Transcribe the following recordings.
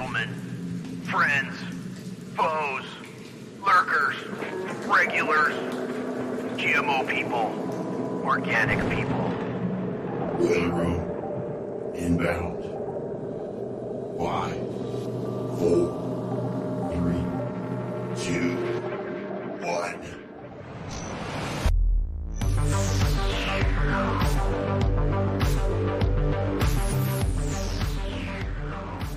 gentlemen, friends, foes, lurkers, regulars, GMO people, organic people. Wheelroom inbound. 5, 4, 3, 2, 1.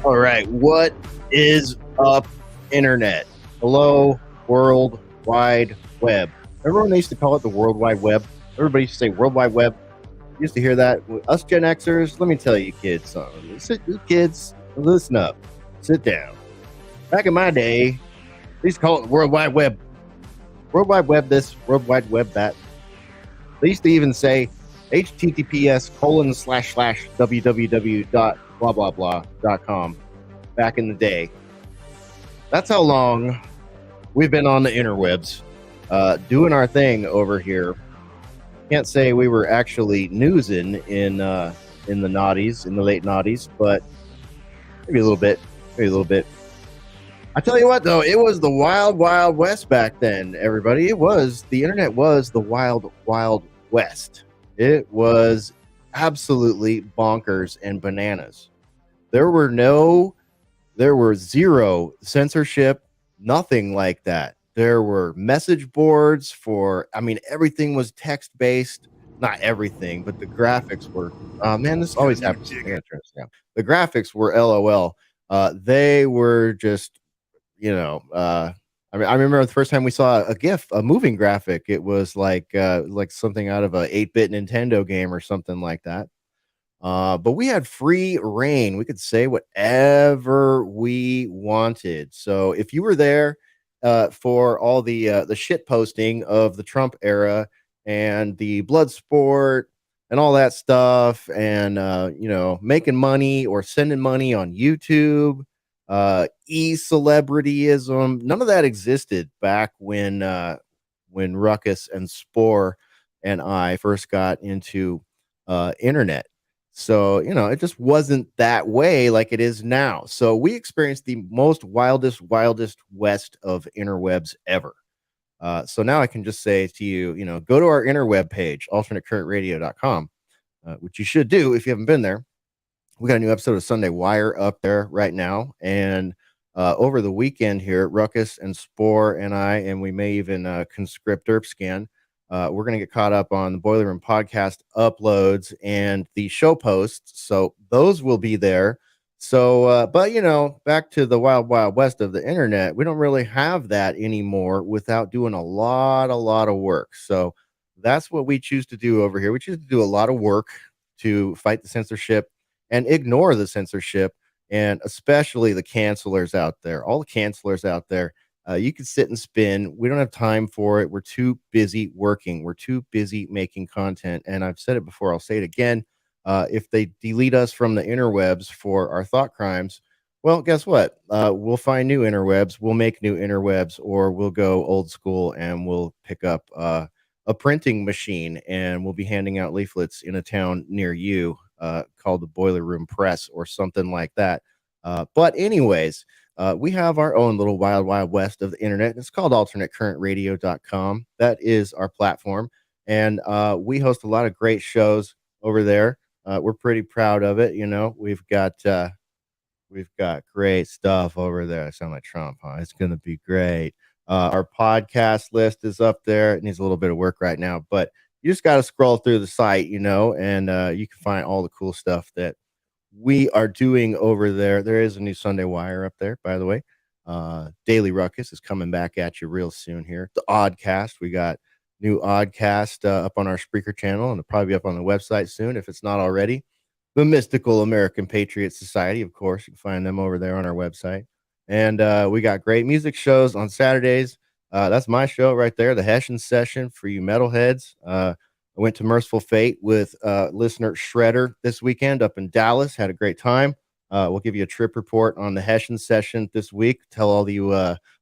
All right, what is up, Internet? Hello, World Wide Web. Everyone used to call it the World Wide Web. Everybody used to say World Wide Web. Used to hear that. Us Gen Xers, let me tell you kids something. Kids, listen up. Sit down. Back in my day, they used to call it the World Wide Web. World Wide Web this, World Wide Web that. They used to even say https://www.blah-blah-blah.com back in the day. That's how long we've been on the interwebs, doing our thing over here. Can't say we were actually newsing in the noughties, in the late noughties, but maybe a little bit. I tell you what, though, it was the wild, wild west back then, everybody. The internet was the wild, wild west. It was absolutely bonkers and bananas. There were zero censorship, nothing like that. There were message boards everything was text-based. Not everything, but the graphics were, this always happens. The graphics were LOL. They were just, I remember the first time we saw a GIF, a moving graphic. It was like something out of a 8-bit Nintendo game or something like that. But we had free reign. We could say whatever we wanted. So if you were there for all the shit posting of the Trump era and the blood sport and all that stuff, and making money or sending money on YouTube, e-celebrityism, none of that existed back when Ruckus and Spore and I first got into internet. So, it just wasn't that way like it is now. So we experienced the most wildest west of interwebs ever. So now I can just say to you, go to our interweb page, alternatecurrentradio.com, which you should do if you haven't been there. We got a new episode of Sunday Wire up there right now. And over the weekend here, Ruckus and Spore and we may even conscript Scan. We're going to get caught up on the Boiler Room podcast uploads and the show posts. So those will be there. So, but, back to the wild, wild west of the internet, we don't really have that anymore without doing a lot of work. So that's what we choose to do over here. We choose to do a lot of work to fight the censorship and ignore the censorship, and especially the cancelers out there, all the cancelers out there. You can sit and spin. We don't have time for it. We're too busy working. We're too busy making content. And I've said it before. I'll say it again. If they delete us from the interwebs for our thought crimes, well, guess what? We'll find new interwebs. We'll make new interwebs, or we'll go old school and we'll pick up a printing machine, and we'll be handing out leaflets in a town near you called the Boiler Room Press or something like that. But anyways, we have our own little wild, wild west of the internet. It's called alternatecurrentradio.com. That is our platform. And we host a lot of great shows over there. We're pretty proud of it. We've got great stuff over there. I sound like Trump, huh? It's going to be great. Our podcast list is up there. It needs a little bit of work right now, but you just got to scroll through the site, and you can find all the cool stuff that we are doing over there. There is a new Sunday Wire up there, by the way. Daily Ruckus is coming back at you real soon here. The Oddcast, we got new Oddcast up on our Spreaker channel, and it'll probably be up on the website soon if it's not already. The Mystical American Patriot Society, of course, you can find them over there on our website. And we got great music shows on Saturdays. That's my show right there, the Hesher Session for you metalheads. I went to Merciful Fate with listener Shredder this weekend up in Dallas. Had a great time. We'll give you a trip report on the Hesher Session this week. Tell all you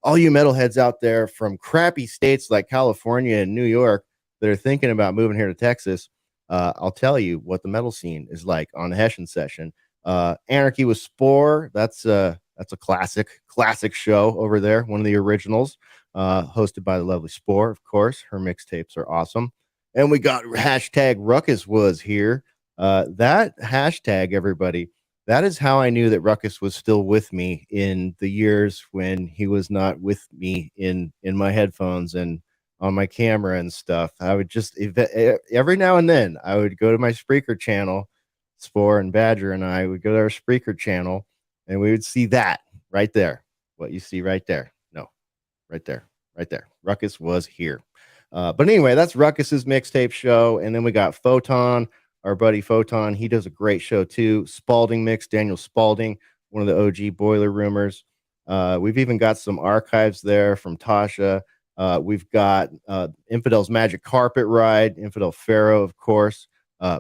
metalheads out there from crappy states like California and New York that are thinking about moving here to Texas. I'll tell you what the metal scene is like on the Hesher Session. Anarchy with Spore. That's That's a classic show over there. One of the originals, hosted by the lovely Spore, of course. Her mixtapes are awesome. And we got hashtag Ruckus was here. That hashtag, everybody, that is how I knew that Ruckus was still with me in the years when he was not with me in my headphones and on my camera and stuff. I would just every now and then I would go to my Spreaker channel. Spore and Badger and I would go to our Spreaker channel and we would see that right there. What you see right there. No, right there. Right there. Ruckus was here. But anyway, that's Ruckus's mixtape show. And then we got Photon, our buddy Photon. He does a great show too. Spalding Mix, Daniel Spalding, one of the OG Boiler Roomers. We've even got some archives there from Tasha. We've got Infidel's Magic Carpet Ride, Infidel Pharaoh, of course.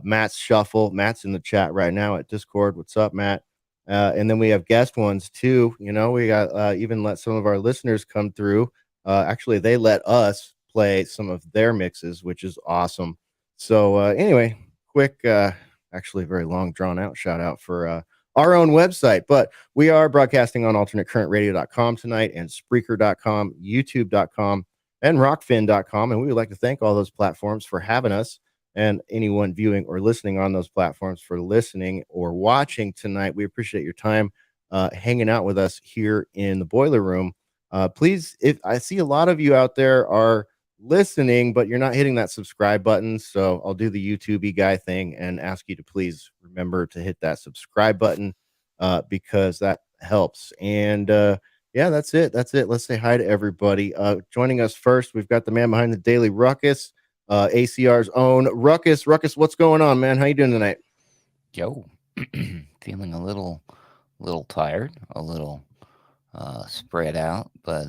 Matt's Shuffle. Matt's in the chat right now at Discord. What's up, Matt? And then we have guest ones too. You know, we got even let some of our listeners come through. Actually, they let us play some of their mixes, which is awesome. So anyway, quick, actually very long drawn out shout out for our own website. But we are broadcasting on alternatecurrentradio.com tonight and Spreaker.com, YouTube.com, and Rockfin.com. And we would like to thank all those platforms for having us and anyone viewing or listening on those platforms for listening or watching tonight. We appreciate your time hanging out with us here in the Boiler Room. Please, if I see a lot of you out there are listening, but you're not hitting that subscribe button, so I'll do the YouTube guy thing and ask you to please remember to hit that subscribe button because that helps. And yeah, that's it. Let's say hi to everybody. Joining us first, we've got the man behind the Daily Ruckus, ACR's own Ruckus. Ruckus, what's going on, man? How you doing tonight? Yo, feeling a little tired, a little spread out, but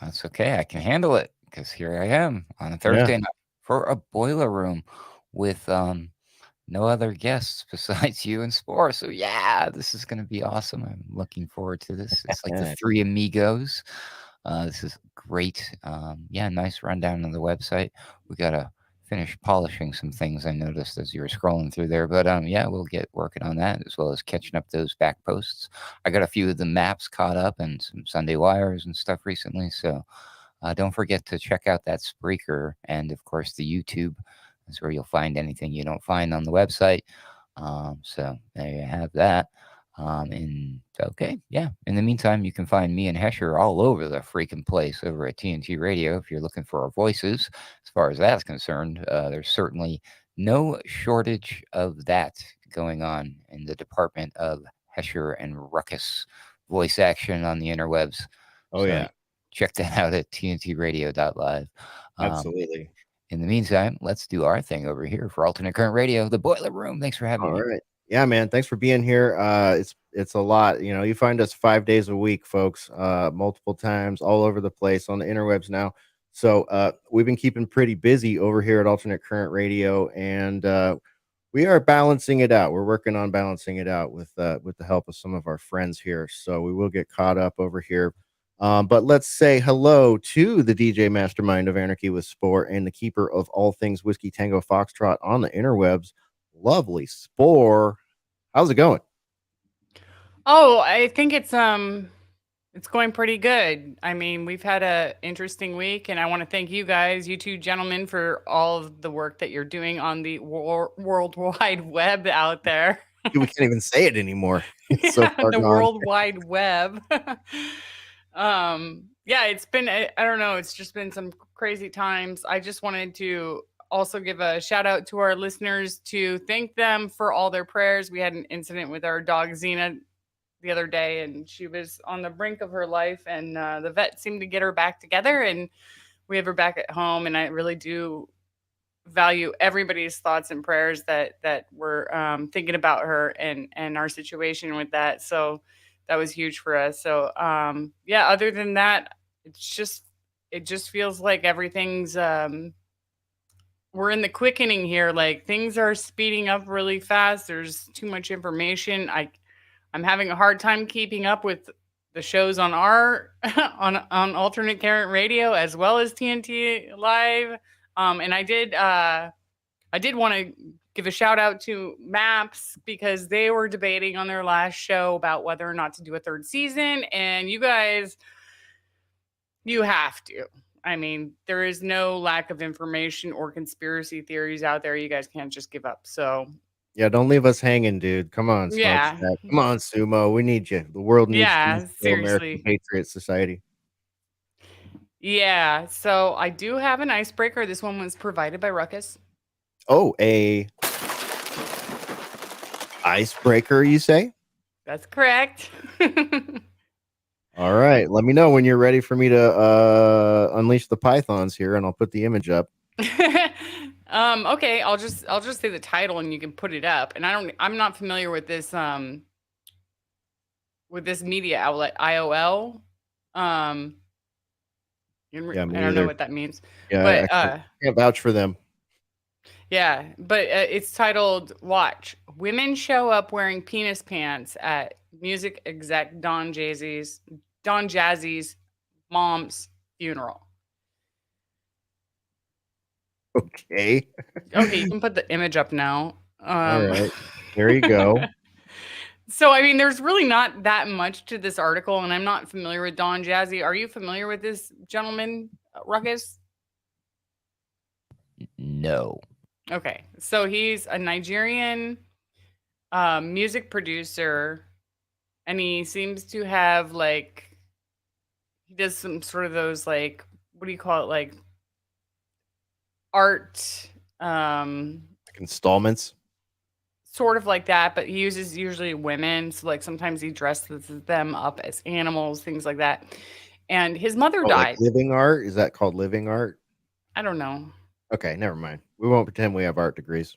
that's okay. I can handle it because here I am on a Thursday night for a Boiler Room with no other guests besides you and Spore. So yeah, this is going to be awesome. I'm looking forward to this. It's like the three amigos. This is great. Yeah, nice rundown on the website. We got to finish polishing some things I noticed as you were scrolling through there. But yeah, we'll get working on that as well as catching up those back posts. I got a few of the maps caught up and some Sunday Wires and stuff recently. So don't forget to check out that Spreaker and, of course, the YouTube. That's where you'll find anything you don't find on the website. So there you have that. And okay, yeah. In the meantime, you can find me and Hesher all over the freaking place over at TNT Radio if you're looking for our voices. As far as that's concerned, there's certainly no shortage of that going on in the department of Hesher and Ruckus voice action on the interwebs. Oh, so yeah. Check that out at tntradio.live. Absolutely. In the meantime, let's do our thing over here for Alternate Current Radio, the Boiler Room. Thanks for having me. All right. Yeah, man. Thanks for being here. It's a lot. You know, you find us 5 days a week, folks, multiple times all over the place on the interwebs now. So we've been keeping pretty busy over here at Alternate Current Radio, and we are balancing it out. We're working on balancing it out with the help of some of our friends here. So we will get caught up over here. But let's say hello to the DJ Mastermind of Anarchy with Spore and the keeper of all things Whiskey Tango Foxtrot on the interwebs. Lovely Spore. How's it going? Oh, I think it's going pretty good. I mean, we've had a interesting week, and I want to thank you guys, you two gentlemen, for all of the work that you're doing on the World Wide Web out there. We can't even say it anymore. It's so far the gone. World Wide Web. Yeah, it's been, I don't know, it's just been some crazy times. I just wanted to also give a shout out to our listeners to thank them for all their prayers. We had an incident with our dog Xena the other day, and she was on the brink of her life, and the vet seemed to get her back together, and we have her back at home. And I really do value everybody's thoughts and prayers that were thinking about her and our situation with that. So that was huge for us. So yeah, other than that, it just feels like everything's we're in the quickening here. Like things are speeding up really fast. There's too much information. I'm having a hard time keeping up with the shows on our on Alternate Current Radio as well as TNT Live. And I did want to give a shout out to Maps because they were debating on their last show about whether or not to do a third season. And you guys, you have to. I mean, there is no lack of information or conspiracy theories out there. You guys can't just give up. So, Yeah, don't leave us hanging, dude. Come on, yeah. Smokestack. Come on, Sumo. We need you. The world needs Yeah, the American seriously. Patriot Society. Yeah. So I do have an icebreaker. This one was provided by Ruckus. Oh, a icebreaker, you say? That's correct. All right. Let me know when you're ready for me to unleash the pythons here, and I'll put the image up. Okay, I'll just say the title and you can put it up. And I'm not familiar with this media outlet IOL. Yeah, me I don't know either. what that means. Yeah, But I can't vouch for them. yeah, but it's titled "Watch: Women Show Up Wearing Penis Pants at Music Exec Don Jazzy's mom's funeral." Okay. Okay, you can put the image up now. All right. There you go. So, I mean, there's really not that much to this article, and I'm not familiar with Don Jazzy. Are you familiar with this gentleman, Ruckus? No. Okay, so he's a Nigerian music producer, and he seems to have he does some sort of those what do you call it, art, Installments. sort of like that, but he uses usually women. So sometimes he dresses them up as animals, things like that. And his mother died. Like living art? Is that called living art? I don't know. Okay, never mind. We won't pretend we have art degrees.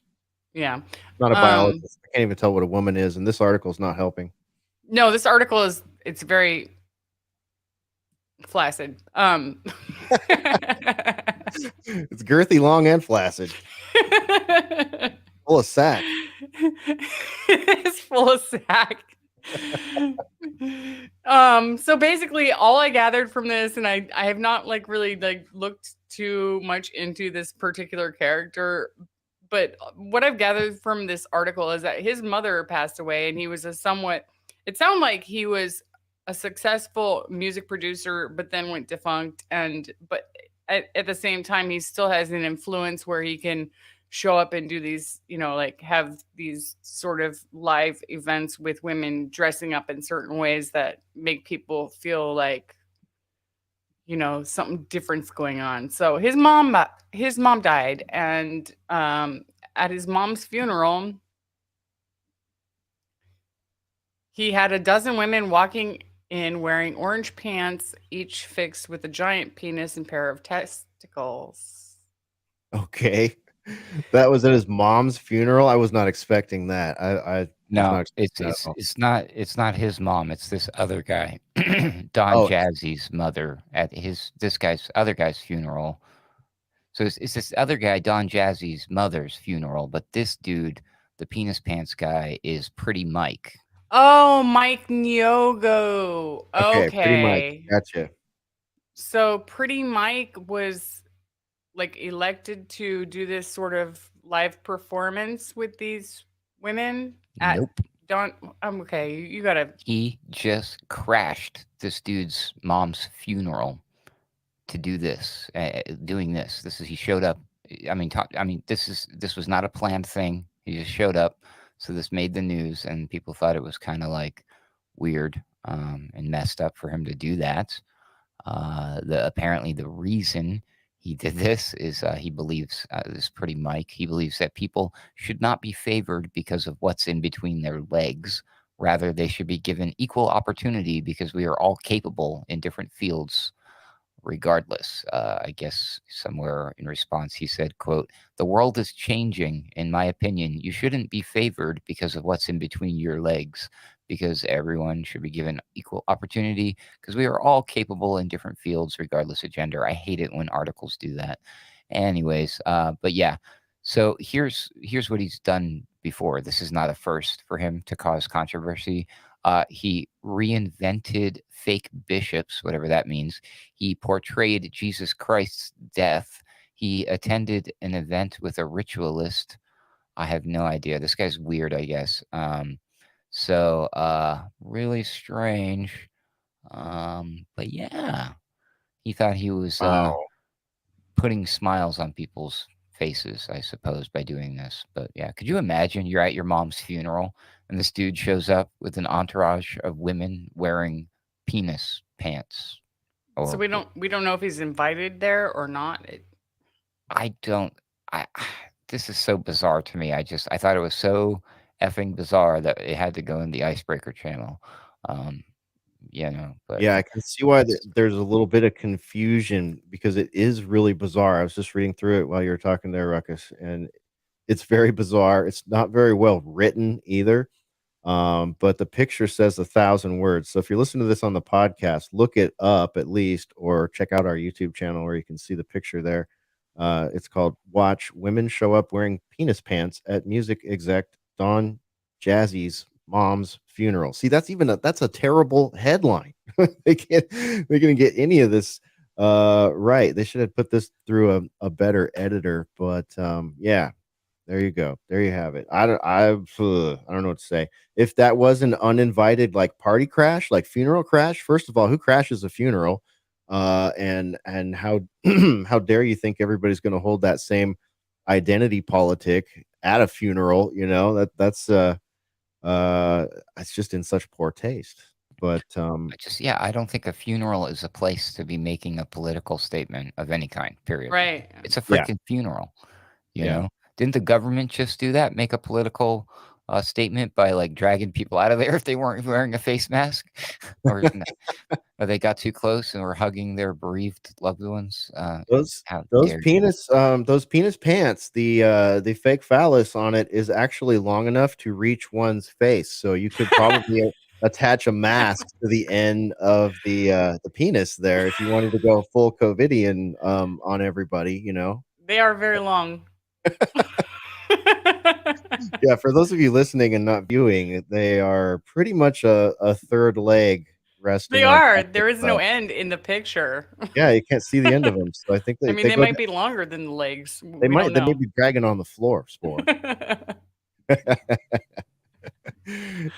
Yeah. I'm not a biologist. I can't even tell what a woman is, and this article is not helping. No, this article it's very flaccid. It's girthy, long, and flaccid. Full of sack. It's full of sack. So basically all I gathered from this, and I have not really looked too much into this particular character, but what I've gathered from this article is that his mother passed away, and he was it sounded like he was a successful music producer, but then went defunct. But at the same time, he still has an influence where he can show up and do these, have these sort of live events with women dressing up in certain ways that make people feel like, something different's going on. So his mom died, and at his mom's funeral, he had a dozen women walking in wearing orange pants, each fixed with a giant penis and pair of testicles. Okay. That was at his mom's funeral. I was not expecting that. No, it's not his mom. It's this other guy, Don Jazzy's mother at this other guy's funeral. So it's this other guy, Don Jazzy's mother's funeral. But this dude, the penis pants guy, is Pretty Mike. Oh, Mike Nyogo. Okay. Pretty Mike. Gotcha. So Pretty Mike was elected to do this sort of live performance with these women Nope. Okay, you gotta. He just crashed this dude's mom's funeral to do this, doing this. He showed up. This was not a planned thing. He just showed up. So this made the news, and people thought it was kind of weird and messed up for him to do that. Apparently the reason he did this is he believes, this Pretty Mike, he believes that people should not be favored because of what's in between their legs. Rather, they should be given equal opportunity because we are all capable in different fields regardless. I guess somewhere in response he said, quote, "The world is changing. In my opinion, you shouldn't be favored because of what's in between your legs, because everyone should be given equal opportunity because we are all capable in different fields regardless of gender." I hate it when articles do that. Anyways, but yeah. So here's what he's done before. This is not a first for him to cause controversy. He reinvented fake bishops, whatever that means. He portrayed Jesus Christ's death. He attended an event with a ritualist. I have no idea. This guy's weird, I guess. So really strange. But yeah, he thought he was Wow. putting smiles on people's faces, I suppose, by doing this. But yeah, could you imagine you're at your mom's funeral and this dude shows up with an entourage of women wearing penis pants? So Or we don't know if he's invited there or not. I don't. I this is so bizarre to me. I thought it was so effing bizarre that it had to go in the icebreaker channel. Um, but Yeah, I can see why that's there's a little bit of confusion because it is really bizarre. I was just reading through it while you were talking there, Ruckus, and it's very bizarre. It's not very well written either. But the picture says 1,000 words. So if you're listening to this on the podcast, look it up at least, or check out our YouTube channel where you can see the picture there. It's called "Watch Women Show Up Wearing Penis Pants at Music Exec Don Jazzy's Mom's Funeral." See, that's a terrible headline. They can't they're gonna get any of this right. They should have put this through a better editor, but yeah, there you go. There you have it. I don't know what to say. If that was an uninvited like party crash, like funeral crash, first of all, who crashes a funeral? And how how dare you think everybody's going to hold that same identity politic at a funeral? You know it's just in such poor taste. But I don't think a funeral is a place to be making a political statement of any kind. Period. Right. It's a Yeah. freaking funeral. You Yeah. know, didn't the government just do that? Make a political statement by like dragging people out of there if they weren't wearing a face mask, or they got too close and were hugging their bereaved loved ones. Those How those dare you? penis pants, the fake phallus on it is actually long enough to reach one's face. So you could probably attach a mask to the end of the penis there if you wanted to go full COVIDian on everybody, you know. They are very long. Yeah, for those of you listening and not viewing, they are pretty much a third leg resting They on are. top of There is no the end in the picture. yeah, you can't see the end of them. So I think I they, mean, they they go might be longer than the legs. they We don't might they may know. be dragging on the floor, Spore.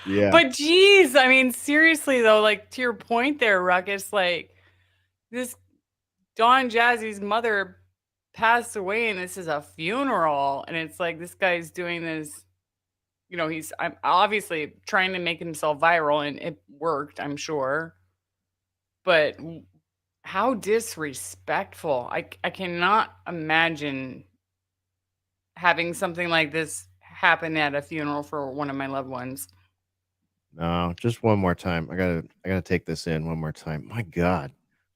Yeah. But geez, I mean, seriously though, like to your point there, Ruckus, like this Don Jazzy's mother passed away, and this is a funeral, and it's like this guy's doing this. You know, I'm obviously trying to make himself viral, and it worked, I'm sure. But how disrespectful! I cannot imagine having something like this happen at a funeral for one of my loved ones. No, just one more time. I gotta take this in one more time. My God.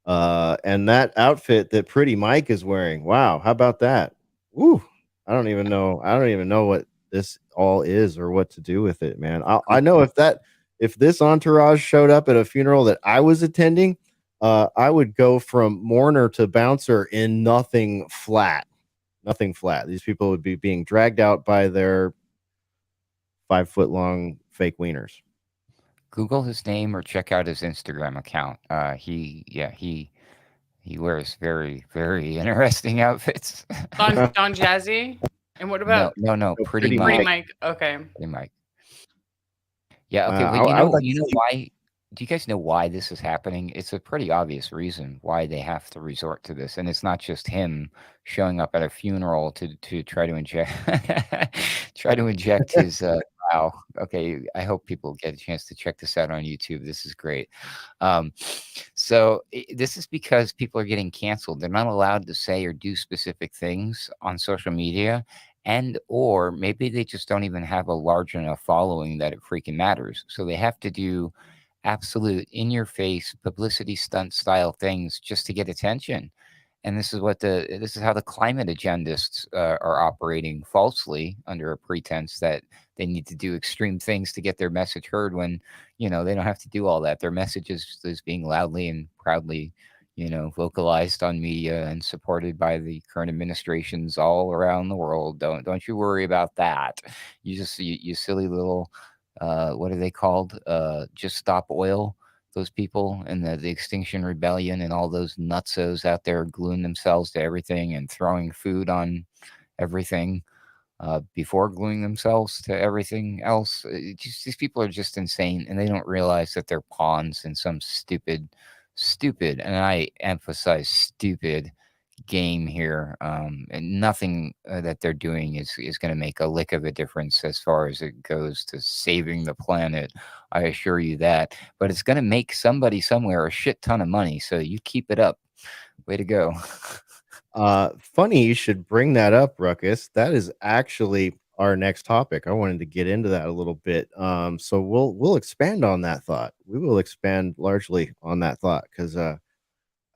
And that outfit that Pretty Mike is wearing. Wow, how about that? Woo. I don't even know what this all is or what to do with it, man. I know if this entourage showed up at a funeral that I was attending, I would go from mourner to bouncer in nothing flat. Nothing flat. These people would be being dragged out by their 5 foot long fake wieners. Google his name or check out his Instagram account. He wears very, very interesting outfits. Don Jazzy, and what about No, Pretty Pretty Pretty Mike. Mike? Okay, Pretty Mike. Yeah, okay, I, but I would like you to know see. why? Do you guys know why this is happening? It's a pretty obvious reason why they have to resort to this, and it's not just him showing up at a funeral to try to inject his wow. Okay, I hope people get a chance to check this out on YouTube. This is great. This is because people are getting canceled. They're not allowed to say or do specific things on social media, and or maybe they just don't even have a large enough following that it freaking matters. So they have to do absolute in your face publicity stunt style things just to get attention. And this is how the climate agendists are operating falsely under a pretense that they need to do extreme things to get their message heard when they don't have to do all that. Their message is being loudly and proudly vocalized on media and supported by the current administrations all around the world. Don't you worry about that. You silly little what are they called? Just Stop Oil. Those people and the Extinction Rebellion and all those nutsos out there gluing themselves to everything and throwing food on everything. before gluing themselves to everything else. These people are just insane, and they don't realize that they're pawns in some stupid, and I emphasize stupid game here. And nothing that they're doing is going to make a lick of a difference as far as it goes to saving the planet. I assure you that. But it's going to make somebody somewhere a shit ton of money. So you keep it up. Way to go. Funny you should bring that up, Ruckus. That is actually our next topic. I wanted to get into that a little bit. So we'll expand on that thought. We will expand largely on that thought because I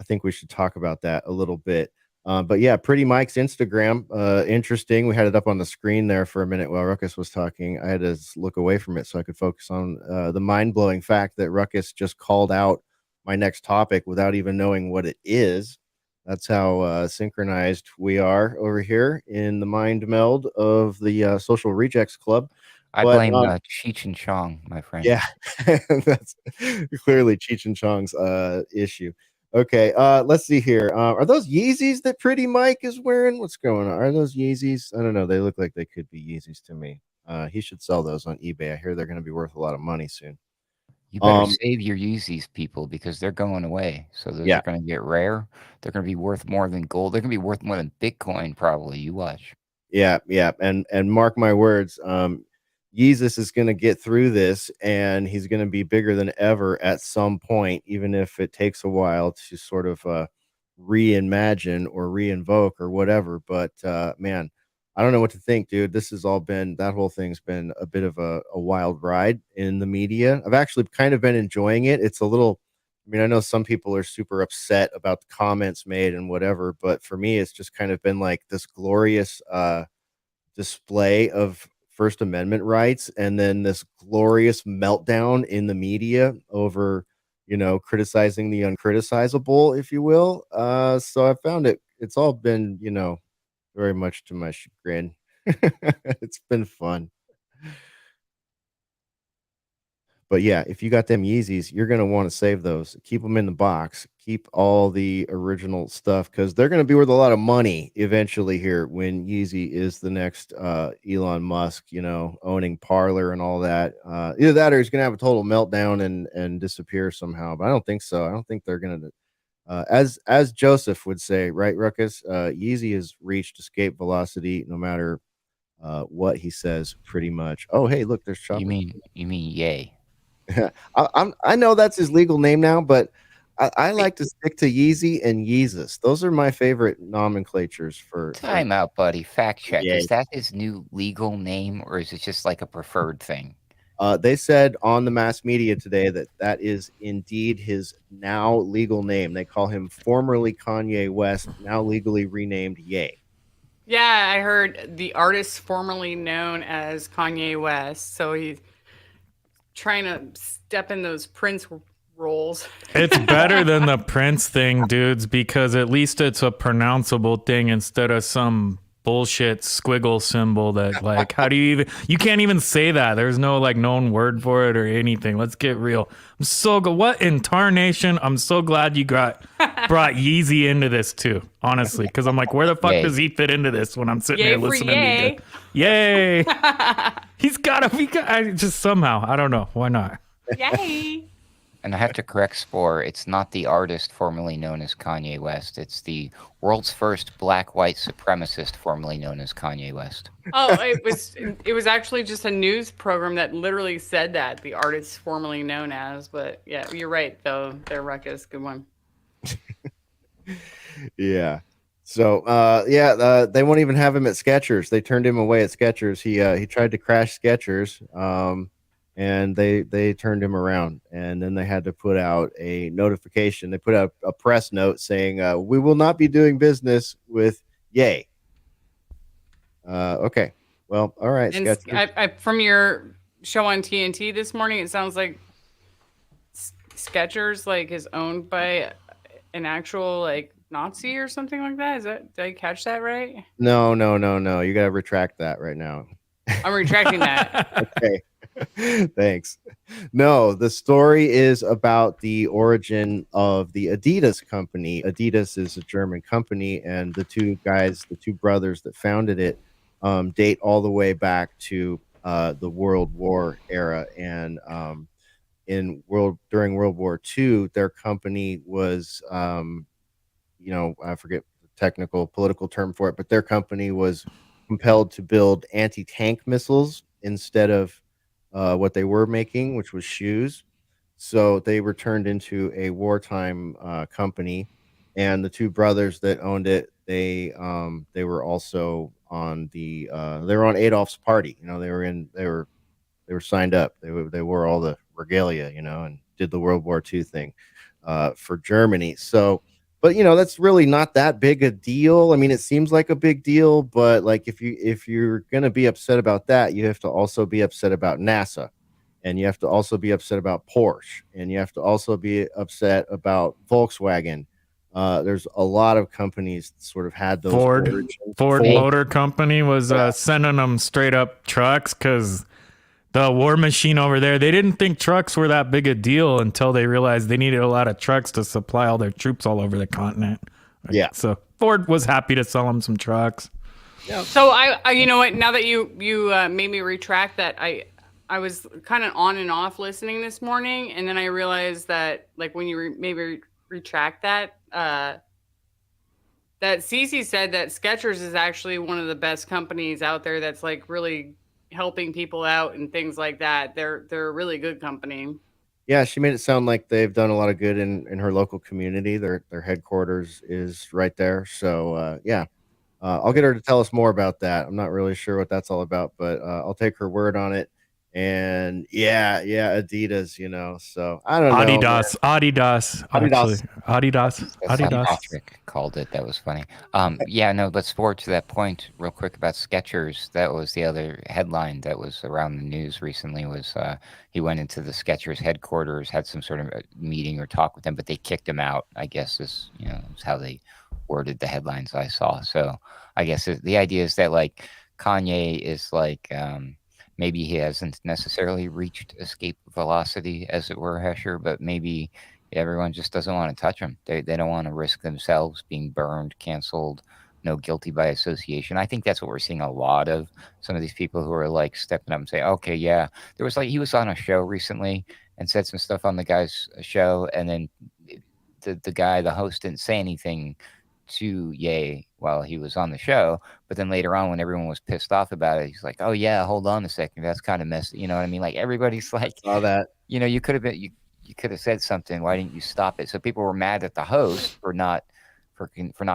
think we should talk about that a little bit. But yeah, Pretty Mike's Instagram, interesting. We had it up on the screen there for a minute while Ruckus was talking. I had to look away from it so I could focus on the mind-blowing fact that Ruckus just called out my next topic without even knowing what it is. That's how synchronized we are over here in the mind meld of the Social Rejects Club. I blame Cheech and Chong, my friend. Yeah, that's clearly Cheech and Chong's issue. Okay, let's see here. Are those Yeezys that Pretty Mike is wearing? What's going on? Are those Yeezys? I don't know. They look like they could be Yeezys to me. He should sell those on eBay. I hear they're going to be worth a lot of money soon. You better save your Yeezys, people, because they're going away. So those are going to get rare. They're going to be worth more than gold. They're going to be worth more than Bitcoin, probably. You watch. Yeah. And mark my words, Yeezus is going to get through this, and he's going to be bigger than ever at some point, even if it takes a while to sort of reimagine or reinvoke or whatever. But man, I don't know what to think, dude. This has all been, that whole thing's been a bit of a wild ride in the media. I've actually kind of been enjoying it. It's a little, I mean, I know some people are super upset about the comments made and whatever, but for me, it's just kind of been like this glorious display of First Amendment rights, and then this glorious meltdown in the media over, you know, criticizing the uncriticizable, if you will. So I found it's all been, you know, very much to my chagrin. It's been fun. But yeah, if you got them Yeezys, you're going to want to save those. Keep them in the box. Keep all the original stuff because they're going to be worth a lot of money eventually here when Yeezy is the next Elon Musk, you know, owning Parler and all that. Either that or he's going to have a total meltdown and disappear somehow. But I don't think so. I don't think they're going to. As Joseph would say, right, Ruckus? Yeezy has reached escape velocity no matter what he says, pretty much. Oh, hey, look, there's Chopper. You mean yay? I know that's his legal name now, but I like to stick to Yeezy and Yeezus. Those are my favorite nomenclatures for. Time out, buddy. Fact check. Is that his new legal name, or is it just like a preferred thing? They said on the mass media today that is indeed his now legal name. They call him formerly Kanye West, now legally renamed Ye. Yeah, I heard the artist formerly known as Kanye West. So he's trying to step in those Prince roles. It's better than the Prince thing, dudes, because at least it's a pronounceable thing instead of some bullshit squiggle symbol that, like, how do you can't even say that. There's no like known word for it or anything. Let's get real. I'm so good. What in tarnation? I'm so glad you brought Yeezy into this too, honestly, because I'm like, where the fuck does he fit into this when I'm sitting here listening to Yay. He's gotta be just somehow. I don't know. Why not? Yay. And I have to correct Spore. It's not the artist formerly known as Kanye West. It's the world's first black-white supremacist formerly known as Kanye West. Oh, it was actually just a news program that literally said that, the artist formerly known as. But yeah, you're right, though. They're Ruckus. Good one. Yeah. So, they won't even have him at Skechers. They turned him away at Skechers. He tried to crash Skechers. And they turned him around, and then they had to put out a notification. They put out a press note saying, we will not be doing business with Ye. Okay. Well, all right. And from your show on TNT this morning, it sounds like Skechers like is owned by an actual like Nazi or something like that. Did I catch that right? No. You got to retract that right now. I'm retracting that. Okay. Thanks. No, the story is about the origin of the Adidas company. Adidas is a German company, and the two brothers that founded it date all the way back to the World War era. And during World War II, their company was, I forget the technical political term for it, but their company was compelled to build anti-tank missiles instead of what they were making, which was shoes. So they were turned into a wartime company, and the two brothers that owned it, they were also on they were on Adolf's party. They were signed up. They wore all the regalia, and did the World War II thing for Germany. So, but that's really not that big a deal. I mean, it seems like a big deal, but like if you're gonna be upset about that, you have to also be upset about NASA, and you have to also be upset about Porsche, and you have to also be upset about Volkswagen. There's a lot of companies that sort of had those Ford origins. Motor Company was sending them straight up trucks because the war machine over there, they didn't think trucks were that big a deal until they realized they needed a lot of trucks to supply all their troops all over the continent. Yeah. So Ford was happy to sell them some trucks. Yeah. So I you know what? Now that you made me retract that, I was kind of on and off listening this morning, and then I realized that like when you maybe retract that, that Cece said that Skechers is actually one of the best companies out there that's like really helping people out and things like that. They're a really good company. Yeah, she made it sound like they've done a lot of good in her local community. Their headquarters is right there. So yeah, I'll get her to tell us more about that. I'm not really sure what that's all about, but I'll take her word on it. And yeah, Adidas, So I don't know. Adidas, actually. Adidas. Patrick called it. That was funny. Yeah, no, let's forward to that point real quick about Skechers. That was the other headline that was around the news recently was he went into the Skechers headquarters, had some sort of a meeting or talk with them, but they kicked him out, I guess is how they worded the headlines I saw. So I guess the idea is that like Kanye is like maybe he hasn't necessarily reached escape velocity, as it were, Hesher, but maybe everyone just doesn't want to touch him. They don't want to risk themselves being burned, canceled, no guilty by association. I think that's what we're seeing a lot of. Some of these people who are like stepping up and saying, okay, yeah. There was like, he was on a show recently and said some stuff on the guy's show, and then the host didn't say anything to Ye while he was on the show, but then later on when everyone was pissed off about it, he's like, oh yeah, hold on a second, that's kind of messy, you know what I mean? Like everybody's like, saw that. You could have been you could have said something, why didn't you stop it? So people were mad at the host for not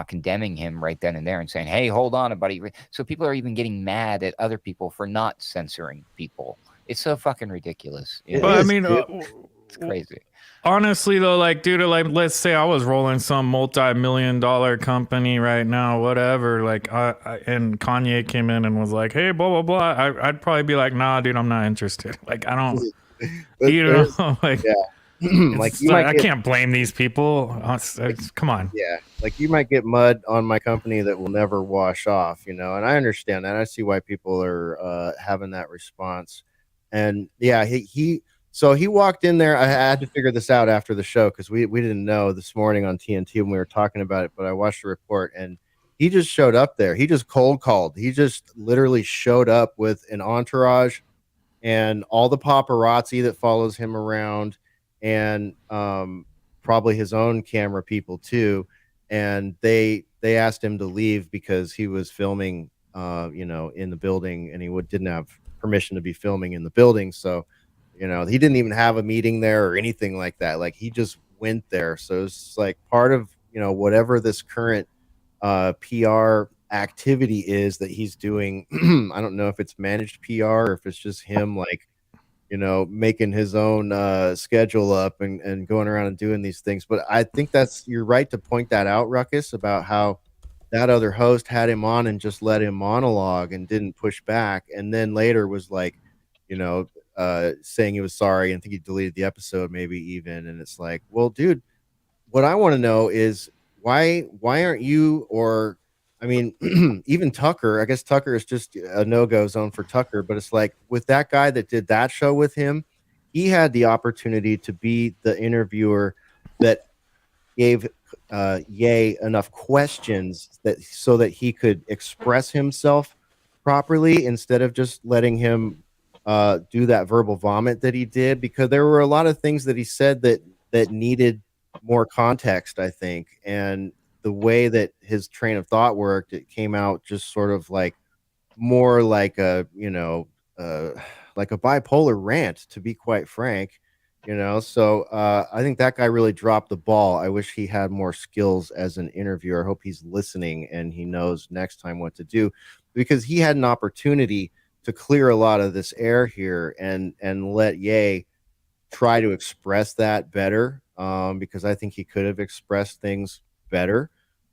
condemning him right then and there and saying, hey, hold on, buddy. So people are even getting mad at other people for not censoring people. It's so fucking ridiculous. But I mean, it's crazy. Honestly, though, like, dude, like, let's say I was rolling some multi-million-dollar company right now, whatever, like, and Kanye came in and was like, hey, blah, blah, blah. I'd probably be like, nah, dude, I'm not interested. Like, I don't, like, yeah. Like, I can't blame these people. Come on. Yeah. Like, you might get mud on my company that will never wash off, and I understand that. I see why people are having that response. And yeah, so he walked in there. I had to figure this out after the show because we didn't know this morning on TNT when we were talking about it, but I watched the report and he just showed up there. He just cold called. He just literally showed up with an entourage and all the paparazzi that follows him around and probably his own camera people too. And they asked him to leave because he was filming, in the building, and he didn't have permission to be filming in the building. So, he didn't even have a meeting there or anything like that. Like, he just went there. So it's like part of, whatever this current PR activity is that he's doing. I don't know if it's managed PR or if it's just him, like, making his own schedule up and going around and doing these things. But I think you're right to point that out, Ruckus, about how that other host had him on and just let him monologue and didn't push back. And then later was like, saying he was sorry, and I think he deleted the episode maybe even. And it's like, well, dude, what I want to know is why aren't you, or I mean, even Tucker, I guess Tucker is just a no-go zone for Tucker, but it's like with that guy that did that show with him, he had the opportunity to be the interviewer that gave Ye enough questions so that he could express himself properly instead of just letting him do that verbal vomit that he did, because there were a lot of things that he said that needed more context, I think. And the way that his train of thought worked, it came out just sort of like more like a, uh, like a bipolar rant, to be quite frank. So I think that guy really dropped the ball. I wish he had more skills as an interviewer. I hope he's listening and he knows next time what to do, because he had an opportunity to clear a lot of this air here and let Ye try to express that better, because I think he could have expressed things better.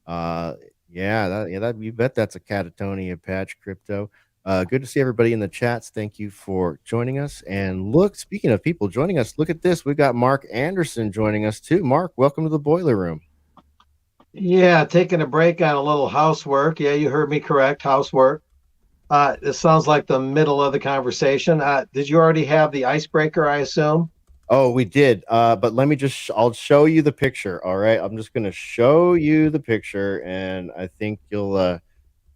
You bet that's a catatonia patch, Crypto. Good to see everybody in the chats. Thank you for joining us. And look, speaking of people joining us, look at this. We got Mark Anderson joining us too. Mark, welcome to the Boiler Room. Yeah, taking a break on a little housework. Yeah, you heard me correct. Housework. It sounds like the middle of the conversation. Did you already have the icebreaker, I assume? Oh, we did. But let me I'll show you the picture. All right. I'm just going to show you the picture and I think you'll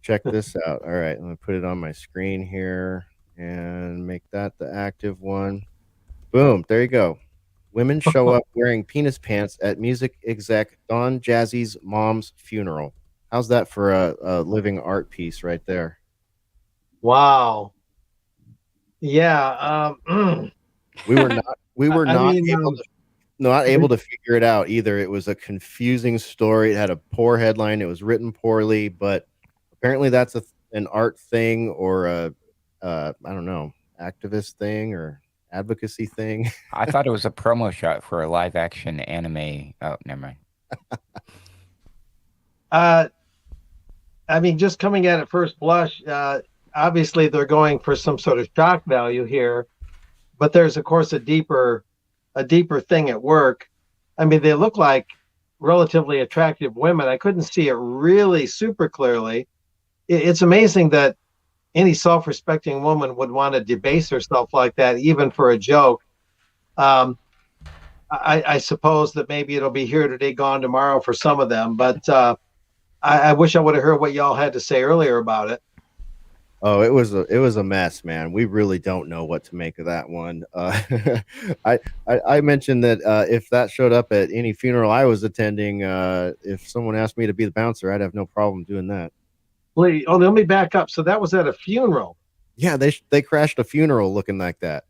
check this out. All right. I'm going to put it on my screen here and make that the active one. Boom. There you go. Women show up wearing penis pants at music exec Don Jazzy's mom's funeral. How's that for a living art piece right there? Wow. Yeah. We were not able to figure it out either. It was a confusing story. It had a poor headline. It was written poorly, but apparently that's an art thing or a I don't know, activist thing or advocacy thing. I thought it was a promo shot for a live action anime. Oh, never mind. I mean, just coming at it first blush, obviously they're going for some sort of shock value here, but there's of course a deeper thing at work. I mean, they look like relatively attractive women. I couldn't see it really super clearly. It's amazing that any self-respecting woman would want to debase herself like that, even for a joke. I suppose that maybe it'll be here today, gone tomorrow for some of them, but I wish I would have heard what y'all had to say earlier about it. Oh, it was a mess, man. We really don't know what to make of that one. I mentioned that if that showed up at any funeral I was attending, if someone asked me to be the bouncer, I'd have no problem doing that. Let me back up. So that was at a funeral. Yeah, they crashed a funeral looking like that.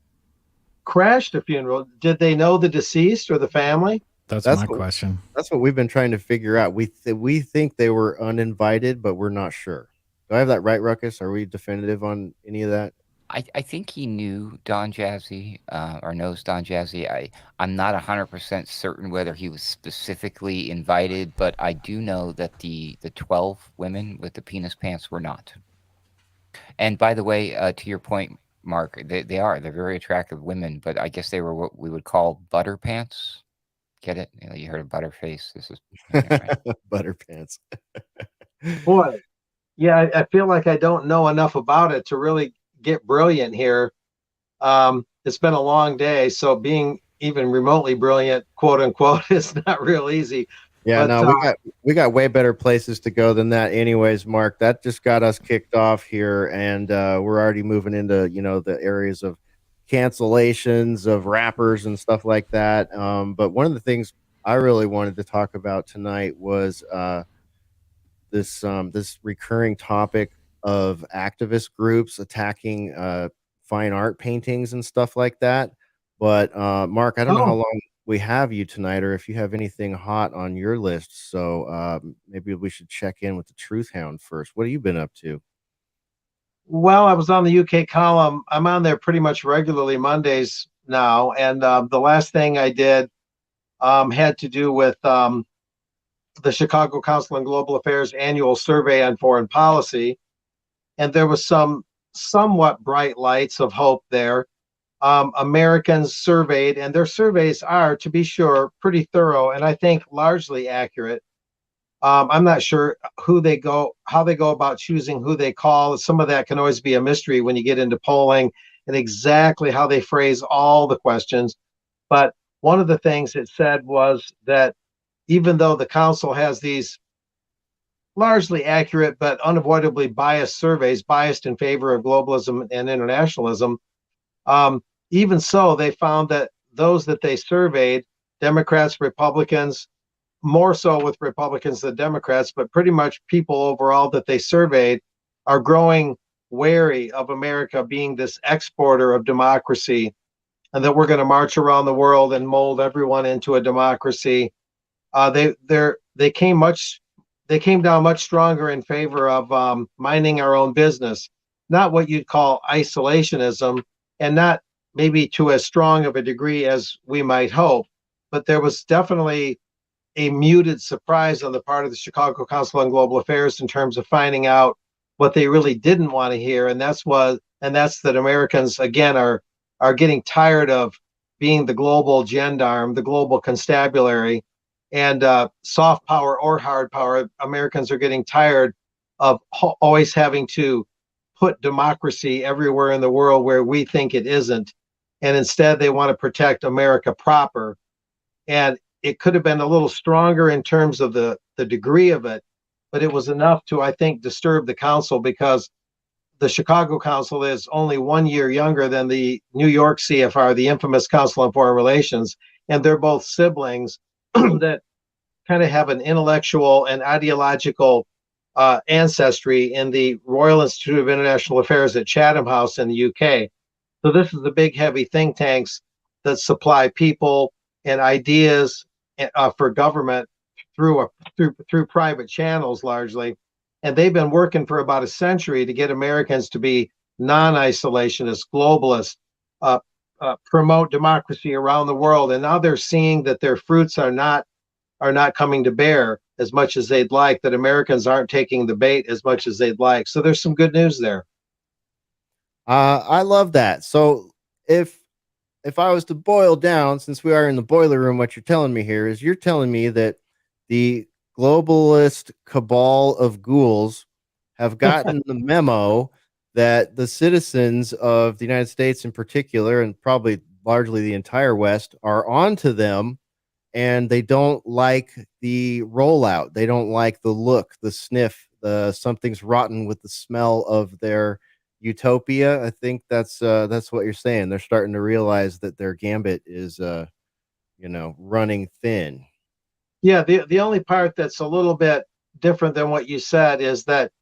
Crashed a funeral. Did they know the deceased or the family? That's my question. That's what we've been trying to figure out. We think they were uninvited, but we're not sure. Do I have that right, Ruckus? Are we definitive on any of that? I think he knew Don Jazzy or knows Don Jazzy. I'm not 100% certain whether he was specifically invited, but I do know that the 12 women with the penis pants were not. And by the way, to your point, Mark, they're very attractive women, but I guess they were what we would call butter pants. Get it? You heard of butterface. This is right. Butter pants. Boy, yeah, I feel like I don't know enough about it to really get brilliant here. It's been a long day, so being even remotely brilliant, quote unquote, is not real easy. Yeah, but, no, we got way better places to go than that. Anyways, Mark, that just got us kicked off here, and we're already moving into the areas of cancellations of rappers and stuff like that. But one of the things I really wanted to talk about tonight was this recurring topic of activist groups attacking fine art paintings and stuff like that. But Mark, I don't know how long we have you tonight, or if you have anything hot on your list. So maybe we should check in with the Truth Hound first. What have you been up to? Well, I was on the UK column. I'm on there pretty much regularly Mondays now, and the last thing I did had to do with the Chicago Council on Global Affairs annual survey on foreign policy, and there was some somewhat bright lights of hope there. Americans surveyed, and their surveys are, to be sure, pretty thorough and I think largely accurate. I'm not sure how they go about choosing who they call. Some of that can always be a mystery when you get into polling and exactly how they phrase all the questions. But one of the things it said was that even though the council has these largely accurate but unavoidably biased surveys, biased in favor of globalism and internationalism. Even so, they found that those that they surveyed, Democrats, Republicans, more so with Republicans than Democrats, but pretty much people overall that they surveyed are growing wary of America being this exporter of democracy, and that we're going to march around the world and mold everyone into a democracy. They came down much stronger in favor of minding our own business, not what you'd call isolationism, and not maybe to as strong of a degree as we might hope, but there was definitely a muted surprise on the part of the Chicago Council on Global Affairs in terms of finding out what they really didn't want to hear, and that's that Americans again are getting tired of being the global gendarme, the global constabulary, and soft power or hard power. Americans are getting tired of always having to put democracy everywhere in the world where we think it isn't, and instead they want to protect America proper. And it could have been a little stronger in terms of the degree of it, but it was enough to, I think, disturb the council, because the Chicago Council is only 1 year younger than the New York CFR, the infamous Council on Foreign Relations, and they're both siblings that kind of have an intellectual and ideological ancestry in the Royal Institute of International Affairs at Chatham House in the UK. So this is the big, heavy think tanks that supply people and ideas for government through private channels largely, and they've been working for about a century to get Americans to be non-isolationist, globalist, promote democracy around the world, and now they're seeing that their fruits are not coming to bear as much as they'd like, that Americans aren't taking the bait as much as they'd like. So there's some good news there. I love that. So if I was to boil down, since we are in the boiler room, what you're telling me here is you're telling me that the globalist cabal of ghouls have gotten the memo that the citizens of the United States in particular, and probably largely the entire West, are onto them, and they don't like the rollout. They don't like the look, the sniff, the something's rotten with the smell of their utopia. I think that's what you're saying. They're starting to realize that their gambit is running thin. Yeah, the only part that's a little bit different than what you said is that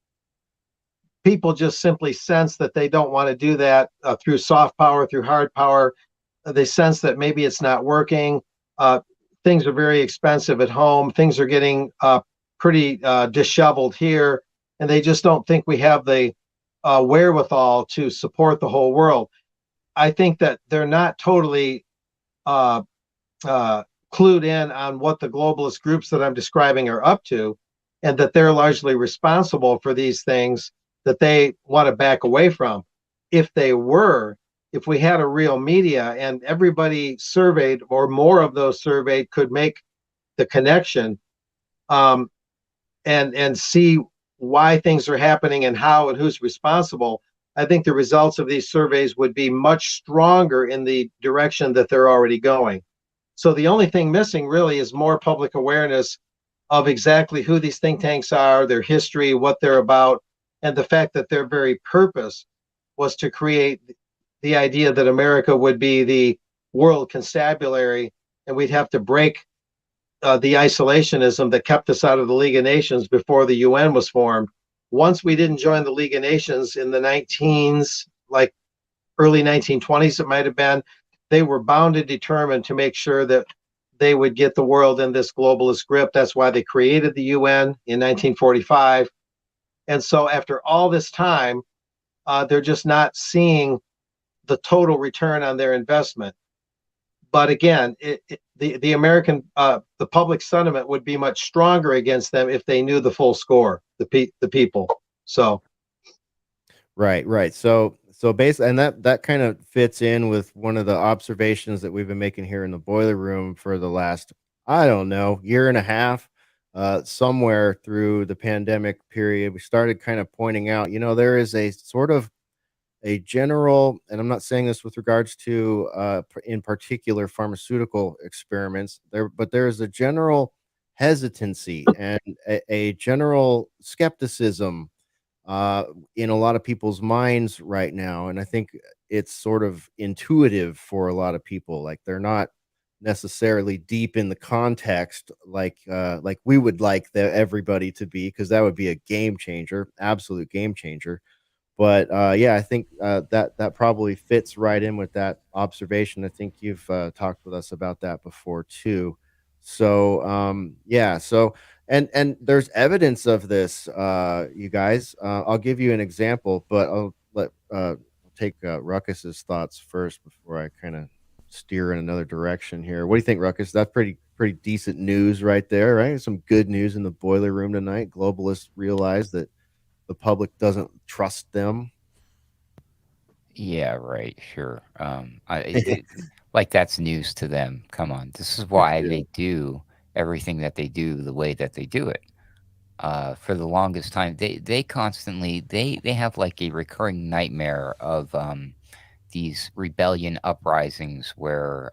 people just simply sense that they don't want to do that through soft power, through hard power. They sense that maybe it's not working. Things are very expensive at home. Things are getting pretty disheveled here, and they just don't think we have the wherewithal to support the whole world. I think that they're not totally clued in on what the globalist groups that I'm describing are up to, and that they're largely responsible for these things that they want to back away from. If we had a real media and everybody surveyed, or more of those surveyed, could make the connection and see why things are happening and how and who's responsible, I think the results of these surveys would be much stronger in the direction that they're already going. So the only thing missing really is more public awareness of exactly who these think tanks are, their history, what they're about, and the fact that their very purpose was to create the idea that America would be the world constabulary, and we'd have to break the isolationism that kept us out of the League of Nations before the UN was formed. Once we didn't join the League of Nations in the 19s, like early 1920s it might have been, they were bound and determined to make sure that they would get the world in this globalist grip. That's why they created the UN in 1945. And so after all this time, they're just not seeing the total return on their investment. But again, the American, the public sentiment would be much stronger against them if they knew the full score, the people. So, right. So basically, and that kind of fits in with one of the observations that we've been making here in the boiler room for the last, I don't know, year and a half. Somewhere through the pandemic period, we started kind of pointing out, there is a sort of a general, and I'm not saying this with regards to in particular pharmaceutical experiments there, but there is a general hesitancy and a general skepticism in a lot of people's minds right now. And I think it's sort of intuitive for a lot of people. Like they're not necessarily deep in the context like we would like everybody to be, because that would be a game changer, absolute game changer. But yeah, I think that probably fits right in with that observation. I think you've talked with us about that before too. So yeah, so and there's evidence of this, you guys. I'll give you an example, but I'll take Ruckus's thoughts first before I kind of steer in another direction here. What do you think, Ruckus? That's pretty decent news right there, right? Some good news in the boiler room tonight. Globalists realize that the public doesn't trust them. Yeah, right. Sure. Like that's news to them. Come on. This is why Yeah. they do everything that they do the way that they do it. For the longest time, they constantly they have like a recurring nightmare of these rebellion uprisings where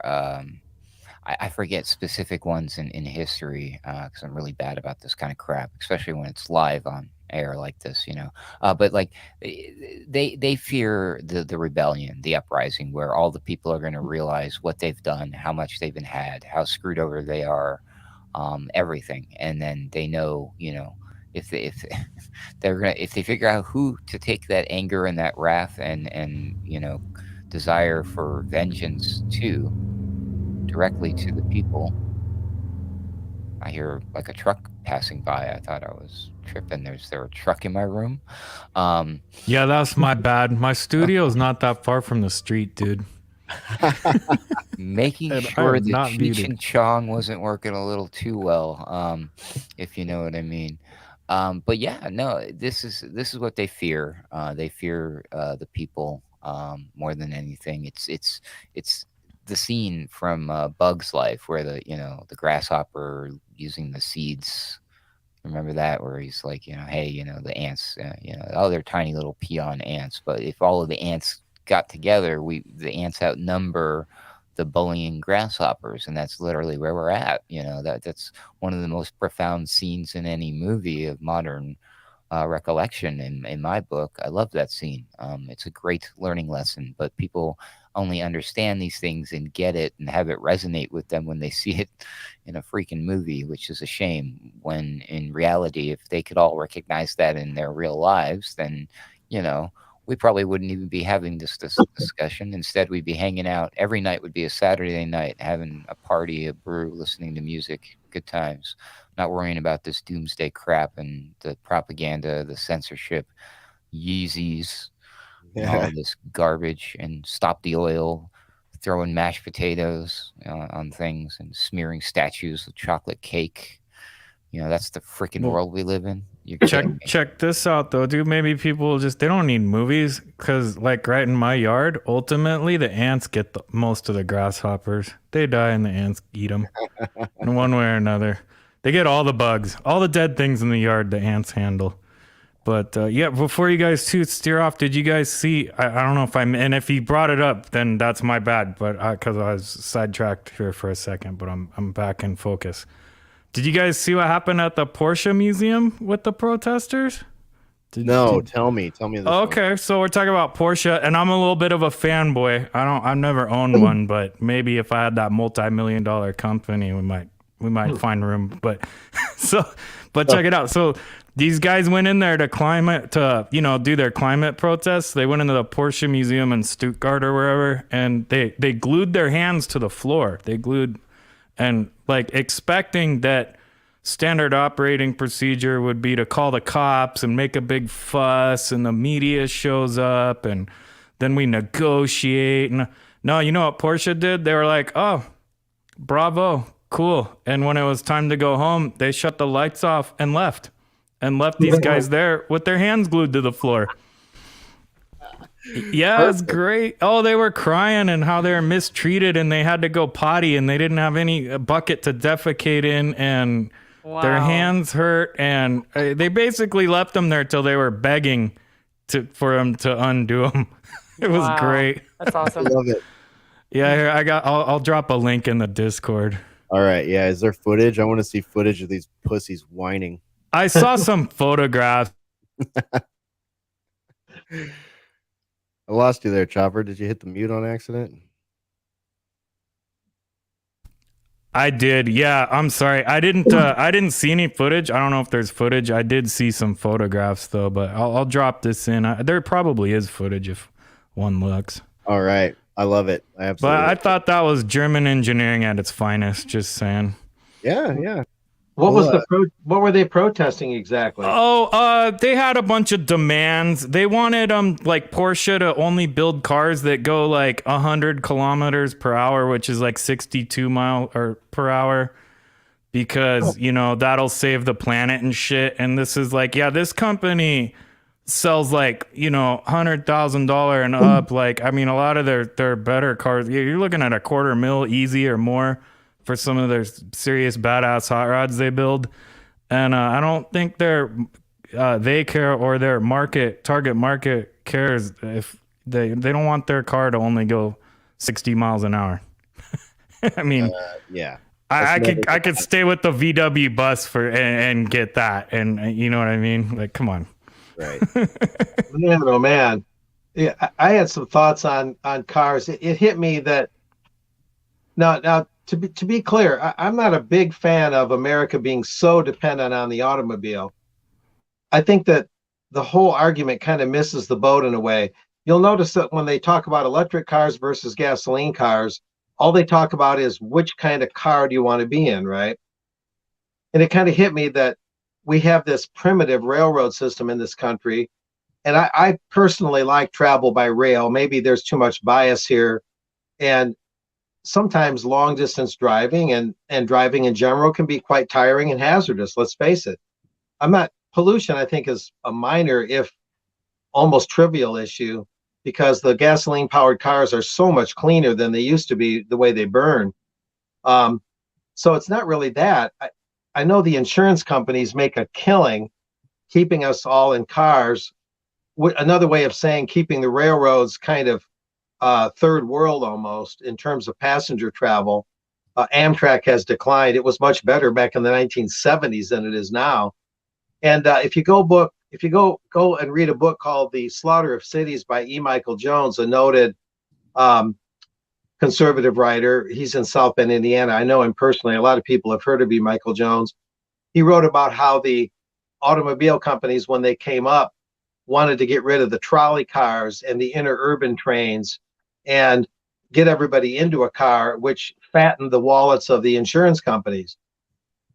I forget specific ones in history because I'm really bad about this kind of crap, especially when it's live on air like this, you know. But like they fear the rebellion, the uprising, where all the people are going to realize what they've done, how much they've been had, how screwed over they are, everything, and then they know, you know, if they're gonna if they figure out who to take that anger and that wrath and you know desire for vengeance to directly to the people. I hear like a truck passing by. I thought I was tripping. There a truck in my room. Yeah, that's my bad. My studio is not that far from the street, dude. Making And I sure am the not Cheech muted. and Chong wasn't working a little too well, if you know what I mean. But yeah, no, this is what they fear. They fear the people more than anything. It's the scene from Bug's Life where the you know the grasshopper using the seeds. Remember that where he's like, you know, hey, you know, the ants, you know, oh, they're tiny little peon ants, but if all of the ants got together, the ants outnumber the bullying grasshoppers, and that's literally where we're at. You know, that's one of the most profound scenes in any movie of modern recollection in my book. I love that scene. It's a great learning lesson, but people only understand these things and get it and have it resonate with them when they see it in a freaking movie, which is a shame. When in reality, if they could all recognize that in their real lives, then, you know, we probably wouldn't even be having this discussion. Instead, we'd be hanging out. Every night would be a Saturday night, having a party, a brew, listening to music, good times, not worrying about this doomsday crap and the propaganda, the censorship, Yeezys, and all of this garbage, and stop the oil, throwing mashed potatoes on things and smearing statues with chocolate cake. You know, that's the freaking Well, world we live in. You're kidding me. Check this out though, dude. Maybe people they don't need movies because, like, right in my yard, ultimately the ants get most of the grasshoppers. They die and the ants eat them in one way or another. They get all the bugs, all the dead things in the yard. The ants handle. But yeah, before you guys steer off, did you guys see? I don't know if and if you brought it up, then that's my bad. But because I was sidetracked here for a second, but I'm back in focus. Did you guys see what happened at the Porsche Museum with the protesters? Tell me this one. Okay, so we're talking about Porsche, and I'm a little bit of a fanboy. I've never owned one, but maybe if I had that multi-million-dollar company, we might find room. But check it out. So these guys went in there to do their climate protests. They went into the Porsche Museum in Stuttgart or wherever, and they glued their hands to the floor. And like expecting that standard operating procedure would be to call the cops and make a big fuss, and the media shows up, and then we negotiate. And no, you know what Porsche did? They were like, oh, bravo, cool. And when it was time to go home, they shut the lights off and left these guys there with their hands glued to the floor. Yeah, it's great. Oh, they were crying and how they were mistreated, and they had to go potty, and they didn't have any bucket to defecate in, and their hands hurt, and they basically left them there till they were begging for them to undo them. It was great. That's awesome. I love it. Yeah, here, I'll drop a link in the Discord. All right, yeah. Is there footage? I want to see footage of these pussies whining. I saw some photographs. I lost you there, Chopper. Did you hit the mute on accident? I did. Yeah, I'm sorry. I didn't see any footage. I don't know if there's footage. I did see some photographs though, but I'll drop this in. There probably is footage if one looks. All right. I love it. I absolutely. But I thought that was German engineering at its finest. Just saying. Yeah. What was what were they protesting exactly? They had a bunch of demands. They wanted like Porsche to only build cars that go like 100 kilometers per hour, which is like 62 mile or per hour, because that'll save the planet and shit. And this is like, yeah, this company sells like $100,000 and up. Like, I mean, a lot of their better cars, you're looking at $250,000 easy or more for some of their serious badass hot rods they build. And I don't think they care, or their target market cares if they don't want their car to only go 60 miles an hour. I mean, yeah. I could stay with the VW bus and get that, and you know what I mean? Like, come on. Right. Man, oh man. Yeah, I had some thoughts on cars. It hit me that now to be clear, I'm not a big fan of America being so dependent on the automobile. I think that the whole argument kind of misses the boat in a way. You'll notice that when they talk about electric cars versus gasoline cars, all they talk about is which kind of car do you want to be in, right? And it kind of hit me that we have this primitive railroad system in this country. And I personally like travel by rail. Maybe there's too much bias here. And sometimes long distance driving and driving in general can be quite tiring and hazardous. Let's face it. Pollution, I think, is a minor, if almost trivial issue, because the gasoline powered cars are so much cleaner than they used to be, the way they burn. So it's not really that. I know the insurance companies make a killing keeping us all in cars. Another way of saying keeping the railroads kind of third world almost in terms of passenger travel. Amtrak has declined. It was much better back in the 1970s than it is now. And if you go and read a book called The Slaughter of Cities by E. Michael Jones, a noted conservative writer. He's in South Bend, Indiana. I know him personally. A lot of people have heard of E. Michael Jones. He wrote about how the automobile companies, when they came up, wanted to get rid of the trolley cars and the interurban trains and get everybody into a car, which fattened the wallets of the insurance companies.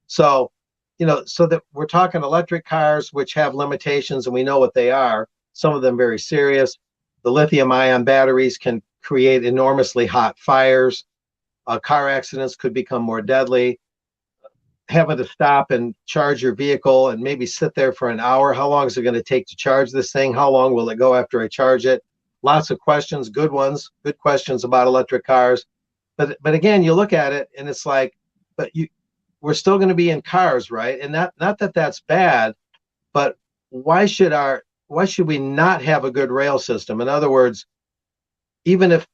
So that we're talking electric cars, which have limitations, and we know what they are, some of them very serious. The lithium ion batteries can create enormously hot fires. Car accidents could become more deadly. Having to stop and charge your vehicle and maybe sit there for an hour. How long is it going to take to charge this thing? How long will it go after I charge it? Lots of questions, good questions about electric cars. But again, you look at it and it's like, we're still going to be in cars, right? And not that that's bad, but why should we not have a good rail system? In other words, even if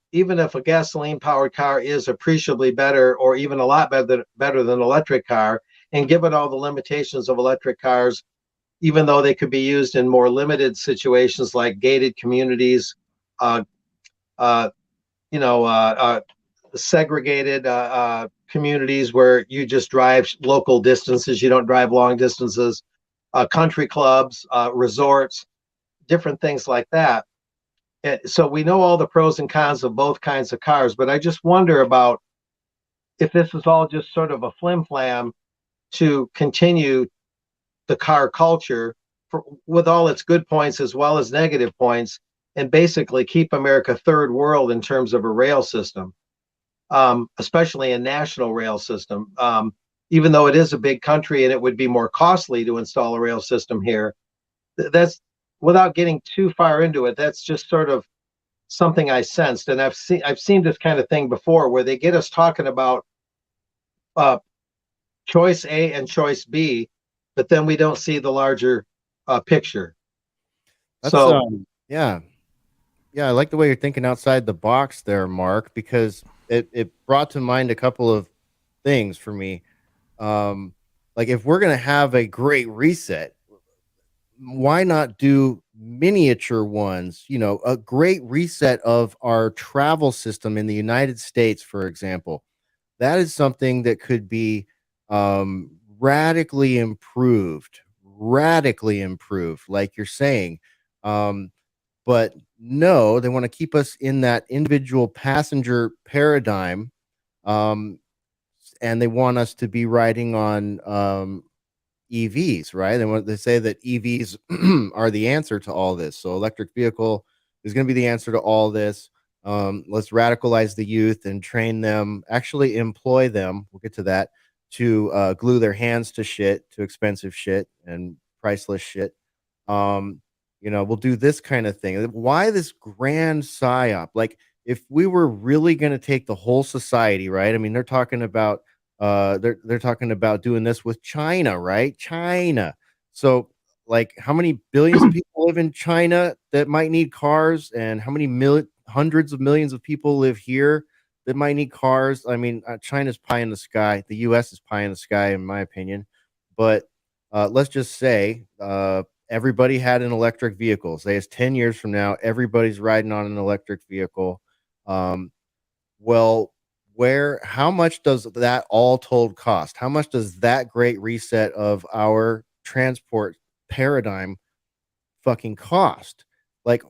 a gasoline powered car is appreciably better, or even a lot better than an electric car, and given all the limitations of electric cars, even though they could be used in more limited situations like gated communities, segregated communities where you just drive local distances, you don't drive long distances, country clubs, resorts, different things like that. So we know all the pros and cons of both kinds of cars, but I just wonder about if this is all just sort of a flim-flam to continue the car culture with all its good points as well as negative points, and basically keep America third world in terms of a rail system, especially a national rail system. Even though it is a big country and it would be more costly to install a rail system here, that's, without getting too far into it, that's just sort of something I sensed. And I've seen this kind of thing before, where they get us talking about choice A and choice B, but then we don't see the larger picture. Yeah, I like the way you're thinking outside the box there, Mark, because it brought to mind a couple of things for me. Like if we're going to have a great reset, why not do miniature ones? You know, a great reset of our travel system in the United States, for example. That is something that could be radically improved, like you're saying. But no, they want to keep us in that individual passenger paradigm. Um, and they want us to be riding on EVs, right? They say that EVs are the answer to all this. So electric vehicle is going to be the answer to all this. Let's radicalize the youth and train them, actually employ them. We'll get to that, to glue their hands to shit, to expensive shit and priceless shit. Um, we'll do this kind of thing. Why this grand psyop? Like, if we were really going to take the whole society, right? I mean, they're talking about they're talking about doing this with China, right? China. So, like, how many billions of people live in China that might need cars, and how many hundreds of millions of people live here that might need cars? I mean, China's pie in the sky. The U.S. is pie in the sky, in my opinion. But let's just say everybody had an electric vehicle. Say it's 10 years from now, everybody's riding on an electric vehicle. Well, how much does that all told cost? How much does that great reset of our transport paradigm fucking cost? Like,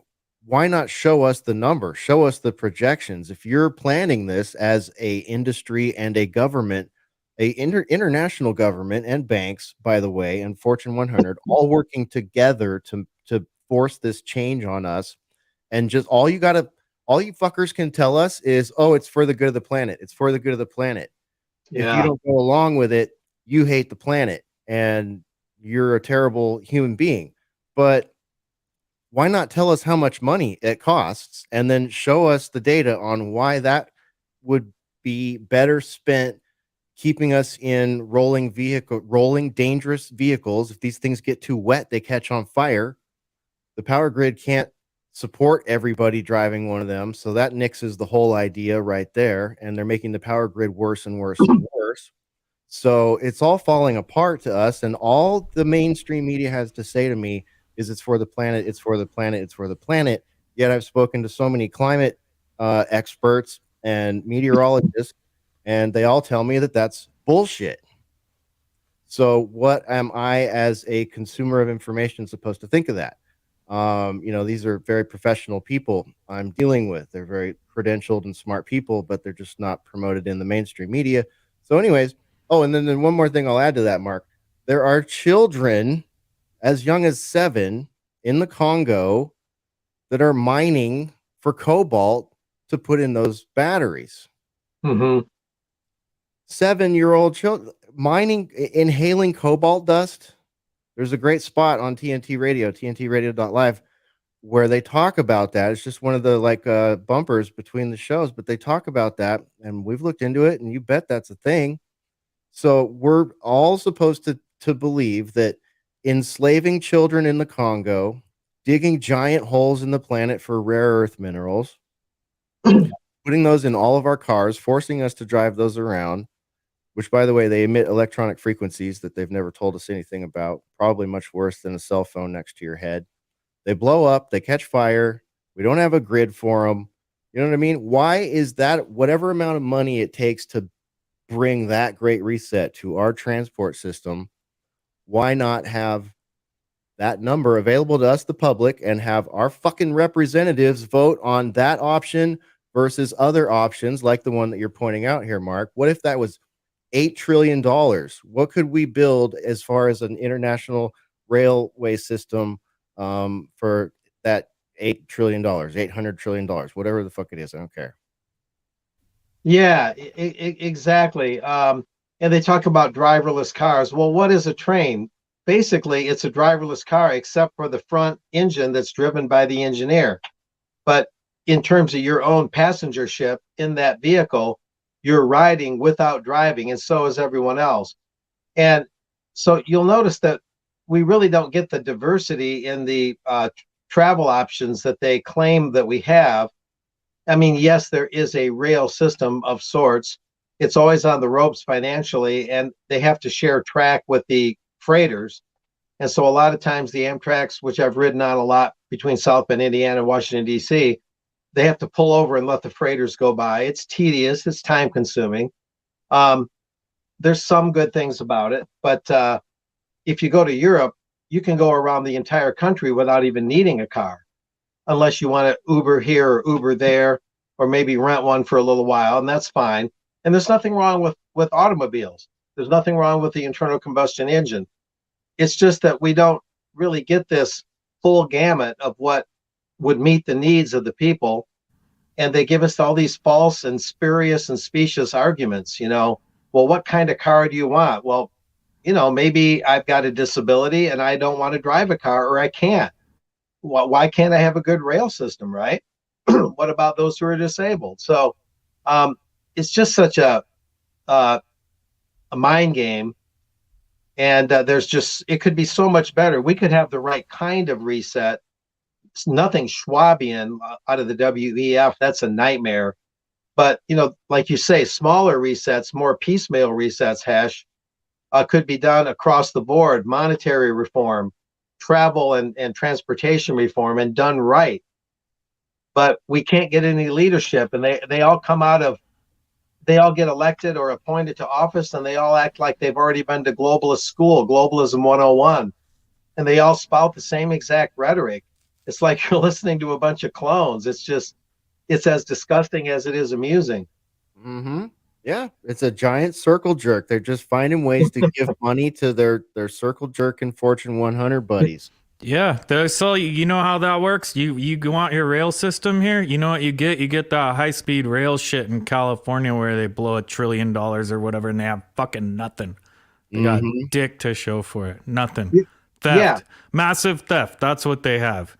why not show us the number? Show us the projections. If you're planning this as a industry and a government, international government and banks, by the way, and Fortune 100, all working together to force this change on us, and just all you fuckers can tell us is, oh, it's for the good of the planet. It's for the good of the planet. Yeah. If you don't go along with it, you hate the planet and you're a terrible human being. But why not tell us how much money it costs and then show us the data on why that would be better spent keeping us in rolling dangerous vehicles? If these things get too wet, they catch on fire. The power grid can't support everybody driving one of them, so that nixes the whole idea right there, and they're making the power grid worse and worse and worse. So it's all falling apart to us, and all the mainstream media has to say to me is, it's for the planet, it's for the planet, it's for the planet. Yet I've spoken to so many climate experts and meteorologists, and they all tell me that that's bullshit. So what am I, as a consumer of information, supposed to think of that? These are very professional people I'm dealing with. They're very credentialed and smart people, but they're just not promoted in the mainstream media. So anyways, and then one more thing I'll add to that, Mark. There are children as young as 7 in the Congo that are mining for cobalt to put in those batteries. 7-year-old children mining, inhaling cobalt dust. There's a great spot on TNT Radio, tntradio.live, where they talk about that. It's just one of the bumpers between the shows, but they talk about that, and we've looked into it, and you bet that's a thing. So we're all supposed to believe that enslaving children in the Congo, digging giant holes in the planet for rare earth minerals, putting those in all of our cars, forcing us to drive those around, which, by the way, they emit electronic frequencies that they've never told us anything about, probably much worse than a cell phone next to your head. They blow up, they catch fire. We don't have a grid for them. You know what I mean? Why is that? Whatever amount of money it takes to bring that great reset to our transport system, why not have that number available to us, the public, and have our fucking representatives vote on that option versus other options like the one that you're pointing out here, Mark? What if that was $8 trillion? What could we build as far as an international railway system for that $8 trillion, $800 trillion, whatever the fuck it is? I don't care. Yeah, exactly. And they talk about driverless cars. Well, what is a train? Basically, it's a driverless car except for the front engine that's driven by the engineer. But in terms of your own passenger ship in that vehicle, you're riding without driving, and so is everyone else. And so you'll notice that we really don't get the diversity in the travel options that they claim that we have. I mean, yes, there is a rail system of sorts, it's always on the ropes financially, and they have to share track with the freighters. And so a lot of times the Amtraks, which I've ridden on a lot between South Bend, Indiana and Washington, D.C., they have to pull over and let the freighters go by. It's tedious, it's time consuming. There's some good things about it, but if you go to Europe, you can go around the entire country without even needing a car, unless you want to Uber here or Uber there, or maybe rent one for a little while, and that's fine. And there's nothing wrong with automobiles. There's nothing wrong with the internal combustion engine. It's just that we don't really get this full gamut of what would meet the needs of the people. And they give us all these false and spurious and specious arguments, well, what kind of car do you want? Well, maybe I've got a disability and I don't want to drive a car, or I can't. Why can't I have a good rail system, right? What about those who are disabled? So it's just such a mind game. And it could be so much better. We could have the right kind of reset. It's nothing Schwabian out of the WEF. That's a nightmare. But, like you say, smaller resets, more piecemeal resets, Hesh, could be done across the board. Monetary reform, travel and transportation reform, and done right. But we can't get any leadership, and they all get elected or appointed to office, and they all act like they've already been to globalist school, globalism 101, and they all spout the same exact rhetoric. It's like you're listening to a bunch of clones. It's as disgusting as it is amusing. Mm-hmm. Yeah, it's a giant circle jerk. They're just finding ways to give money to their circle jerk and Fortune 100 buddies. Yeah, so you know how that works. You want your rail system here. You know what you get? You get the high speed rail shit in California where they blow $1 trillion or whatever, and they have fucking nothing. They got dick to show for it. Nothing. Theft. Yeah. Massive theft. That's what they have.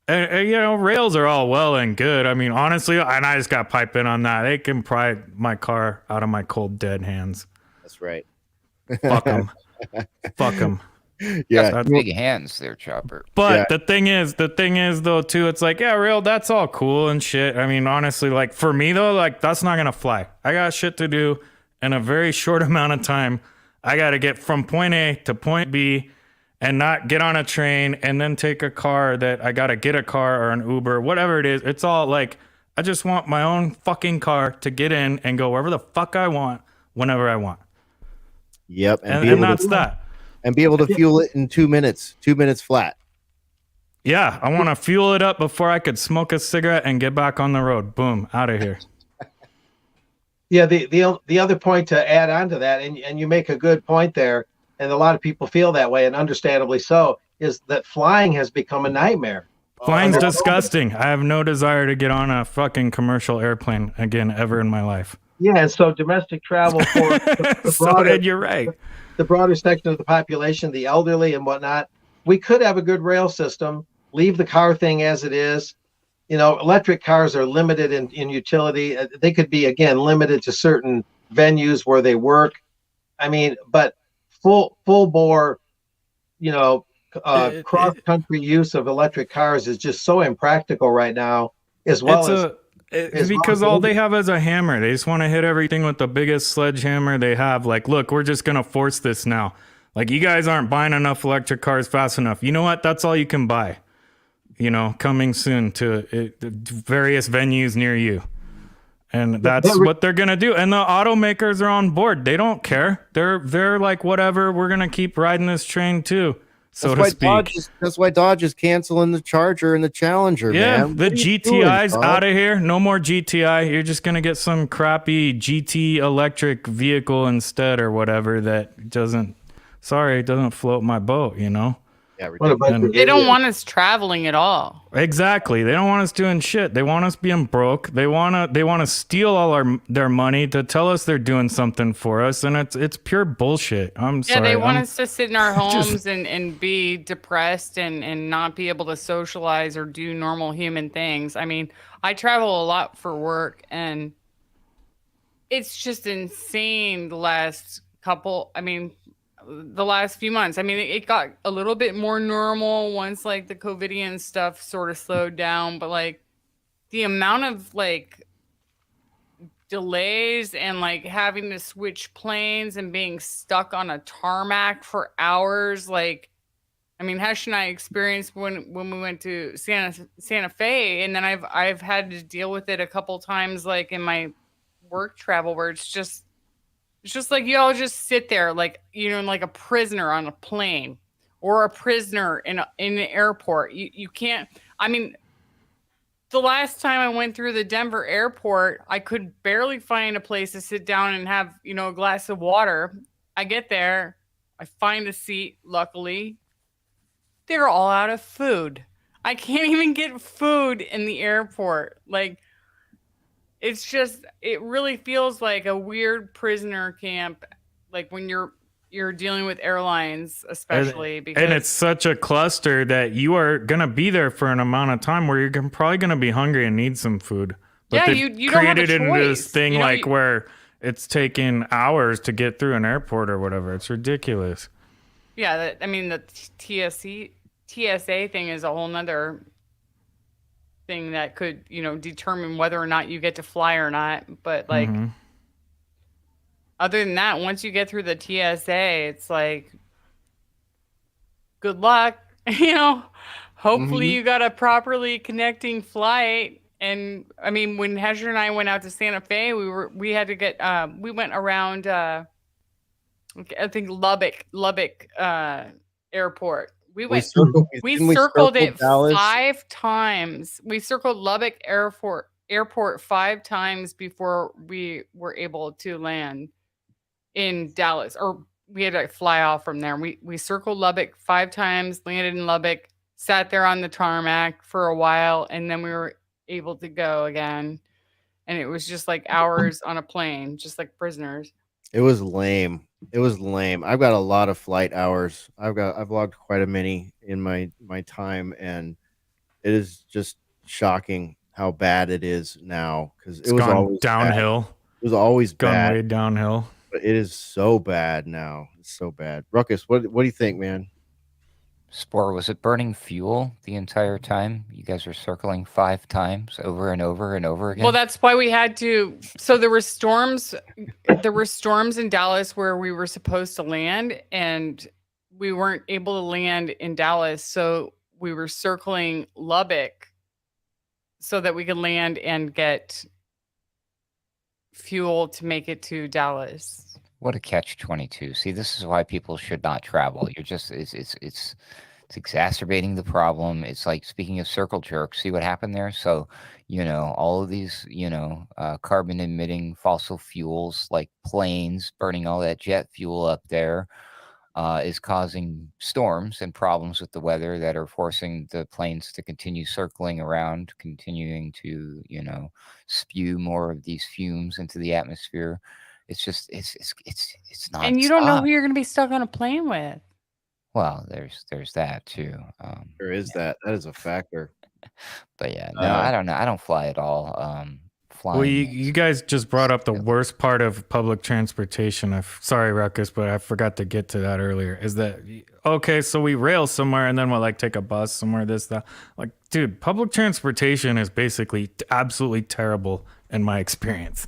And rails are all well and good. I mean, honestly, and I just got pipe in on that. They can pry my car out of my cold, dead hands. That's right. Fuck them. Fuck them. Yeah, That's big hands there, Chopper. But the thing is though too, it's like, yeah, rail, that's all cool and shit. I mean, honestly, like for me though, like that's not gonna fly. I got shit to do in a very short amount of time. I gotta get from point A to point B and not get on a train and then take a car that I gotta get a car or an Uber, whatever it is. It's all like, I just want my own fucking car to get in and go wherever the fuck I want, whenever I want. Yep. And that's that. And be able to fuel it in 2 minutes, 2 minutes flat. Yeah, I want to fuel it up before I could smoke a cigarette and get back on the road. Boom, out of here. Yeah, the other point to add on to that, and you make a good point there, and a lot of people feel that way, and understandably so, is that flying has become a nightmare. Flying's disgusting. I have no desire to get on a fucking commercial airplane again ever in my life. Yeah, and so domestic travel for you're right. The broader section of the population, the elderly and whatnot, we could have a good rail system, leave the car thing as it is. Electric cars are limited in utility. They could be, again, limited to certain venues where they work. I mean, but full bore, cross country use of electric cars is just so impractical right now, because all they have is a hammer. They just want to hit everything with the biggest sledgehammer they have. Like, look, we're just going to force this now. Like, you guys aren't buying enough electric cars fast enough. You know what? That's all you can buy. Coming soon to various venues near you. And that's what they're going to do. And the automakers are on board. They don't care. They're like, whatever, we're going to keep riding this train too. So to speak. That's why Dodge is canceling the Charger and the Challenger, man. The GTI's out of here. No more GTI. You're just going to get some crappy GT electric vehicle instead or whatever that doesn't float my boat, Yeah, they don't want us traveling at all. Exactly. They don't want us doing shit. They want us being broke. They want to steal all their money to tell us they're doing something for us, and it's pure bullshit. I'm sorry. Yeah, they want us to sit in our homes and be depressed and not be able to socialize or do normal human things. I mean, I travel a lot for work, and it's just insane the last few months. I mean, it got a little bit more normal once like the COVIDian stuff sort of slowed down, but like the amount of like delays and like having to switch planes and being stuck on a tarmac for hours. Like, I mean, Hesh and I experienced when we went to Santa Fe, and then I've had to deal with it a couple times, like in my work travel, where it's just like you all just sit there, like, you know, like a prisoner on a plane or a prisoner in an airport. You can't. I mean, the last time I went through the Denver airport, I could barely find a place to sit down and have, you know, a glass of water. I get there, I find a seat. Luckily, they're all out of food. I can't even get food in the airport. Like, it's just, it really feels like a weird prisoner camp, like when you're dealing with airlines, especially because And it's such a cluster that you are gonna be there for an amount of time where you're probably gonna be hungry and need some food. But yeah, they've you don't have a created into this choice. thing You know, like where it's taking hours to get through an airport or whatever. It's ridiculous. yeah, I mean, the TSA thing is a whole nother thing that could, you know, determine whether or not you get to fly or not. But like, Mhm. other than that, once you get through the TSA, it's like, good luck. You know, hopefully you got a properly connecting flight. And I mean, when Hesher and I went out to Santa Fe, we had to get we went around I think Lubbock airport. We circled it Dallas. 5 times. We circled Lubbock airport 5 times before we were able to land in Dallas, or we had to fly off from there. We circled Lubbock 5 times, landed in Lubbock, sat there on the tarmac for a while, and then we were able to go again. And it was just like hours on a plane, just like prisoners. It was lame. It was lame. I've got a lot of flight hours. I've logged quite a many in my time, and it is just shocking how bad it is now, because It's gone downhill. Bad. It was always gone bad. way downhill. But it is so bad now. It's so bad. Ruckus, what do you think, man? Spore, was it burning fuel the entire time? You guys were circling 5 times over and over and over again? Well, that's why we had to. So there were storms. There were storms in Dallas where we were supposed to land, and we weren't able to land in Dallas. So we were circling Lubbock so that we could land and get fuel to make it to Dallas. What a catch-22. See, this is why people should not travel. You're just it's exacerbating the problem. It's like, speaking of circle jerks, see what happened there? So, you know, all of these, you know, carbon emitting fossil fuels like planes burning all that jet fuel up there is causing storms and problems with the weather that are forcing the planes to continue circling around, continuing to, you know, spew more of these fumes into the atmosphere. It's just it's not. And you don't know who you're going to be stuck on a plane with. Well, there's that too. There is that. That is a factor. But yeah, no, I don't know. I don't fly at all. Flying. Well, you guys just brought up the worst part of public transportation. Sorry, Ruckus, but I forgot to get to that earlier. Is that okay? So we rail somewhere and then we'll like take a bus somewhere. This that. Like, dude, public transportation is basically absolutely terrible in my experience,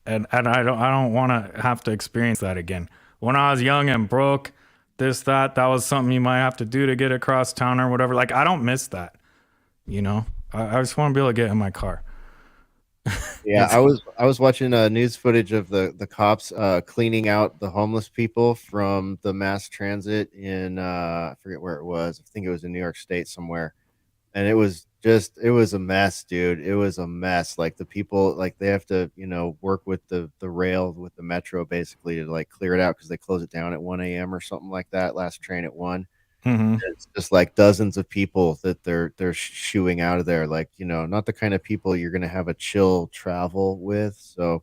and I don't want to have to experience that again. When I was young and broke, that was something you might have to do to get across town or whatever. Like, I don't miss that. You know, I just want to be able to get in my car. Yeah, I was watching news footage of the cops cleaning out the homeless people from the mass transit in I forget where it was. I think it was in New York State somewhere, and it was a mess, dude. It was a mess. Like, the people, like, they have to, you know, work with the rail, with the metro, basically, to like clear it out, because they close it down at 1 a.m. or something like that. Last train at 1. Mm-hmm. It's just like dozens of people that they're shooing out of there. Like, you know, not the kind of people you're going to have a chill travel with. So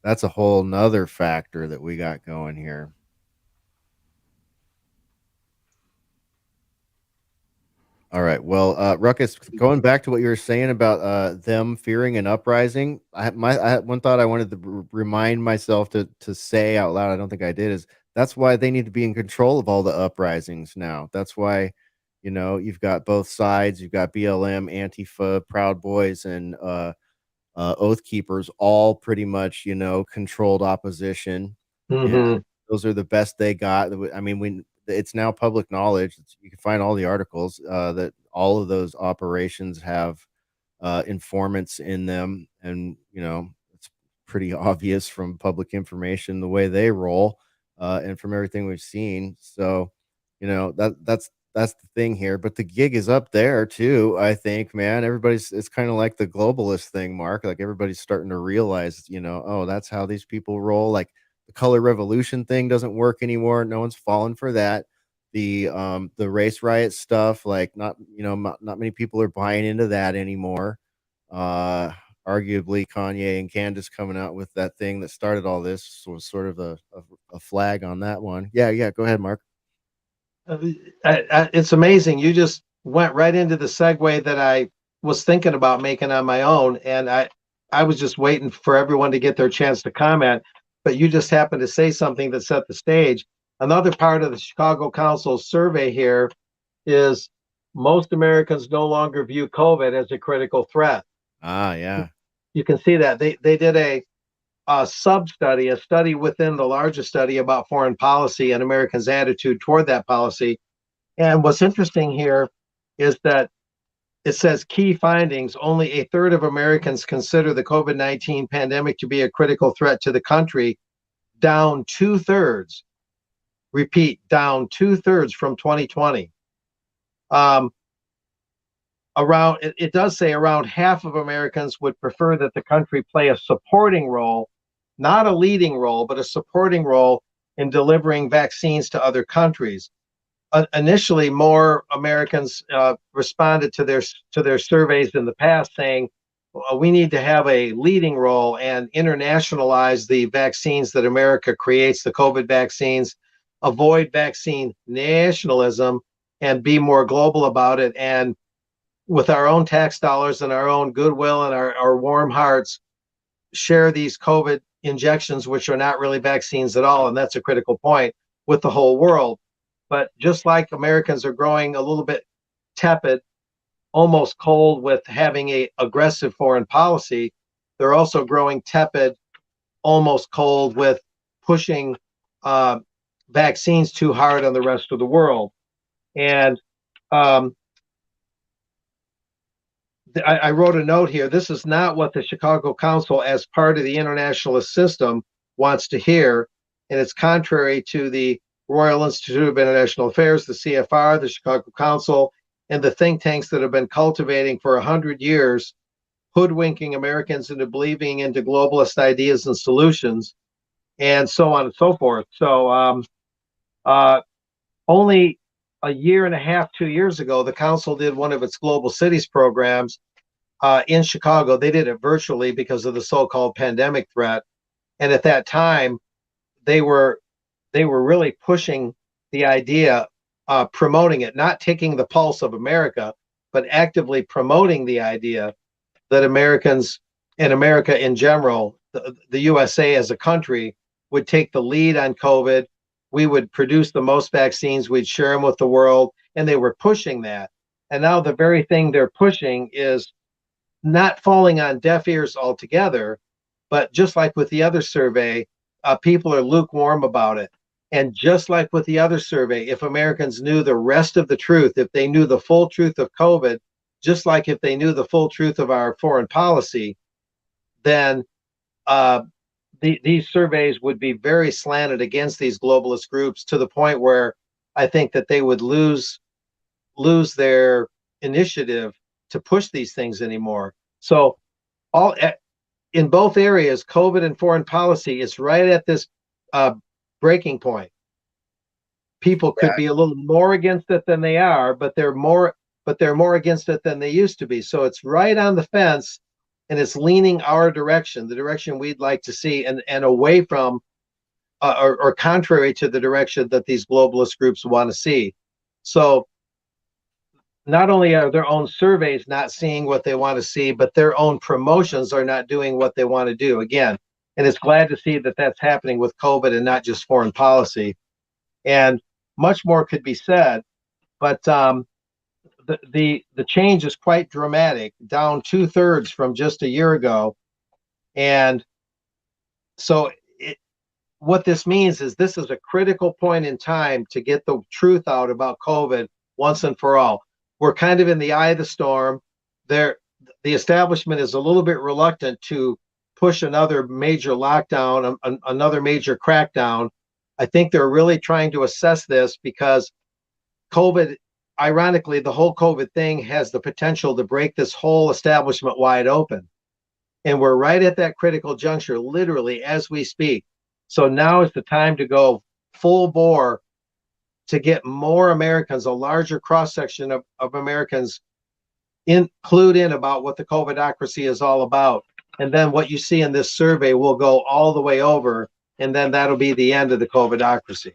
that's a whole nother factor that we got going here. All right. Well, Ruckus, going back to what you were saying about them fearing an uprising, I had one thought I wanted to remind myself to say out loud. I don't think I did. Is that's why they need to be in control of all the uprisings now. That's why, you know, you've got both sides. You've got BLM, Antifa, Proud Boys, and Oath Keepers, all pretty much, controlled opposition. And those are the best they got. I mean, it's now public knowledge. You can find all the articles that all of those operations have informants in them, and it's pretty obvious from public information the way they roll, and from everything we've seen. So, that's the thing here. But the gig is up there too. I think, man, it's kind of like the globalist thing, Mark. Like everybody's starting to realize, oh, that's how these people roll. Like the color revolution thing doesn't work anymore. No one's falling for that. The race riot stuff, like not many people are buying into that anymore. Arguably Kanye and Candace coming out with that thing that started all this was sort of a flag on that one. Yeah, go ahead, Mark. It's amazing. You just went right into the segue that I was thinking about making on my own, and I was just waiting for everyone to get their chance to comment, but you just happened to say something that set the stage. Another part of the Chicago Council's survey here is most Americans no longer view COVID as a critical threat. Yeah. You can see that they did a sub-study, a study within the larger study about foreign policy and Americans' attitude toward that policy. And what's interesting here is that it says key findings: only a third of Americans consider the COVID-19 pandemic to be a critical threat to the country, down 2/3. Repeat, down 2/3 from 2020. It does say around half of Americans would prefer that the country play a supporting role, not a leading role, but a supporting role in delivering vaccines to other countries. Initially, more Americans responded to their surveys in the past, saying we need to have a leading role and internationalize the vaccines that America creates, the COVID vaccines, avoid vaccine nationalism, and be more global about it. And with our own tax dollars and our own goodwill and our warm hearts, share these COVID injections, which are not really vaccines at all. And that's a critical point, with the whole world. But just like Americans are growing a little bit tepid, almost cold with having a aggressive foreign policy, they're also growing tepid, almost cold with pushing vaccines too hard on the rest of the world. And I wrote a note here. This is not what the Chicago Council, as part of the internationalist system, wants to hear. And it's contrary to the Royal Institute of International Affairs, the CFR, the Chicago Council, and the think tanks that have been cultivating for 100 years, hoodwinking Americans into believing into globalist ideas and solutions, and so on and so forth. So only a year and a half, 2 years ago, the council did one of its global cities programs in Chicago. They did it virtually because of the so-called pandemic threat. And at that time, they were really pushing the idea, promoting it, not taking the pulse of America, but actively promoting the idea that Americans and America in general, the USA as a country, would take the lead on COVID. We would produce the most vaccines, we'd share them with the world, and they were pushing that. And now the very thing they're pushing is not falling on deaf ears altogether, but just like with the other survey, people are lukewarm about it. And just like with the other survey, if Americans knew the rest of the truth, if they knew the full truth of COVID, just like if they knew the full truth of our foreign policy, then these surveys would be very slanted against these globalist groups, to the point where I think that they would lose their initiative to push these things anymore. So in both areas, COVID and foreign policy, is right at this breaking point. People could be a little more against it than they are, but they're more against it than they used to be. So it's right on the fence, and it's leaning our direction, the direction we'd like to see, and away from or contrary to the direction that these globalist groups want to see. So not only are their own surveys not seeing what they want to see, but their own promotions are not doing what they want to do. Again, and it's glad to see that that's happening with COVID and not just foreign policy. And much more could be said, but the change is quite dramatic, down 2/3 from just a year ago. And so what this means is this is a critical point in time to get the truth out about COVID once and for all. We're kind of in the eye of the storm. The establishment is a little bit reluctant to push another major lockdown, another major crackdown. I think they're really trying to assess this because COVID, ironically, the whole COVID thing has the potential to break this whole establishment wide open. And we're right at that critical juncture, literally as we speak. So now is the time to go full bore to get more Americans, a larger cross section of Americans, clued in about what the COVIDocracy is all about. And then what you see in this survey will go all the way over, and then that'll be the end of the COVIDocracy.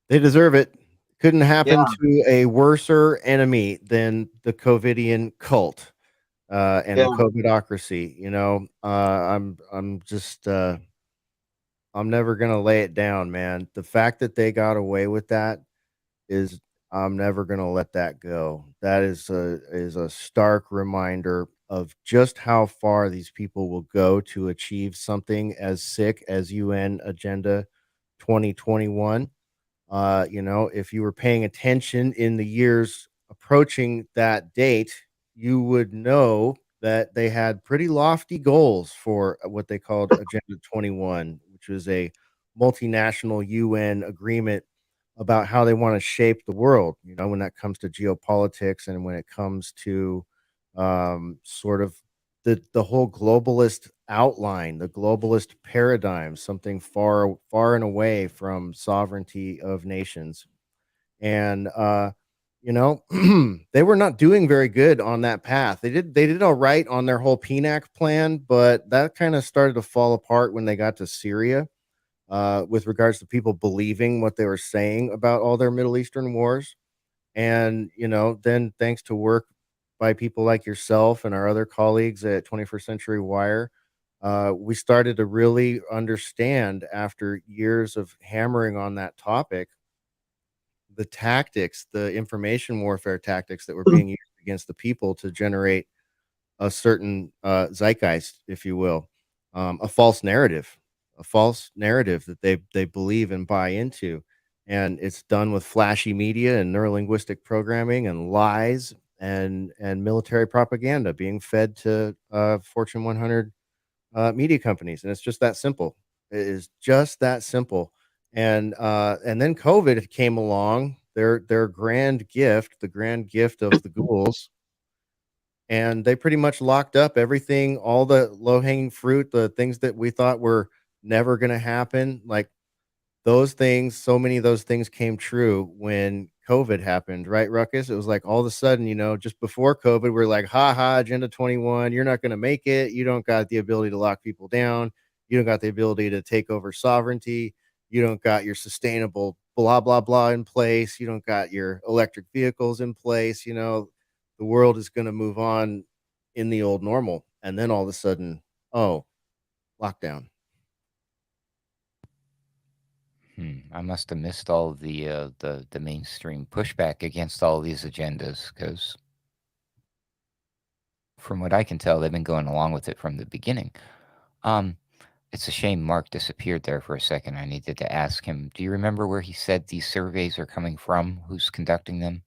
They deserve it. Couldn't happen Yeah. to a worser enemy than the COVIDian cult and Yeah. the COVIDocracy. You know, I'm just I'm never gonna lay it down, man. The fact that they got away with that is I'm never gonna let that go. That is a stark reminder of just how far these people will go to achieve something as sick as UN Agenda 2021. You know, if you were paying attention in the years approaching that date, you would know that they had pretty lofty goals for what they called Agenda 21, which was a multinational UN agreement about how they want to shape the world, you know, when that comes to geopolitics and when it comes to sort of the whole globalist outline, the globalist paradigm, something far and away from sovereignty of nations. And you know, they were not doing very good on that path. They did all right on their whole PNAC plan, but that kind of started to fall apart when they got to Syria, with regards to people believing what they were saying about all their Middle Eastern wars. And, you know, then thanks to work by people like yourself and our other colleagues at 21st Century Wire, we started to really understand after years of hammering on that topic, the tactics, the information warfare tactics that were being used against the people to generate a certain zeitgeist, if you will, a false narrative that they believe and buy into, and it's done with flashy media and neurolinguistic programming and lies and military propaganda being fed to Fortune 100 media companies, and it's just that simple. It is just that simple. And then COVID came along, their grand gift, the grand gift of the ghouls, and they pretty much locked up everything, all the low-hanging fruit, the things that we thought were never gonna happen, like, those things, so many of those things came true when COVID happened, right, Ruckus? It was like all of a sudden, you know, just before COVID, we're like, "Ha ha, Agenda 21, you're not gonna make it. You don't got the ability to lock people down. You don't got the ability to take over sovereignty. You don't got your sustainable blah, blah, blah in place. You don't got your electric vehicles in place. You know, the world is gonna move on in the old normal." And then all of a sudden, oh, lockdown. I must have missed all of the mainstream pushback against all these agendas because, from what I can tell, they've been going along with it from the beginning. It's a shame Mark disappeared there for a second. I needed to ask him. Do you remember where he said these surveys are coming from? Who's conducting them?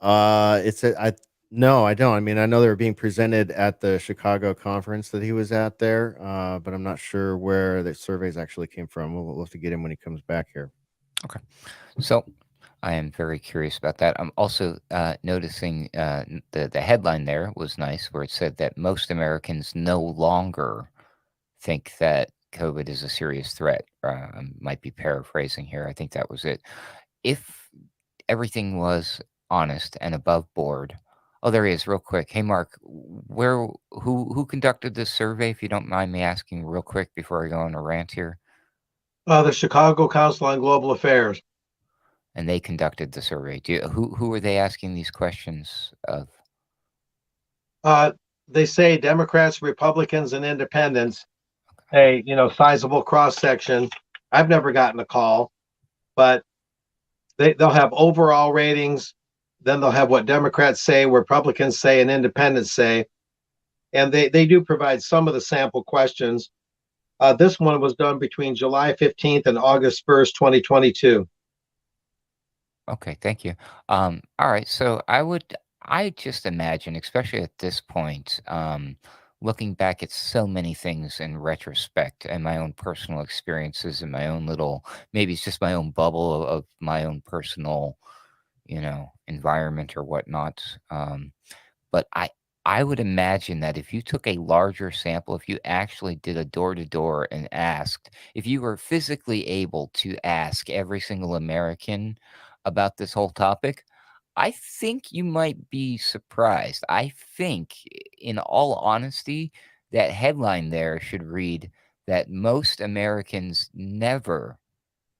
It's a I No, I don't. I mean, I know they were being presented at the Chicago conference that he was at there, but I'm not sure where the surveys actually came from. We'll have to get him when he comes back here. Okay. So I am very curious about that. I'm also noticing the headline there was nice, where it said that most Americans no longer think that COVID is a serious threat. I might be paraphrasing here. I think that was it. If everything was honest and above board. Oh, there he is, real quick. Hey, Mark, who conducted this survey? If you don't mind me asking, real quick, before I go on a rant here. The Chicago Council on Global Affairs. And they conducted the survey. Who are they asking these questions of? They say Democrats, Republicans, and Independents. A sizable cross section. I've never gotten a call, but they'll have overall ratings, Then they'll have what Democrats say, Republicans say, and independents say. And they do provide some of the sample questions. This one was done between July 15th and August 1st, 2022. Okay, thank you. All right, so I just imagine, especially at this point, looking back at so many things in retrospect and my own personal experiences and my own little, maybe it's just my own bubble of my own personal, environment or whatnot. But I would imagine that if you took a larger sample, if you actually did a door to door and asked, if you were physically able to ask every single American about this whole topic, I think you might be surprised. I think, in all honesty, that headline there should read that most Americans never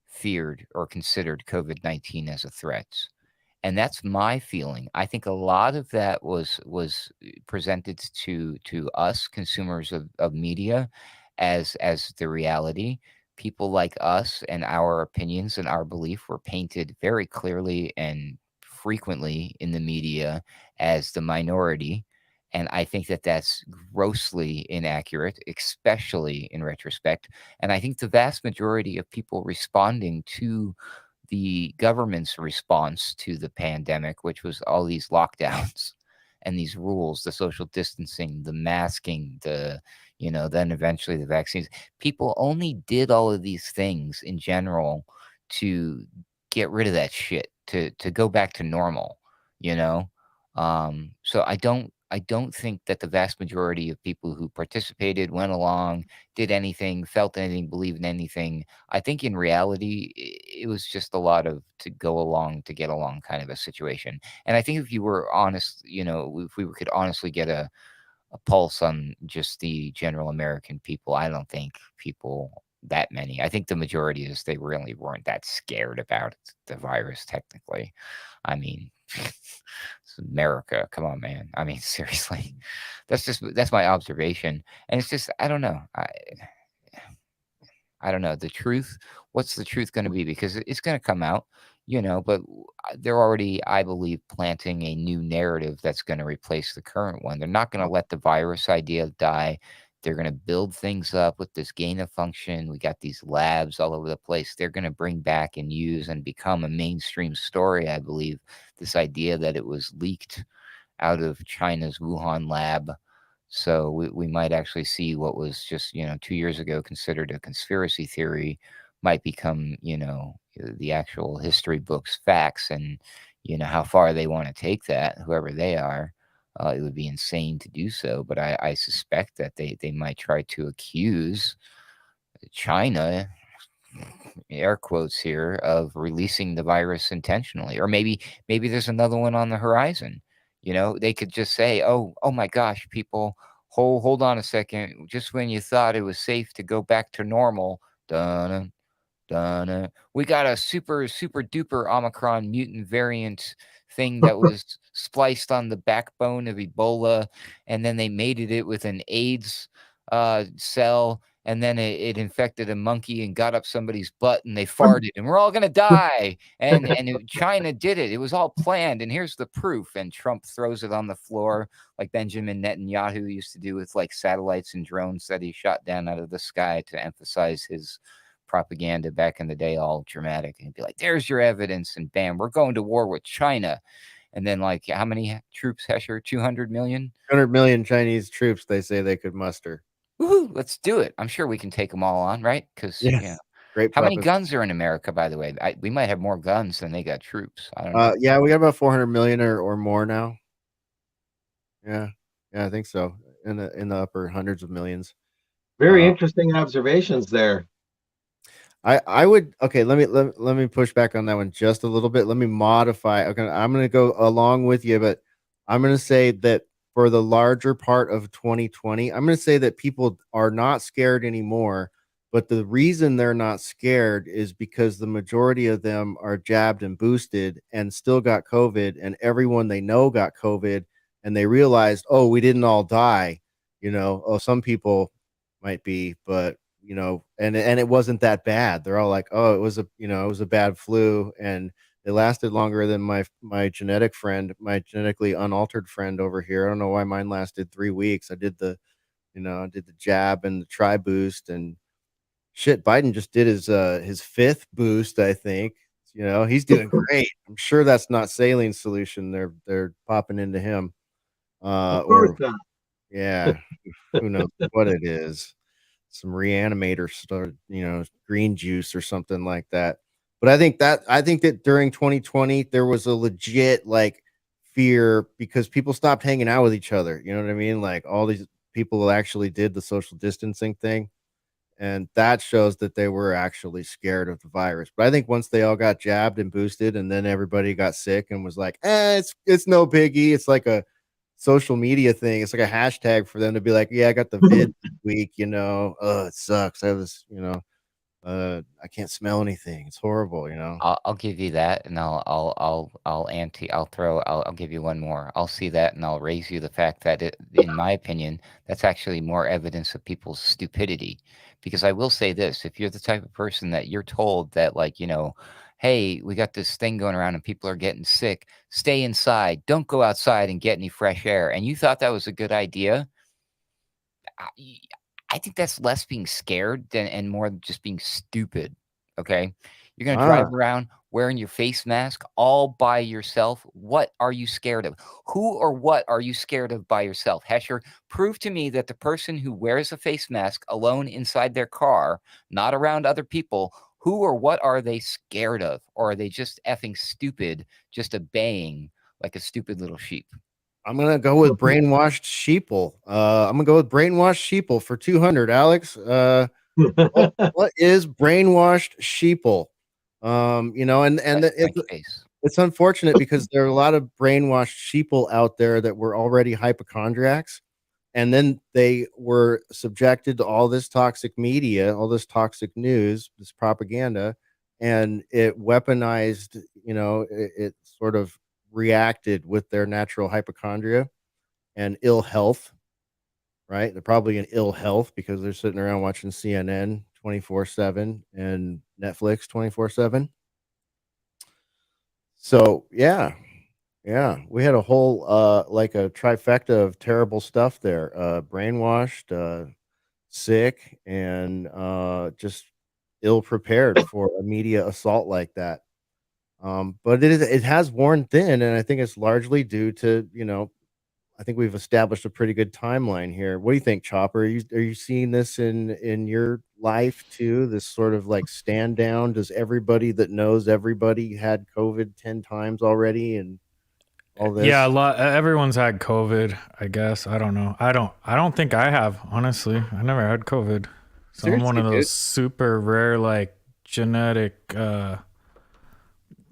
feared or considered COVID-19 as a threat. And that's my feeling. I think a lot of that was presented to us consumers of media as the reality. People like us and our opinions and our belief were painted very clearly and frequently in the media as the minority. And I think that that's grossly inaccurate, especially in retrospect. And I think the vast majority of people responding to the government's response to the pandemic, which was all these lockdowns and these rules, the social distancing, the masking, then eventually the vaccines. People only did all of these things in general to get rid of that shit, to go back to normal, you know? So I don't think that the vast majority of people who participated, went along, did anything, felt anything, believed in anything. I think in reality, it was just a lot of to go along to get along kind of a situation. And I think if you were honest, if we could honestly get a pulse on just the general American people, I don't think people that many. I think the majority is they really weren't that scared about the virus technically. I mean, it's America. Come on, man. I mean, seriously. That's my observation. And it's just I don't know. I don't know. The truth, what's the truth going to be? Because it's going to come out, but they're already, I believe, planting a new narrative that's going to replace the current one. They're not going to let the virus idea die. They're going to build things up with this gain of function. We got these labs all over the place. They're going to bring back and use and become a mainstream story, I believe. This idea that it was leaked out of China's Wuhan lab. So we might actually see what was just, 2 years ago considered a conspiracy theory might become, the actual history books facts. And, how far they want to take that, whoever they are, it would be insane to do so. But I suspect that they might try to accuse China, air quotes here, of releasing the virus intentionally. Or maybe there's another one on the horizon. They could just say, oh my gosh, people, hold on a second. Just when you thought it was safe to go back to normal, dun, dun, we got a super, super duper Omicron mutant variant thing that was spliced on the backbone of Ebola. And then they mated it with an AIDS cell. And then it infected a monkey and got up somebody's butt and they farted and we're all going to die. And China did it. It was all planned. And here's the proof. And Trump throws it on the floor like Benjamin Netanyahu used to do with like satellites and drones that he shot down out of the sky to emphasize his propaganda back in the day, all dramatic. And he'd be like, there's your evidence. And bam, we're going to war with China. And then like how many troops, Hesher? 200 million? 100 million Chinese troops they say they could muster. Woohoo, let's do it. I'm sure we can take them all on, right? Because Great. How many guns are in America, by the way? We might have more guns than they got troops. I don't know. Yeah, we got about 400 million or more now. Yeah, I think so. In the upper hundreds of millions. Very interesting observations there. I would okay. Let me push back on that one just a little bit. Let me modify. Okay, I'm going to go along with you, but I'm going to say that for the larger part of 2020, I'm going to say that people are not scared anymore. But the reason they're not scared is because the majority of them are jabbed and boosted and still got COVID, and everyone they know got COVID, and they realized, oh, we didn't all die. Oh, some people might be, but and it wasn't that bad. They're all like, oh, it was a bad flu, and It lasted longer than my genetically unaltered friend over here. I don't know why mine lasted 3 weeks. I did the jab and the tri boost, and shit. Biden just did his fifth boost, I think. He's doing great. I'm sure that's not saline solution. They're popping into him. Of course Or not. yeah, who knows what it is. Some reanimator start, green juice or something like that. But I think that during 2020 there was a legit like fear because people stopped hanging out with each other. You know what I mean? Like all these people actually did the social distancing thing, and that shows that they were actually scared of the virus. But I think once they all got jabbed and boosted, and then everybody got sick and was like, it's no biggie. It's like a social media thing. It's like a hashtag for them to be like, yeah, I got the vid this week. It sucks. I have this. I can't smell anything. It's horrible. I'll give you that, and I'll give you one more. I'll see that, and I'll raise you the fact that in my opinion, that's actually more evidence of people's stupidity. Because I will say this: if you're the type of person that you're told that, like, hey, we got this thing going around and people are getting sick, stay inside, don't go outside and get any fresh air, and you thought that was a good idea, I think that's less being scared and more just being stupid. Okay. You're going to drive around wearing your face mask all by yourself. What are you scared of? Who or what are you scared of by yourself? Hesher, prove to me that the person who wears a face mask alone inside their car, not around other people, who or what are they scared of? Or are they just effing stupid, just obeying like a stupid little sheep? I'm gonna go with brainwashed sheeple. I'm gonna go with brainwashed sheeple for 200. Alex, what is brainwashed sheeple? It's unfortunate because there are a lot of brainwashed sheeple out there that were already hypochondriacs, and then they were subjected to all this toxic media, all this toxic news, this propaganda, and it weaponized. It sort of reacted with their natural hypochondria and ill health, right? They're probably in ill health because they're sitting around watching CNN 24/7 and Netflix 24/7. So yeah, we had a whole like a trifecta of terrible stuff there. Brainwashed, sick, and just ill prepared for a media assault like that. But it has worn thin, and I think it's largely due to I think we've established a pretty good timeline here. What do you think, Chopper? Are you seeing this in your life too? This sort of like stand down. Does everybody that knows everybody had COVID 10 times already, and all this? Yeah, everyone's had COVID, I guess. I don't know. I don't think I have, honestly. I never had COVID. So I'm one of those super rare, like, genetic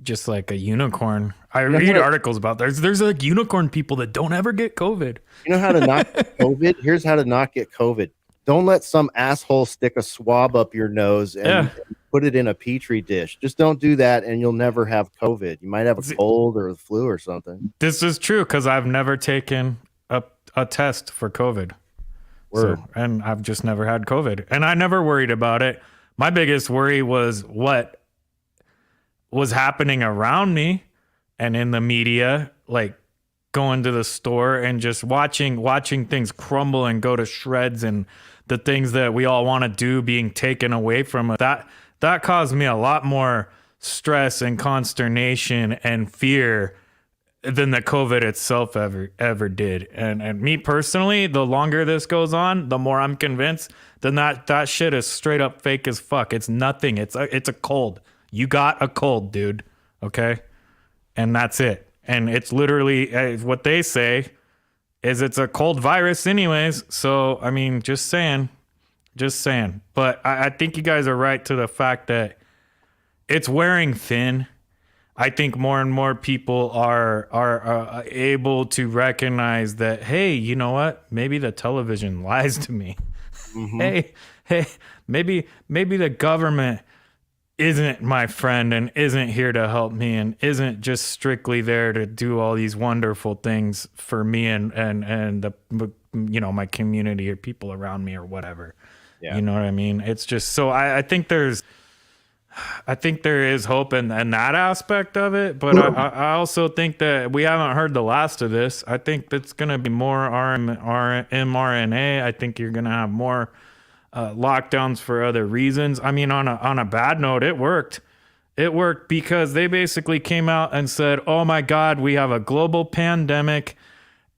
just like a unicorn. I read articles about there's like unicorn people that don't ever get COVID. You know how to not get COVID? Here's how to not get COVID. Don't let some asshole stick a swab up your nose and put it in a petri dish. Just don't do that, and you'll never have COVID. You might have a cold or the flu or something. This is true because I've never taken a test for COVID. Word. So, and I've just never had COVID, and I never worried about it. My biggest worry was what was happening around me and in the media, like going to the store and just watching things crumble and go to shreds, and the things that we all want to do being taken away from us. That caused me a lot more stress and consternation and fear than the COVID itself ever did. And me personally, the longer this goes on, the more I'm convinced that shit is straight up fake as fuck. It's nothing. It's a cold. You got a cold, dude. Okay? And that's it. And it's literally what they say is it's a cold virus anyways. So, I mean, just saying. But I think you guys are right to the fact that it's wearing thin. I think more and more people are able to recognize that, hey, you know what? Maybe the television lies to me. Mm-hmm. Hey, maybe the government isn't my friend and isn't here to help me and isn't just strictly there to do all these wonderful things for me and the my community or people around me or whatever. Yeah. You know what I mean? It's just so I think there's I think there is hope in that aspect of it, but I also think that we haven't heard the last of this. I think that's going to be more mRNA. I think you're going to have more lockdowns for other reasons. I mean, on a bad note, it worked. It worked because they basically came out and said, "Oh my God, we have a global pandemic."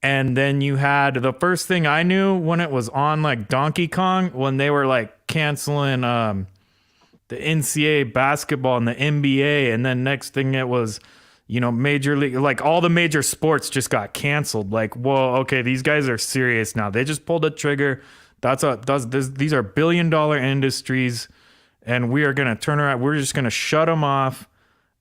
And then you had the first thing I knew when it was on like Donkey Kong, when they were like canceling the NCAA basketball and the NBA, and then next thing it was, major league, like all the major sports just got canceled. Like, whoa, okay, these guys are serious now. They just pulled a trigger. These are billion-dollar industries, and we are gonna turn around. We're just gonna shut them off.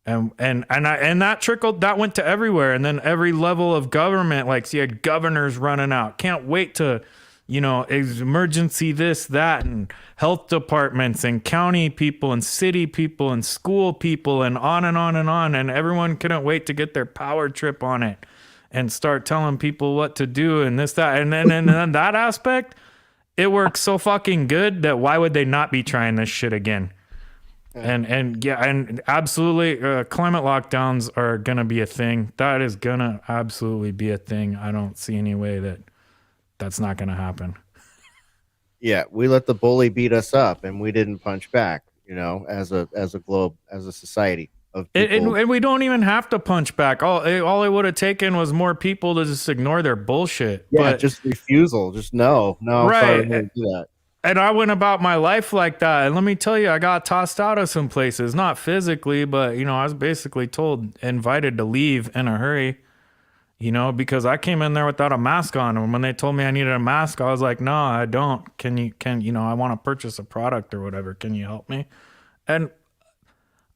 And that trickled, that went to everywhere, and then every level of government, like, so you had governors running out, can't wait to, emergency this, that, and health departments and county people and city people and school people and on and on and on, and everyone couldn't wait to get their power trip on it and start telling people what to do and this, that, and then that aspect, it works so fucking good that why would they not be trying this shit again? And yeah, and absolutely, climate lockdowns are gonna be a thing. That is gonna absolutely be a thing. I don't see any way that's not gonna happen. Yeah, we let the bully beat us up, and we didn't punch back. As a globe, as a society of people. And we don't even have to punch back. All it would have taken was more people to just ignore their bullshit. Yeah, just refusal. Just no, right. Sorry, I'm gonna do that. And I went about my life like that. And let me tell you, I got tossed out of some places, not physically, but, I was basically invited to leave in a hurry, because I came in there without a mask on. And when they told me I needed a mask, I was like, no, I don't. I want to purchase a product or whatever. Can you help me? And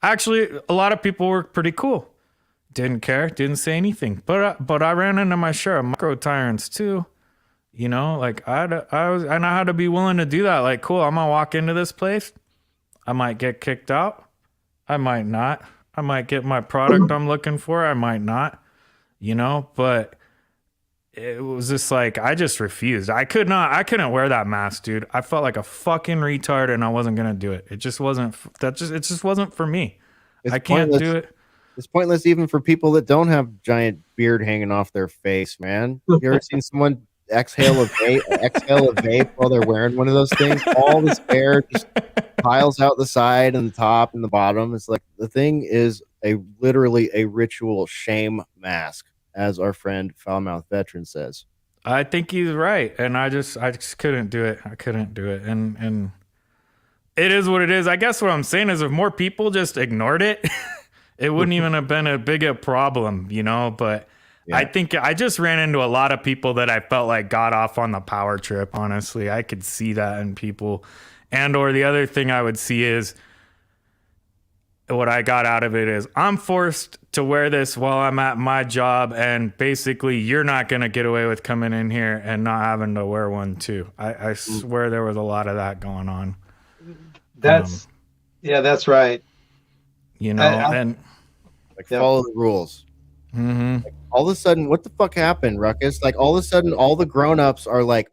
actually, a lot of people were pretty cool. Didn't care, didn't say anything. But I ran into my share of micro tyrants too. Like I had to be willing to do that. Like, cool, I'm gonna walk into this place. I might get kicked out. I might not. I might get my product I'm looking for. I might not. But it was just like, I just refused. I couldn't wear that mask, dude. I felt like a fucking retard and I wasn't gonna do it. It just wasn't for me. I can't do it. It's pointless even for people that don't have giant beard hanging off their face, man. You ever seen someone exhale a vape while they're wearing one of those things? All this hair just piles out the side and the top and the bottom. It's like, the thing is literally a ritual shame mask, as our friend Foulmouth Veteran says. I think he's right, and I just couldn't do it. I couldn't do it, and it is what it is. I guess what I'm saying is, if more people just ignored it, it wouldn't even have been a bigger problem, But yeah. I think I just ran into a lot of people that I felt like got off on the power trip. Honestly, I could see that in people. And or the other thing I would see is, what I got out of it is, I'm forced to wear this while I'm at my job, and basically you're not going to get away with coming in here and not having to wear one too. I swear there was a lot of that going on. That's right. And like, follow the rules. Mm-hmm. Like, all of a sudden, what the fuck happened, Ruckus? Like, all of a sudden, all the grown-ups are like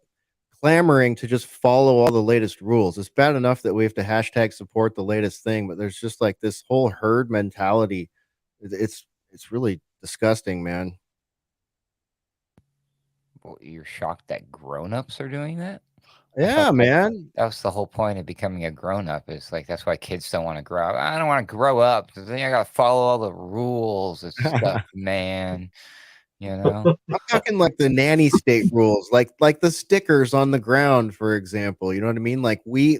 clamoring to just follow all the latest rules. It's bad enough that we have to hashtag support the latest thing, but there's just like this whole herd mentality. It's really disgusting, man. Well, you're shocked that grown-ups are doing that? Yeah, man. That was the whole point of becoming a grown-up. Is like, that's why kids don't want to grow up. I don't want to grow up. I got to follow all the rules and stuff, man. I'm talking like the nanny state rules, like the stickers on the ground, for example. You know what I mean? Like, we,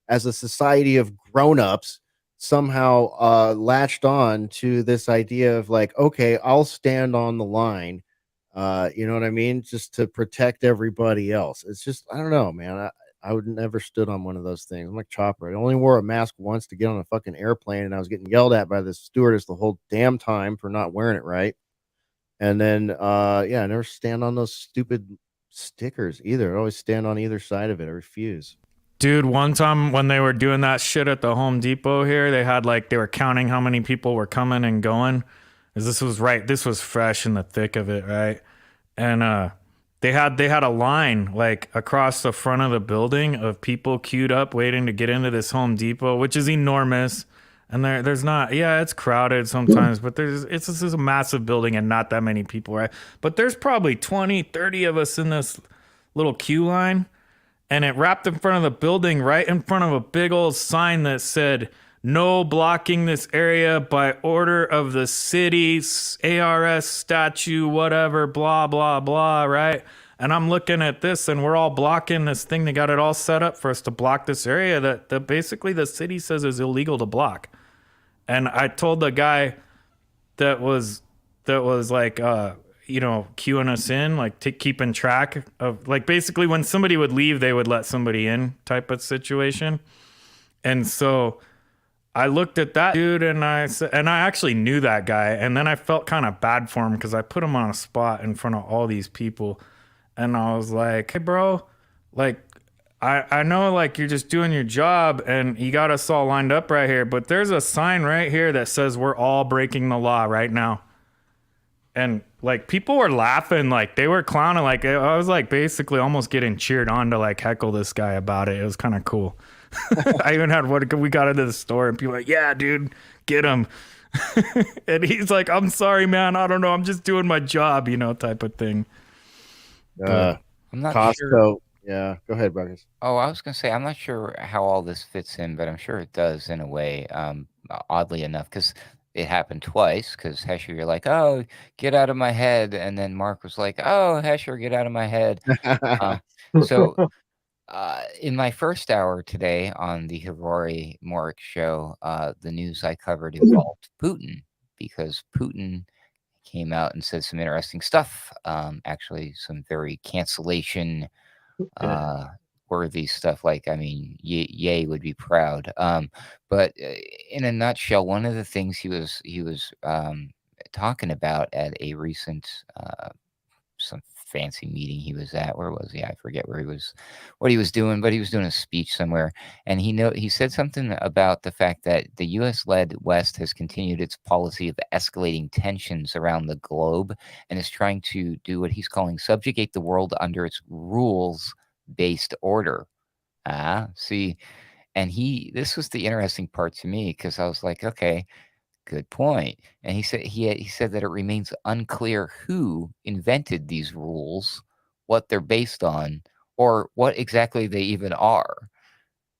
as a society of grown-ups, somehow latched on to this idea of like, okay, I'll stand on the line. You know what I mean? Just to protect everybody else. It's just, I don't know, man. I would never stood on one of those things. I'm like Chopper. I only wore a mask once to get on a fucking airplane, and I was getting yelled at by the stewardess the whole damn time for not wearing it right. And then, I never stand on those stupid stickers either. I always stand on either side of it. I refuse. Dude, one time when they were doing that shit at the Home Depot here, they were counting how many people were coming and going. This was fresh in the thick of it, right? And they had a line like across the front of the building of people queued up waiting to get into this Home Depot, which is enormous. And there's not, yeah, it's crowded sometimes, but this is a massive building and not that many people, right? But there's probably 20, 30 of us in this little queue line, and it wrapped in front of the building, right in front of a big old sign that said, "No blocking this area by order of the city's ARS statue, whatever, blah, blah, blah," right? And I'm looking at this, and we're all blocking this thing. They got it all set up for us to block this area that basically the city says is illegal to block. And I told the guy that was like queuing us in, like keeping track of, like, basically when somebody would leave, they would let somebody in type of situation. And so I looked at that dude and I said, and I actually knew that guy, and then I felt kind of bad for him because I put him on a spot in front of all these people, and I was like, "Hey, bro, like, I know, like, you're just doing your job and you got us all lined up right here, but there's a sign right here that says we're all breaking the law right now." And, like, people were laughing, like, they were clowning, like, I was, like, basically almost getting cheered on to, like, heckle this guy about it. It was kind of cool. I even had we got into the store and people were like, "Yeah, dude, get him." And he's like, "I'm sorry, man. I don't know. I'm just doing my job," type of thing. I'm not Costco. sure. Yeah, go ahead, Ruckus. Oh, I was going to say, I'm not sure how all this fits in, but I'm sure it does in a way, oddly enough, because it happened twice. Because Hesher, you're like, "Oh, get out of my head." And then Mark was like, "Oh, Hesher, get out of my head." So in my first hour today on the Hirori Morik show, the news I covered involved Putin, because Putin came out and said some interesting stuff. Actually, some very cancellation worthy stuff. Like, I mean, Ye would be proud. But in a nutshell, one of the things he was talking about at a recent some fancy meeting he was at. Where was he? I forget what he was doing, but he was doing a speech somewhere. And he said something about the fact that the U.S.-led West has continued its policy of escalating tensions around the globe and is trying to do what he's calling subjugate the world under its rules-based order. See, and this was the interesting part to me, because I was like, okay, good point. And he said that it remains unclear who invented these rules, what they're based on, or what exactly they even are.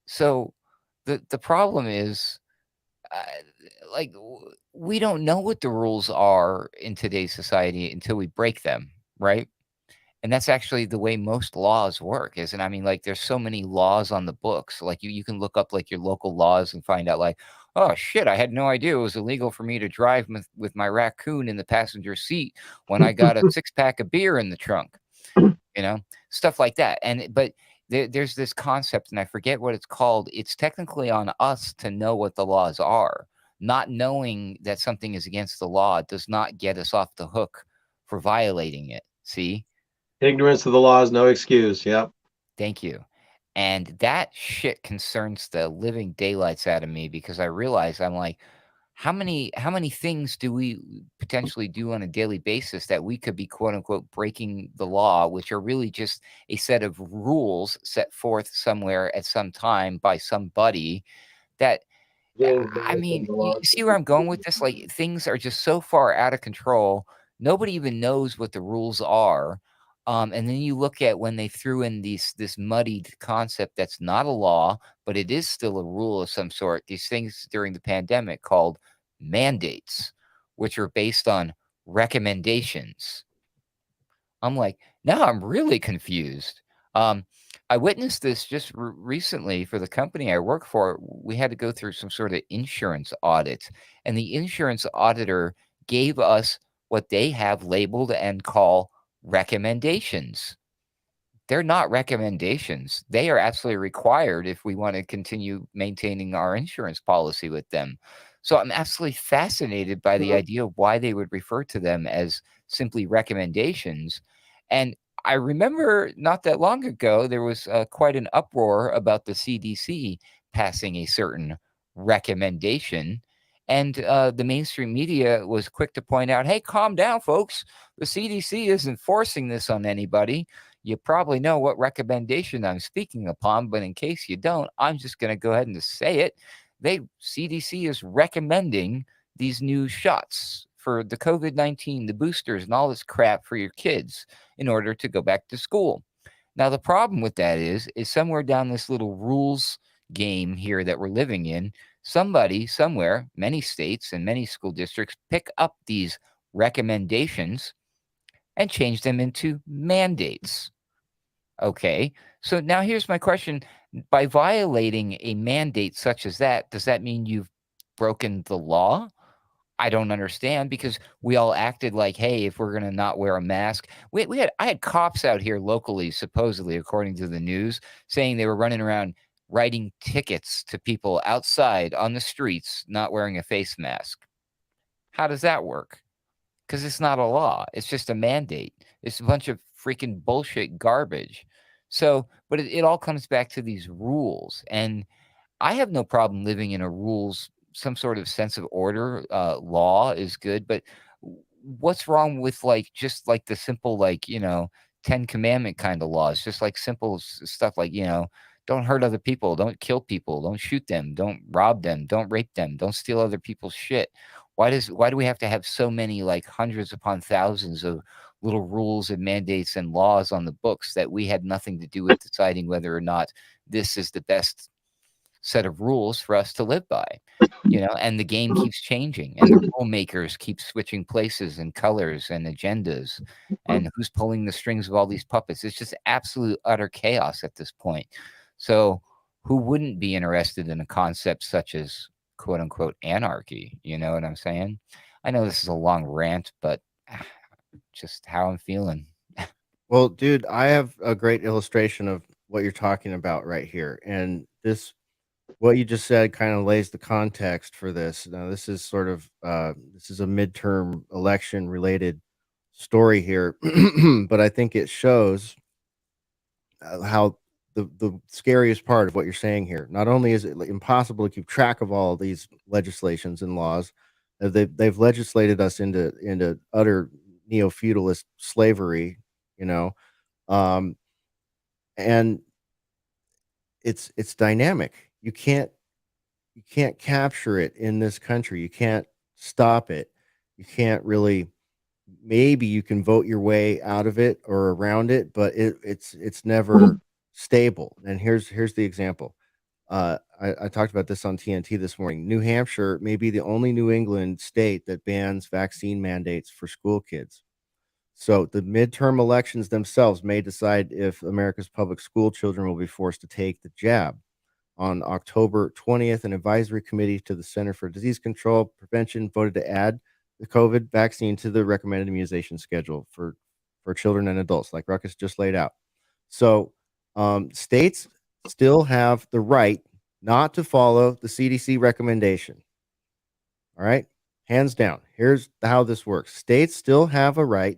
So the problem is, like, we don't know what the rules are in today's society until we break them, right? And that's actually the way most laws work, isn't it? I mean, like, there's so many laws on the books. Like, you can look up, like, your local laws and find out, like, "Oh, shit, I had no idea it was illegal for me to drive with my raccoon in the passenger seat when I got a six-pack of beer in the trunk." Stuff like that. But there's this concept, and I forget what it's called. It's technically on us to know what the laws are. Not knowing that something is against the law does not get us off the hook for violating it. See? Ignorance of the law is no excuse. Yep. Thank you. And that shit concerns the living daylights out of me, because I realize, I'm like, how many things do we potentially do on a daily basis that we could be, quote unquote, breaking the law, which are really just a set of rules set forth somewhere at some time by somebody that, I mean, you see where I'm going with this? Like, things are just so far out of control. Nobody even knows what the rules are. And then you look at when they threw in this muddied concept that's not a law, but it is still a rule of some sort. These things during the pandemic called mandates, which are based on recommendations. I'm like, now I'm really confused. I witnessed this just recently for the company I work for. We had to go through some sort of insurance audit, and the insurance auditor gave us what they have labeled and call recommendations. They're not recommendations. They are absolutely required if we want to continue maintaining our insurance policy with them. So I'm absolutely fascinated by the idea of why they would refer to them as simply recommendations. And I remember not that long ago, there was quite an uproar about the CDC passing a certain recommendation. And the mainstream media was quick to point out, "Hey, calm down, folks. The CDC isn't forcing this on anybody. You probably know what recommendation I'm speaking upon, but in case you don't, I'm just going to go ahead and say it. CDC is recommending these new shots for the COVID-19, the boosters, and all this crap for your kids in order to go back to school. Now, the problem with that is somewhere down this little rules game here that we're living in, somebody, somewhere, many states and many school districts pick up these recommendations and change them into mandates. Okay, so now here's my question. By violating a mandate such as that, does that mean you've broken the law? I don't understand, because we all acted like, hey, if we're going to not wear a mask, I had cops out here locally, supposedly, according to the news, saying they were running around writing tickets to people outside on the streets not wearing a face mask. How does that work? Because it's not a law. It's just a mandate. It's a bunch of freaking bullshit garbage. So, but it all comes back to these rules. And I have no problem living in a rules, some sort of sense of order. Law is good, but what's wrong with just like the simple, 10 commandment kind of laws, just like simple stuff like, don't hurt other people, don't kill people, don't shoot them, don't rob them, don't rape them, don't steal other people's shit. Why do we have to have so many, like hundreds upon thousands of little rules and mandates and laws on the books that we had nothing to do with deciding whether or not this is the best set of rules for us to live by, and the game keeps changing, and the rule makers keep switching places and colors and agendas, and who's pulling the strings of all these puppets. It's just absolute utter chaos at this point. So who wouldn't be interested in a concept such as quote unquote anarchy? You know what I'm saying? I know this is a long rant, but just how I'm feeling. Well, dude, I have a great illustration of what you're talking about right here. And what you just said kind of lays the context for this. Now, this is sort of this is a midterm election related story here, but I think it shows how the scariest part of what you're saying here. Not only is it impossible to keep track of all of these legislations and laws, they've legislated us into utter neo-feudalist slavery, you know, um, and it's dynamic. You can't capture it in this country. You can't stop it. You can't really. Maybe you can vote your way out of it or around it, but it's never stable. And here's the example. I talked about this on TNT this morning. New Hampshire may be the only New England state that bans vaccine mandates for school kids. So the midterm elections themselves may decide if America's public school children will be forced to take the jab. On October 20th, an advisory committee to the Center for Disease Control Prevention voted to add the COVID vaccine to the recommended immunization schedule for children and adults, like Ruckus just laid out. So states still have the right not to follow the CDC recommendation. All right, hands down. Here's how this works. States still have a right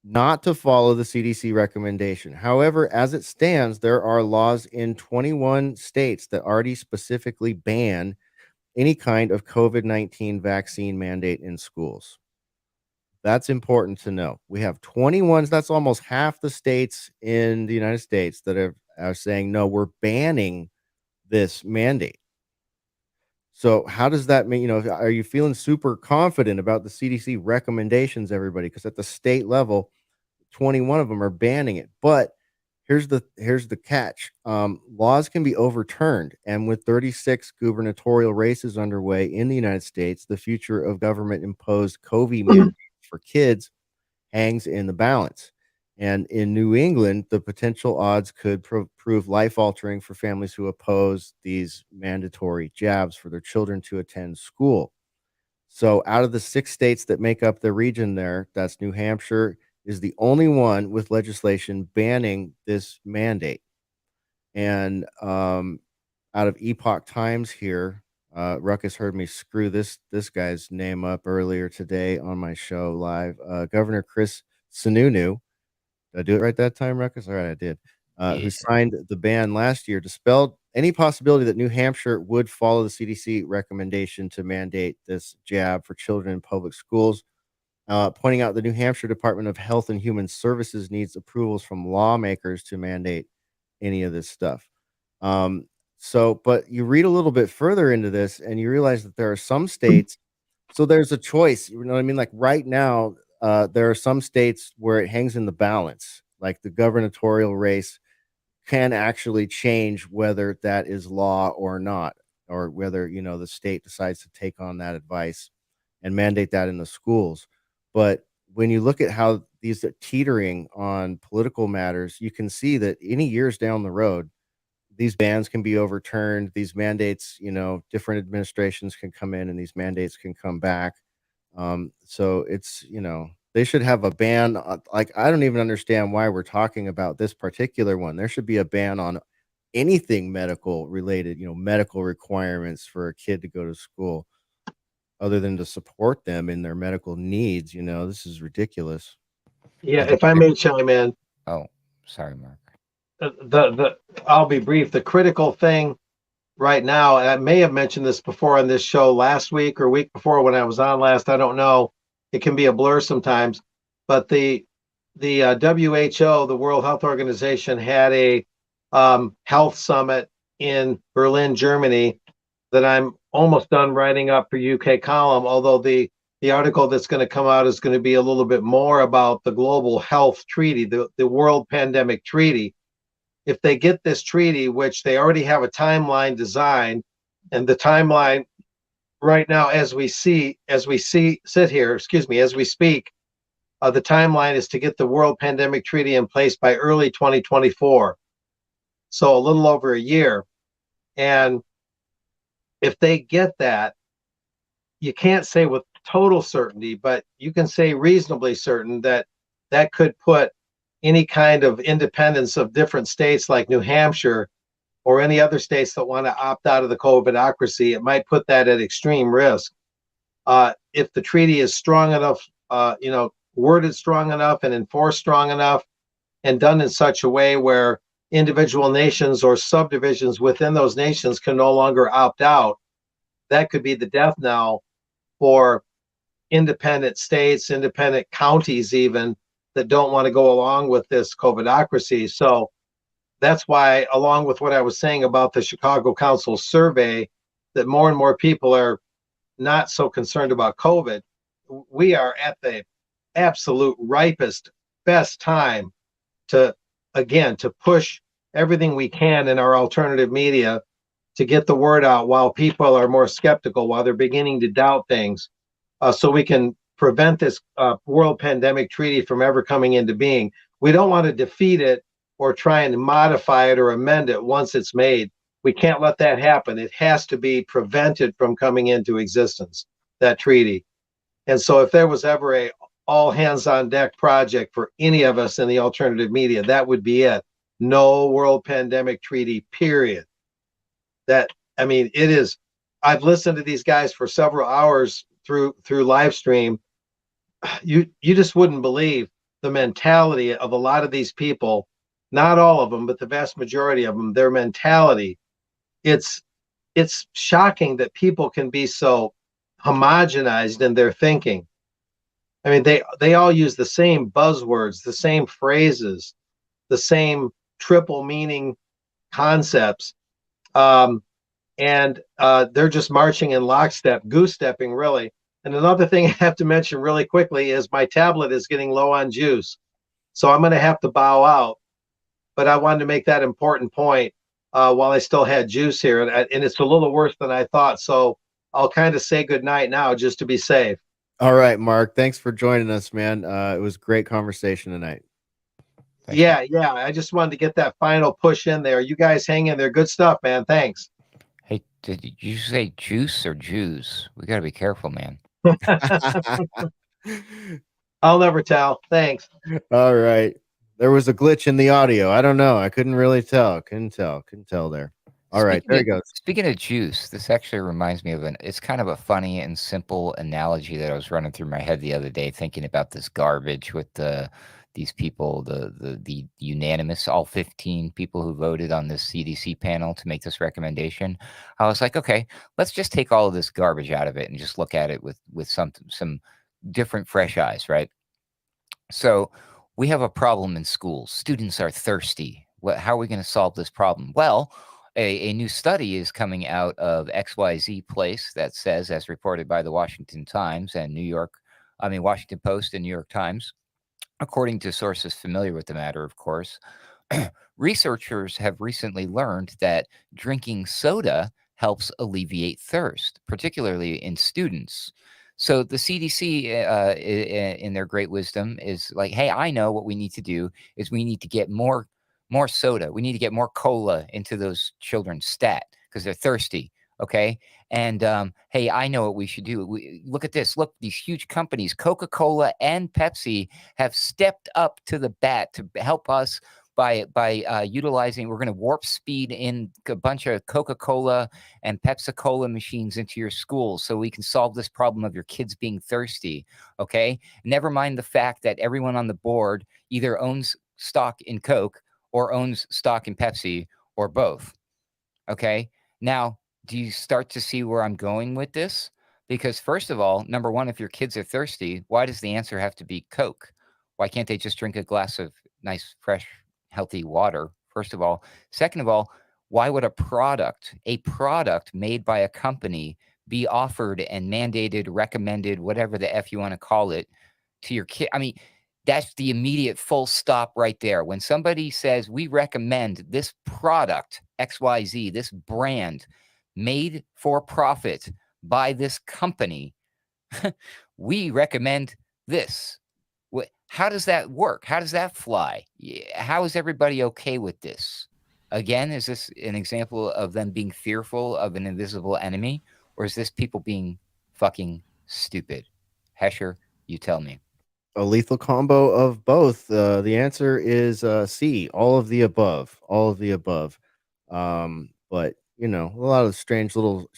not to follow the CDC recommendation. However, as it stands, there are laws in 21 states that already specifically ban any kind of COVID-19 vaccine mandate in schools. That's important to know. We have 21, that's almost half the states in the United States that are saying, no, we're banning this mandate. So how does that mean? Are you feeling super confident about the CDC recommendations, everybody? Because at the state level, 21 of them are banning it. But here's the catch. Laws can be overturned. And with 36 gubernatorial races underway in the United States, the future of government imposed COVID mandates for kids hangs in the balance. And in New England, the potential odds could prove life-altering for families who oppose these mandatory jabs for their children to attend school. So out of the 6 states that make up the region there, that's New Hampshire is the only one with legislation banning this mandate. And out of Epoch Times here, Ruckus heard me screw this guy's name up earlier today on my show live. Governor Chris Sununu, did I do it right that time, Ruckus? All right, I did. Who signed the ban last year, dispelled any possibility that New Hampshire would follow the CDC recommendation to mandate this jab for children in public schools, pointing out the New Hampshire Department of Health and Human Services needs approvals from lawmakers to mandate any of this stuff. So, but you read a little bit further into this and you realize that there are some states. So there's a choice. You know what I mean? Like right now, there are some states where it hangs in the balance. Like the gubernatorial race can actually change whether that is law or not, or whether, you know, the state decides to take on that advice and mandate that in the schools. But when you look at how these are teetering on political matters, you can see that any years down the road, these bans can be overturned. These mandates, you know, different administrations can come in and these mandates can come back. So it's, you know, they should have a ban. Like, I don't even understand why we're talking about this particular one. There should be a ban on anything medical related, you know, medical requirements for a kid to go to school other than to support them in their medical needs. You know, this is ridiculous. Yeah, if I may chime in, Oh, sorry, Mark. the I'll be brief. The critical thing right now, and I may have mentioned this before on this show last week or week before when I was on last. I don't know. It can be a blur sometimes, but the WHO, the World Health Organization, had a health summit in Berlin, Germany, that I'm almost done writing up for UK column. Although the article that's going to come out is going to be a little bit more about the global health treaty, the World Pandemic Treaty. If they get this treaty, which they already have a timeline designed, and the timeline right now, as we speak, the timeline is to get the World Pandemic Treaty in place by early 2024. So a little over a year. And if they get that, you can't say with total certainty, but you can say reasonably certain that that could put any kind of independence of different states like New Hampshire or any other states that want to opt out of the COVIDocracy, it might put that at extreme risk. If the treaty is strong enough, worded strong enough and enforced strong enough and done in such a way where individual nations or subdivisions within those nations can no longer opt out, that could be the death knell for independent states, independent counties even, that don't want to go along with this COVIDocracy. So that's why, along with what I was saying about the Chicago Council survey, that more and more people are not so concerned about COVID. We are at the absolute ripest, best time to push everything we can in our alternative media to get the word out while people are more skeptical, while they're beginning to doubt things, so we can prevent this World Pandemic Treaty from ever coming into being. We don't want to defeat it or try and modify it or amend it once it's made. We can't let that happen. It has to be prevented from coming into existence, that treaty. And so if there was ever a all hands on deck project for any of us in the alternative media, that would be it. No World Pandemic Treaty, period. It is, I've listened to these guys for several hours through live stream. You just wouldn't believe the mentality of a lot of these people, not all of them, but the vast majority of them, their mentality. It's shocking that people can be so homogenized in their thinking. I mean, they all use the same buzzwords, the same phrases, the same triple meaning concepts. And they're just marching in lockstep, goose-stepping, really. And another thing I have to mention really quickly is my tablet is getting low on juice. So I'm going to have to bow out. But I wanted to make that important point while I still had juice here. And it's a little worse than I thought. So I'll kind of say goodnight now just to be safe. All right, Mark. Thanks for joining us, man. It was a great conversation tonight. Thanks, yeah. I just wanted to get that final push in there. You guys hang in there. Good stuff, man. Thanks. Hey, did you say juice or Jews? We got to be careful, man. I'll never tell. Thanks. All right. There was a glitch in the audio. I don't know. I couldn't really tell. Couldn't tell there. All right, there you go. Speaking of juice, this actually reminds me of it's kind of a funny and simple analogy that I was running through my head the other day, thinking about this garbage with these people, the unanimous, all 15 people who voted on this CDC panel to make this recommendation. I was like, okay, let's just take all of this garbage out of it and just look at it with some different fresh eyes, right? So we have a problem in schools. Students are thirsty. How are we going to solve this problem? Well, a new study is coming out of XYZ place that says, as reported by the Washington Times and Washington Post and New York Times, according to sources familiar with the matter, of course, researchers have recently learned that drinking soda helps alleviate thirst, particularly in students. So the CDC, in their great wisdom, is like, hey, I know what we need to do is we need to get more soda. We need to get more cola into those children's stat because they're thirsty. Okay. And hey, I know what we should do. Look at this. Look, these huge companies, Coca-Cola and Pepsi, have stepped up to the bat to help us by utilizing. We're going to warp speed in a bunch of Coca-Cola and Pepsi-Cola machines into your schools so we can solve this problem of your kids being thirsty. Okay. Never mind the fact that everyone on the board either owns stock in Coke or owns stock in Pepsi or both. Okay. Now, do you start to see where I'm going with this? Because first of all, number one, if your kids are thirsty, why does the answer have to be Coke? Why can't they just drink a glass of nice, fresh, healthy water? First of all. Second of all, why would a product made by a company be offered and mandated, recommended, whatever the F you want to call it, to your kid? I mean, that's the immediate full stop right there. When somebody says, we recommend this product, XYZ, this brand made for profit by this company, we recommend this. How does that work? How does that fly? How is everybody okay with this? Again, is this an example of them being fearful of an invisible enemy? Or is this people being fucking stupid? Hesher, you tell me. A lethal combo of both. The answer is C, all of the above. All of the above. But, you know, a lot of strange little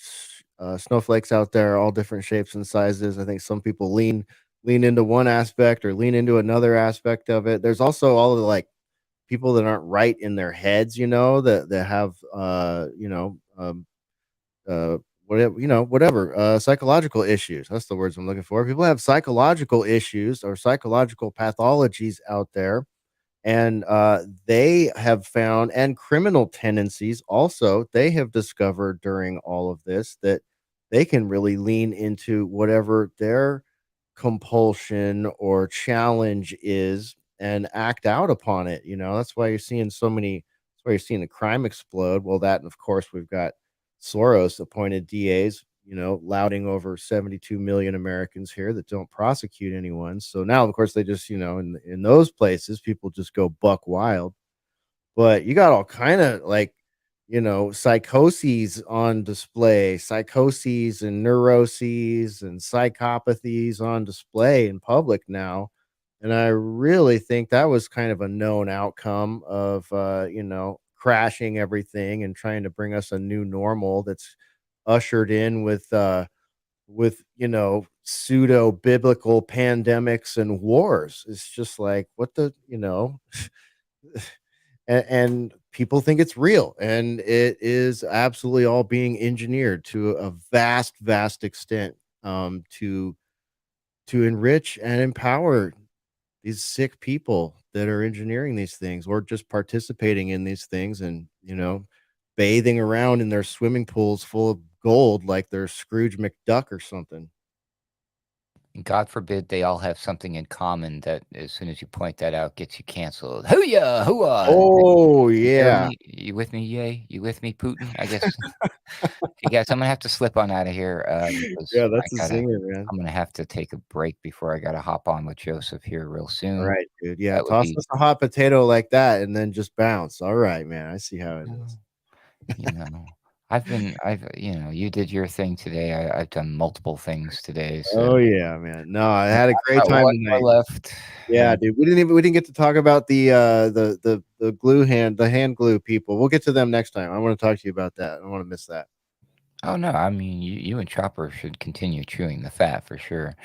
snowflakes out there, all different shapes and sizes. I think some people lean into one aspect or lean into another aspect of it. There's also all of the, like, people that aren't right in their heads, you know, that have whatever psychological issues. That's the words I'm looking for. People have psychological issues or psychological pathologies out there, and they have found, and criminal tendencies also, they have discovered during all of this that they can really lean into whatever their compulsion or challenge is and act out upon it. You know, that's why you're seeing so many, that's why you're seeing the crime explode. Well, that, and of course we've got Soros appointed DAs, you know, lauding over 72 million Americans here that don't prosecute anyone. So now, of course, they just, you know, in those places, people just go buck wild. But you got all kind of, like, you know, psychoses on display, psychoses and neuroses and psychopathies on display in public now. And I really think that was kind of a known outcome of, crashing everything and trying to bring us a new normal that's ushered in with, you know, pseudo biblical pandemics and wars. It's just like, what the, you know, and people think it's real, and it is absolutely all being engineered to a vast extent, to enrich and empower these sick people that are engineering these things or just participating in these things, and, you know, bathing around in their swimming pools full of gold like they're Scrooge McDuck or something. God forbid they all have something in common that, as soon as you point that out, gets you canceled. Hooyah! Hooah! Oh, You hear yeah. me? You with me, Yay? You with me, Putin? I guess. You guys, I'm gonna have to slip on out of here because Yeah, that's a zinger, man. I'm gonna have to take a break before I gotta hop on with Joseph here real All soon. right, dude. Yeah, That would toss be, us a hot potato like that and then just bounce. All right, man. I see how it is. you know, you did your thing today. I've done multiple things today, so Oh, yeah, man. No, I had a great got time one more tonight. left. Yeah, and dude. We didn't get to talk about the glue hand, the hand glue people. We'll get to them next time. I want to talk to you about that. I don't want to miss that. Oh no, I mean you and Chopper should continue chewing the fat for sure.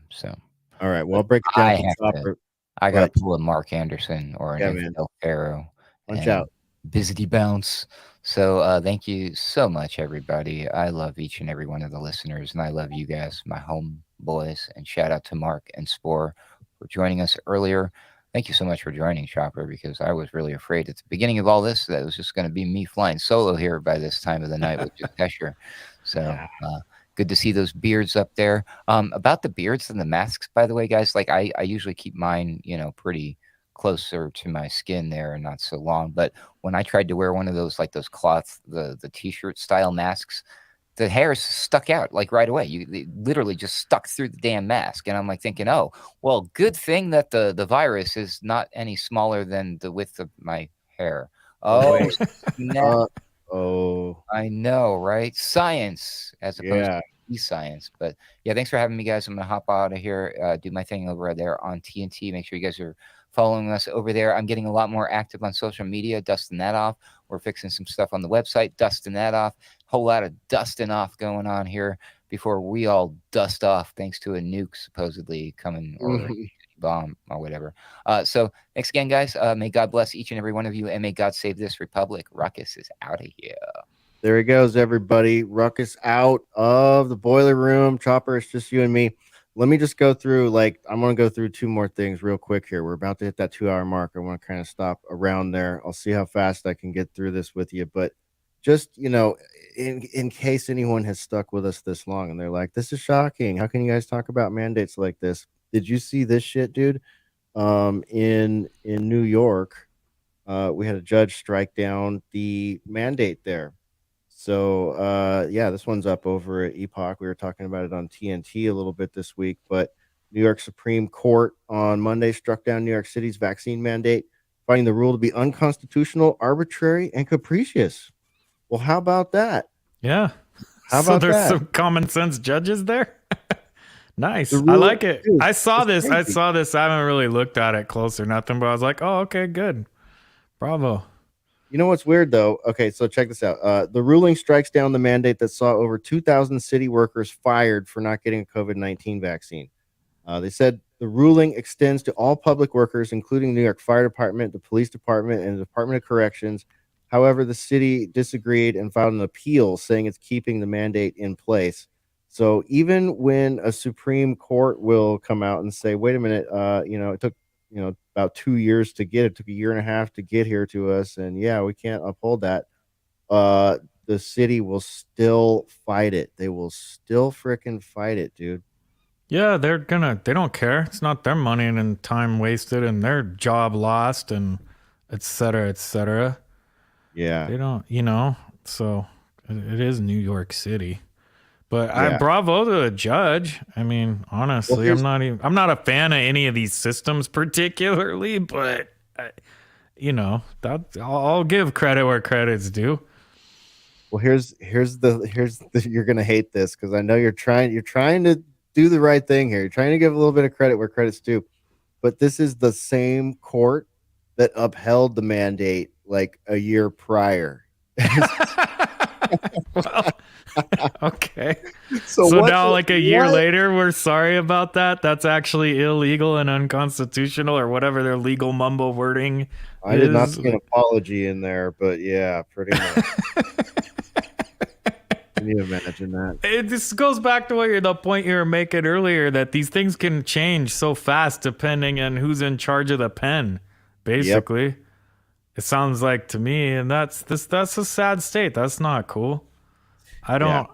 So All right. Well, I'll break it down I for have to. Chopper. I What? gotta pull a Mark Anderson or an Yeah, man. Infidel Pharaoh Punch and out. Bizzity bounce. So thank you so much, everybody. I love each and every one of the listeners, and I love you guys, my homeboys. And shout out to Mark and Spore for joining us earlier. Thank you so much for joining, Chopper, because I was really afraid at the beginning of all this that it was just going to be me flying solo here by this time of the night with just Hesher. So good to see those beards up there. About the beards and the masks, by the way, guys, like I usually keep mine, pretty closer to my skin there and not so long. But when I tried to wear one of those, like those cloth, the t-shirt style masks, the hairs stuck out like right away. They literally just stuck through the damn mask. And I'm like thinking, oh, well, good thing that the virus is not any smaller than the width of my hair. Oh, snap. I know, right? Science as opposed to science. But yeah, thanks for having me, guys. I'm going to hop out of here, do my thing over there on TNT. Make sure you guys are following us over there. I'm getting a lot more active on social media, dusting that off. We're fixing some stuff on the website, dusting that off. Whole lot of dusting off going on here before we all dust off thanks to a nuke supposedly coming or bomb or whatever. So thanks again, guys. May God bless each and every one of you, and may God save this republic. Ruckus is out of here. There he goes, everybody. Ruckus out of the boiler room. Chopper, it's just you and me. Let me just go through, I'm going to go through two more things real quick here. We're about to hit that 2-hour mark. I want to kind of stop around there. I'll see how fast I can get through this with you. But just, in case anyone has stuck with us this long and they're like, this is shocking. How can you guys talk about mandates like this? Did you see this shit, dude? In New York, we had a judge strike down the mandate there. So, this one's up over at Epoch. We were talking about it on TNT a little bit this week, but New York Supreme Court on Monday struck down New York City's vaccine mandate, finding the rule to be unconstitutional, arbitrary, and capricious. Well, how about that? Yeah. How about there's that? some common sense judges there. Nice. I like it. Dude, I saw this. Crazy. I saw this. I haven't really looked at it close or nothing, but I was like, oh, okay, good. Bravo. You know what's weird, though? Okay, so check this out. The ruling strikes down the mandate that saw over 2,000 city workers fired for not getting a COVID-19 vaccine. They said the ruling extends to all public workers, including New York Fire Department, the Police Department, and the Department of Corrections. However, the city disagreed and filed an appeal saying it's keeping the mandate in place. So even when a Supreme Court will come out and say, wait a minute, it took about 2 years to get it. It took 1.5 years to get here to us. And we can't uphold that. The city will still fight it. They will still freaking fight it, dude. Yeah, they don't care. It's not their money and time wasted and their job lost and et cetera, et cetera. Yeah. They don't, so it is New York City. But I bravo to the judge. I mean, honestly, I'm not a fan of any of these systems particularly, but I'll give credit where credit's due. Well, here's the you're gonna hate this because I know you're trying to do the right thing here. You're trying to give a little bit of credit where credit's due, but this is the same court that upheld the mandate like a year prior. Well, okay. So now, like a year later, we're sorry about that. That's actually illegal and unconstitutional, or whatever their legal mumble wording. I did not see an apology in there, but yeah, pretty much. Can you imagine that? This goes back to the point you were making earlier, that these things can change so fast depending on who's in charge of the pen. Basically, yep. It sounds like to me, and that's a sad state. That's not cool. I don't,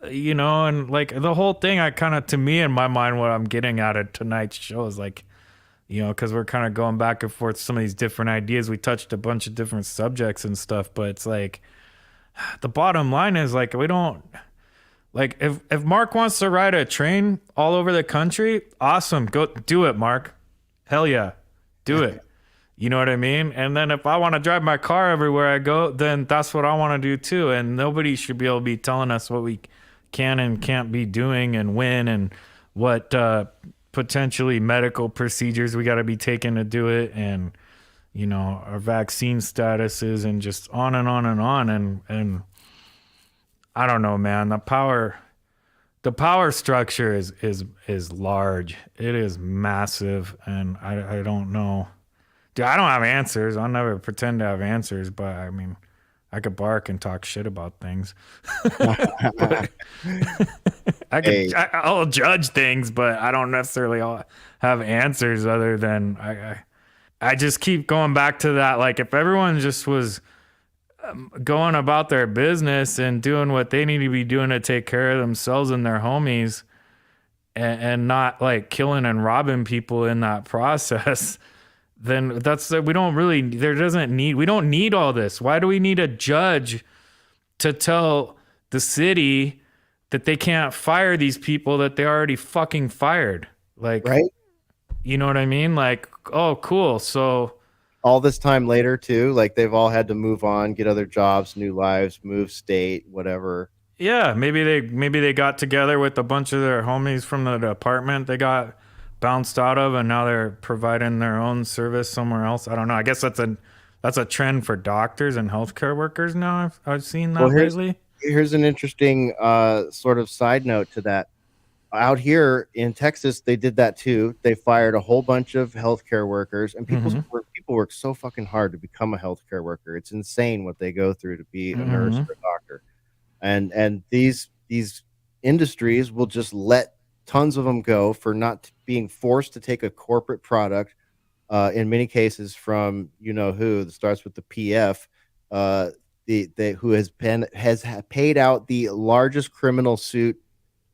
and like the whole thing, to me, in my mind, what I'm getting at tonight's show is like, because we're kind of going back and forth some of these different ideas. We touched a bunch of different subjects and stuff, but it's like, the bottom line is like, we don't, like, if Mark wants to ride a train all over the country, awesome. Go do it, Mark. Hell yeah. Do it. You know what I mean? And then if I want to drive my car everywhere I go, then that's what I want to do too. And nobody should be able to be telling us what we can and can't be doing and when and what potentially medical procedures we got to be taking to do it, and our vaccine statuses, and just on and on and on. And I don't know, man. The power structure is large. It is massive, and I don't know. Dude, I don't have answers. I'll never pretend to have answers, but I mean, I could bark and talk shit about things. I'll judge things, but I don't necessarily have answers other than I just keep going back to that. Like, if everyone just was going about their business and doing what they need to be doing to take care of themselves and their homies, and not like killing and robbing people in that process, then we don't really, we don't need all this. Why do we need a judge to tell the city that they can't fire these people that they already fucking fired? Like, Right? you know what I mean? Like, oh, cool. So All this time later too, like they've all had to move on, get other jobs, new lives, move state, whatever. yeah, maybe they got together with a bunch of their homies from the apartment they got bounced out of, and now they're providing their own service somewhere else. I don't know. I guess that's a trend for doctors and healthcare workers now. I've seen that lately. Here's an interesting sort of side note to that. Out here in Texas, they did that too. They fired a whole bunch of healthcare workers, and people work so fucking hard to become a healthcare worker. It's insane what they go through to be a nurse or a doctor. And these industries will just let tons of them go for not being forced to take a corporate product. In many cases, from who that starts with the PF, who has paid out the largest criminal suit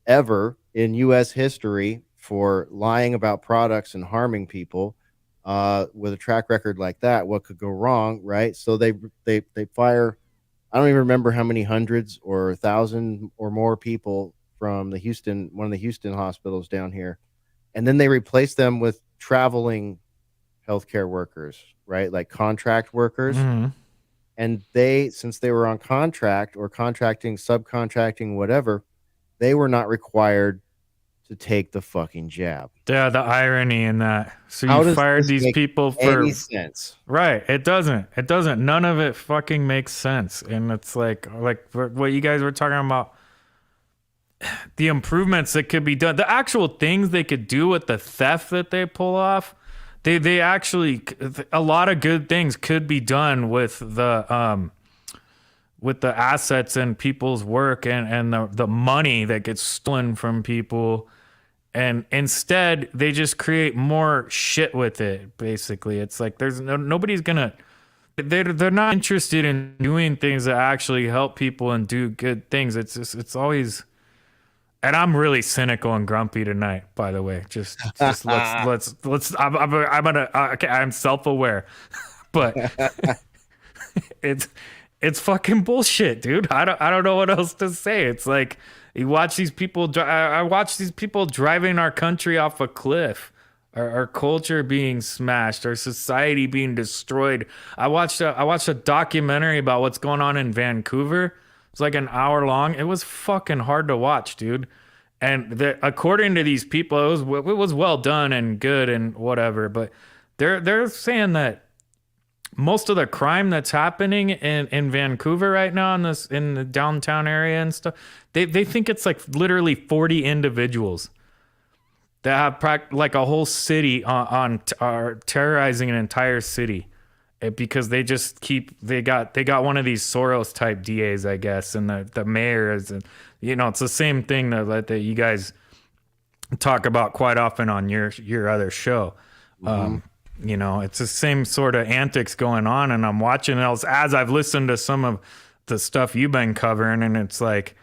ever in U.S. history for lying about products and harming people. With a track record like that, what could go wrong, right? So they fire, I don't even remember how many hundreds or 1,000 or more people from one of the Houston hospitals down here, and then they replace them with traveling healthcare workers, right? Like contract workers. And since they were on contract or contracting, subcontracting, whatever, they were not required to take the fucking jab. Yeah, the irony in that. So you fired these people for any sense? Right. It doesn't. None of it fucking makes sense. And it's like what you guys were talking about, the improvements that could be done, the actual things they could do with the theft that they pull off. They actually, a lot of good things could be done with the assets and people's work and the money that gets stolen from people. And instead, they just create more shit with it. Basically, it's like nobody's gonna. They're not interested in doing things that actually help people and do good things. It's always. And I'm really cynical and grumpy tonight. By the way, just let's. I'm self-aware, but it's fucking bullshit, dude. I don't know what else to say. It's like. You watch these people. I watch these people driving our country off a cliff, our culture being smashed, our society being destroyed. I watched a documentary about what's going on in Vancouver. It's like an hour long. It was fucking hard to watch, dude. And according to these people, it was well done and good and whatever. But they're saying that most of the crime that's happening in Vancouver right now in the downtown area and stuff, they think it's like literally 40 individuals that have like a whole city are terrorizing an entire city, because they got one of these Soros type DAs, I guess, and the mayors, and it's the same thing that you guys talk about quite often on your other show. It's the same sort of antics going on, and I'm watching it as I've listened to some of the stuff you've been covering, and it's like,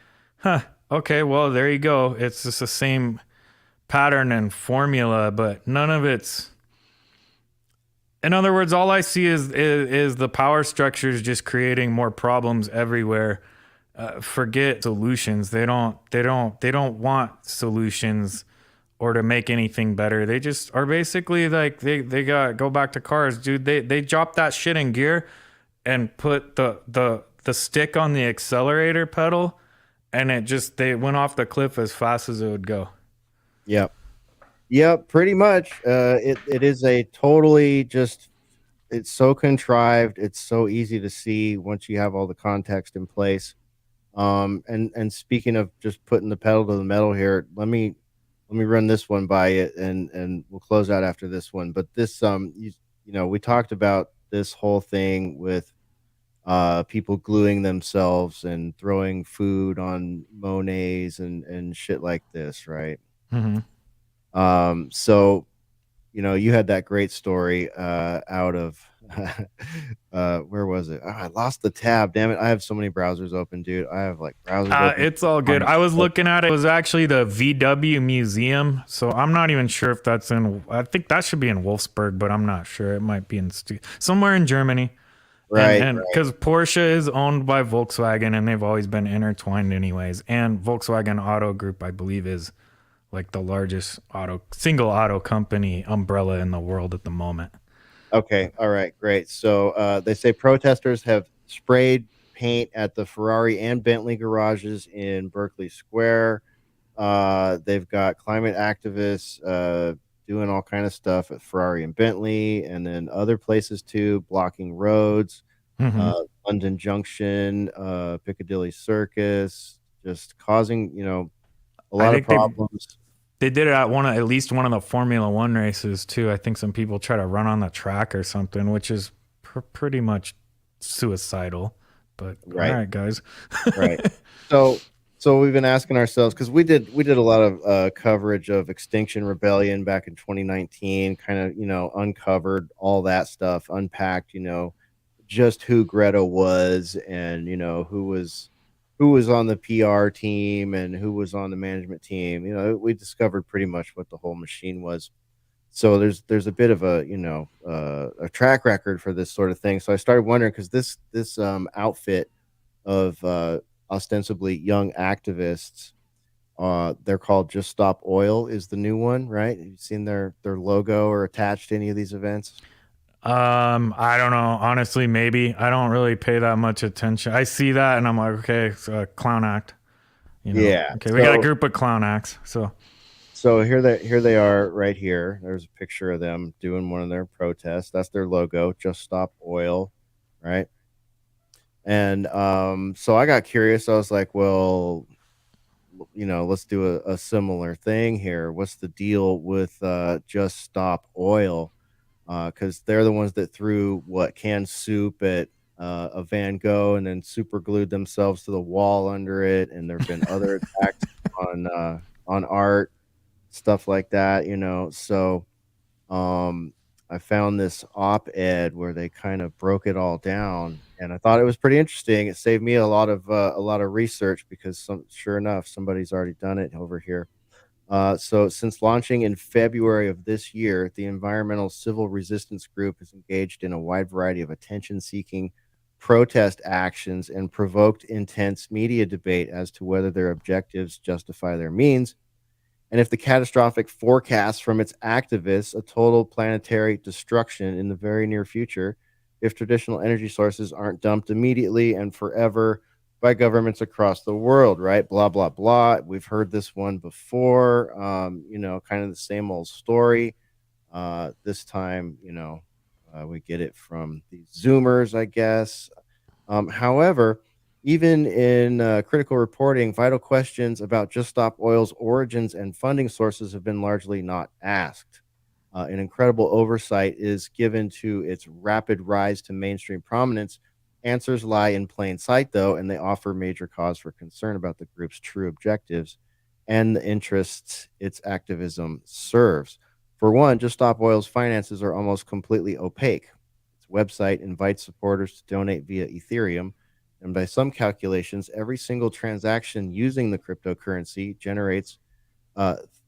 okay, well, there you go. It's just the same pattern and formula, but none of it's. In other words, all I see is the power structures just creating more problems everywhere. Forget solutions. They don't want solutions or to make anything better. They just are basically like they got go back to cars, dude. They dropped that shit in gear and put the stick on the accelerator pedal, and they went off the cliff as fast as it would go. Yep, pretty much. It is a totally just. It's so contrived. It's so easy to see once you have all the context in place. And speaking of just putting the pedal to the metal here, let me run this one by you, and we'll close out after this one. But this, we talked about this whole thing with people gluing themselves and throwing food on Monets and shit like this, right? Mm-hmm. So, you had that great story out of where was it? Oh, I lost the tab. Damn it! I have so many browsers open, dude. I have like browsers open. It's all good. I was looking at it. It was actually the VW Museum, so I'm not even sure if that's in. I think that should be in Wolfsburg, but I'm not sure. It might be in somewhere in Germany. Right, and because Porsche is owned by Volkswagen, and they've always been intertwined, anyways. And Volkswagen Auto Group, I believe, is like the largest single auto company umbrella in the world at the moment. Okay. All right. Great. So they say protesters have sprayed paint at the Ferrari and Bentley garages in Berkeley Square. They've got climate activists doing all kind of stuff at Ferrari and Bentley, and then other places too, blocking roads. London Junction, Piccadilly Circus, just causing a lot of problems. They did it at least one of the Formula One races too. I think some people try to run on the track or something, which is pretty much suicidal. But Right. all right, guys. Right. So we've been asking ourselves, because we did a lot of coverage of Extinction Rebellion back in 2019, kind of uncovered all that stuff, unpacked just who Greta was, and who was on the PR team and who was on the management team. We discovered pretty much what the whole machine was. So there's a bit of a a track record for this sort of thing. So I started wondering, because this outfit of ostensibly young activists, they're called Just Stop Oil, is the new one, right? Have you seen their logo or attached to any of these events? I don't know. Honestly, maybe. I don't really pay that much attention. I see that and I'm like, okay, it's a clown act. Yeah. Okay, we got a group of clown acts. So here they are right here. There's a picture of them doing one of their protests. That's their logo, Just Stop Oil, right? And so I got curious. I was like, well, let's do a similar thing here. What's the deal with Just Stop Oil? Because they're the ones that threw canned soup at a Van Gogh and then super glued themselves to the wall under it. And there have been other attacks on art, stuff like that, So I found this op-ed where they kind of broke it all down, and I thought it was pretty interesting. It saved me a lot of research, because sure enough, somebody's already done it over here. So since launching in February of this year, the Environmental Civil Resistance Group has engaged in a wide variety of attention-seeking protest actions and provoked intense media debate as to whether their objectives justify their means, and if the catastrophic forecasts from its activists a total planetary destruction in the very near future if traditional energy sources aren't dumped immediately and forever by governments across the world, right? Blah, blah, blah. We've heard this one before, kind of the same old story. This time, we get it from the Zoomers, I guess. However, even in critical reporting, vital questions about Just Stop Oil's origins and funding sources have been largely not asked. An incredible oversight is given to its rapid rise to mainstream prominence. Answers lie in plain sight, though, and they offer major cause for concern about the group's true objectives and the interests its activism serves. For one, Just Stop Oil's finances are almost completely opaque. Its website invites supporters to donate via Ethereum, and by some calculations, every single transaction using the cryptocurrency generates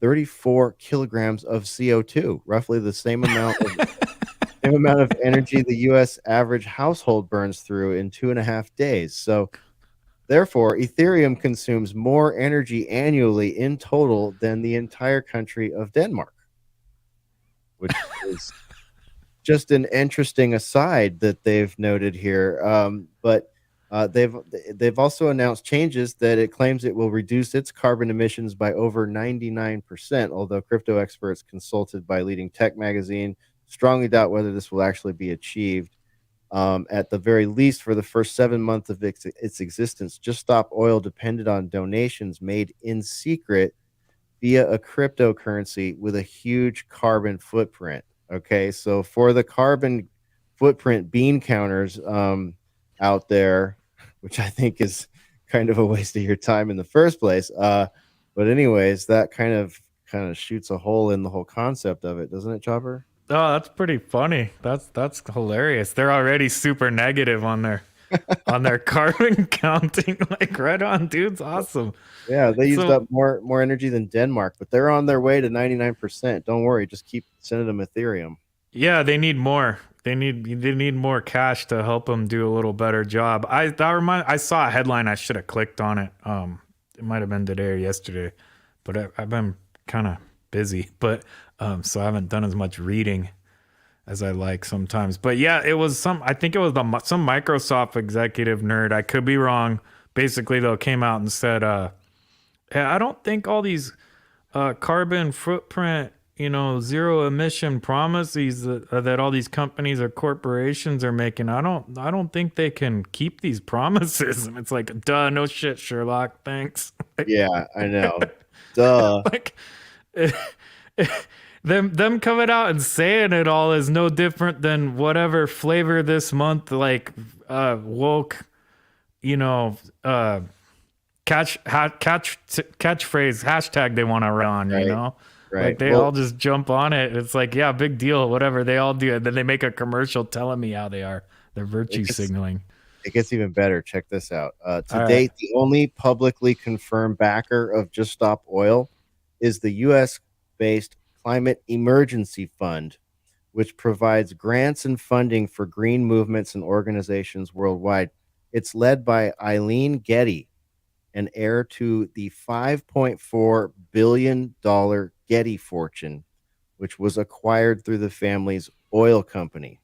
34 kilograms of CO2, roughly the same amount of energy the U.S. average household burns through in 2.5 days. So, therefore, Ethereum consumes more energy annually in total than the entire country of Denmark, which is just an interesting aside that they've noted here. But they've also announced changes that it claims it will reduce its carbon emissions by over 99%, although crypto experts consulted by leading tech magazine strongly doubt whether this will actually be achieved. At the very least, for the first 7 months of its existence, Just Stop Oil depended on donations made in secret via a cryptocurrency with a huge carbon footprint. Okay, so for the carbon footprint bean counters out there, which I think is kind of a waste of your time in the first place. But anyways, that kind of kind of shoots a hole in the whole concept of it, doesn't it, Chopper? Oh, that's pretty funny. That's hilarious. They're already super negative on their carbon counting. Like, right on, dude's awesome. Yeah, they used So- up more energy than Denmark, but they're on their way to 99%. Don't worry, just keep sending them Ethereum. Yeah, they need more. They need more cash to help them do a little better job. I saw a headline. I should have clicked on it. It might have been today or yesterday, but I've been kind of busy. But so I haven't done as much reading as I like sometimes. But yeah, it was I think it was some Microsoft executive nerd. I could be wrong. Basically, though, came out and said, "Hey, I don't think all these carbon footprint, zero emission promises that all these companies or corporations are making. I don't think they can keep these promises." And it's like, duh, no shit, Sherlock. Thanks. Yeah, I know. Duh. Like, them coming out and saying it all is no different than whatever flavor this month, like woke, catchphrase hashtag they want to run, Right. like they all just jump on it. It's like, yeah, big deal, whatever. They all do it. Then they make a commercial telling me how they're virtue signaling. It gets even better. Check this out. To All date, the only publicly confirmed backer of Just Stop Oil is the U.S.-based Climate Emergency Fund, which provides grants and funding for green movements and organizations worldwide. It's led by Eileen Getty, an heir to the $5.4 billion Getty fortune, which was acquired through the family's oil company.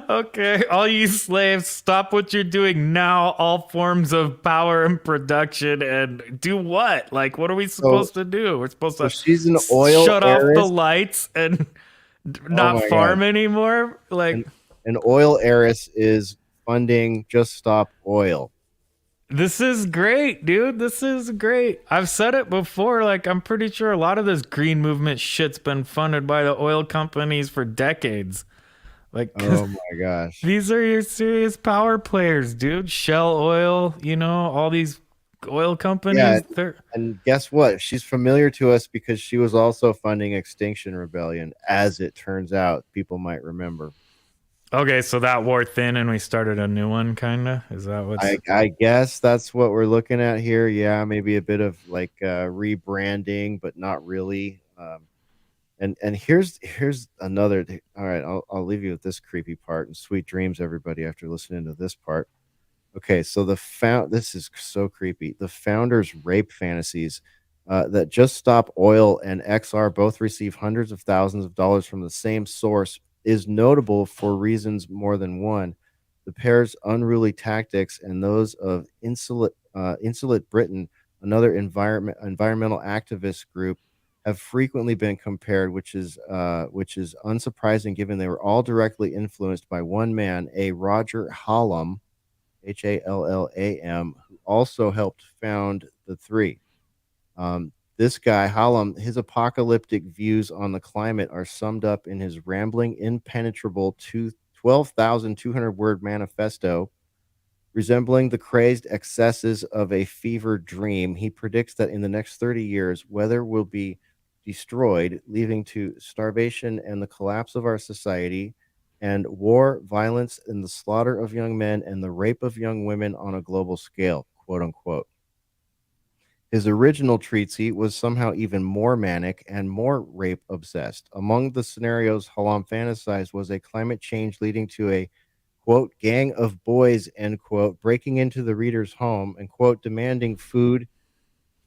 Okay, all you slaves, stop what you're doing now. All forms of power and production, and do what? Like, what are we supposed to do? We're supposed to she's an oil shut heiress. off the lights and not farm anymore. Like, an oil heiress is funding Just Stop Oil. this is great, dude. This is great. I've said it before. Like, I'm pretty sure a lot of this green movement shit's been funded by the oil companies for decades. Like, oh my gosh, these are your serious power players, dude. Shell Oil, all these oil companies. Yeah, and guess what? She's familiar to us because she was also funding Extinction Rebellion, as it turns out. People might remember. Okay, so that wore thin and we started a new one, kind of? Is that what? I guess that's what we're looking at here. Yeah, maybe a bit of like rebranding, but not really. And here's another. All right, I'll leave you with this creepy part, and sweet dreams, everybody, after listening to this part. Okay, so this is so creepy. The founders' rape fantasies that Just Stop Oil and XR both receive hundreds of thousands of dollars from the same source is notable for reasons more than one. The pair's unruly tactics and those of Insolent Britain, another environmental activist group, have frequently been compared, which is unsurprising given they were all directly influenced by one man, a Roger Hallam, Hallam, who also helped found the three. This guy, Hallam, his apocalyptic views on the climate are summed up in his rambling, impenetrable 12,200 word manifesto. Resembling the crazed excesses of a fevered dream, he predicts that in the next 30 years, weather will be destroyed, leading to starvation and the collapse of our society, and war, violence, and the slaughter of young men and the rape of young women on a global scale, quote unquote. His original treatise was somehow even more manic and more rape obsessed. Among the scenarios Hallam fantasized was a climate change leading to a, quote, gang of boys, end quote, breaking into the reader's home and, quote, demanding food,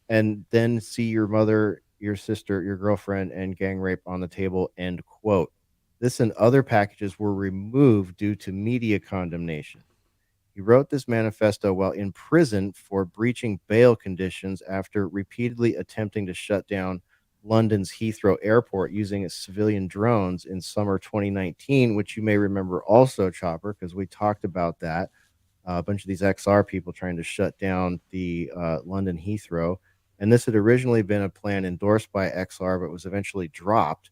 and then see your mother, your sister, your girlfriend, and gang rape on the table, end quote. This and other packages were removed due to media condemnation. He wrote this manifesto while in prison for breaching bail conditions after repeatedly attempting to shut down London's Heathrow Airport using civilian drones in summer 2019, which you may remember also, Chopper, because we talked about that. A bunch of these XR people trying to shut down the London Heathrow. And this had originally been a plan endorsed by XR, but was eventually dropped.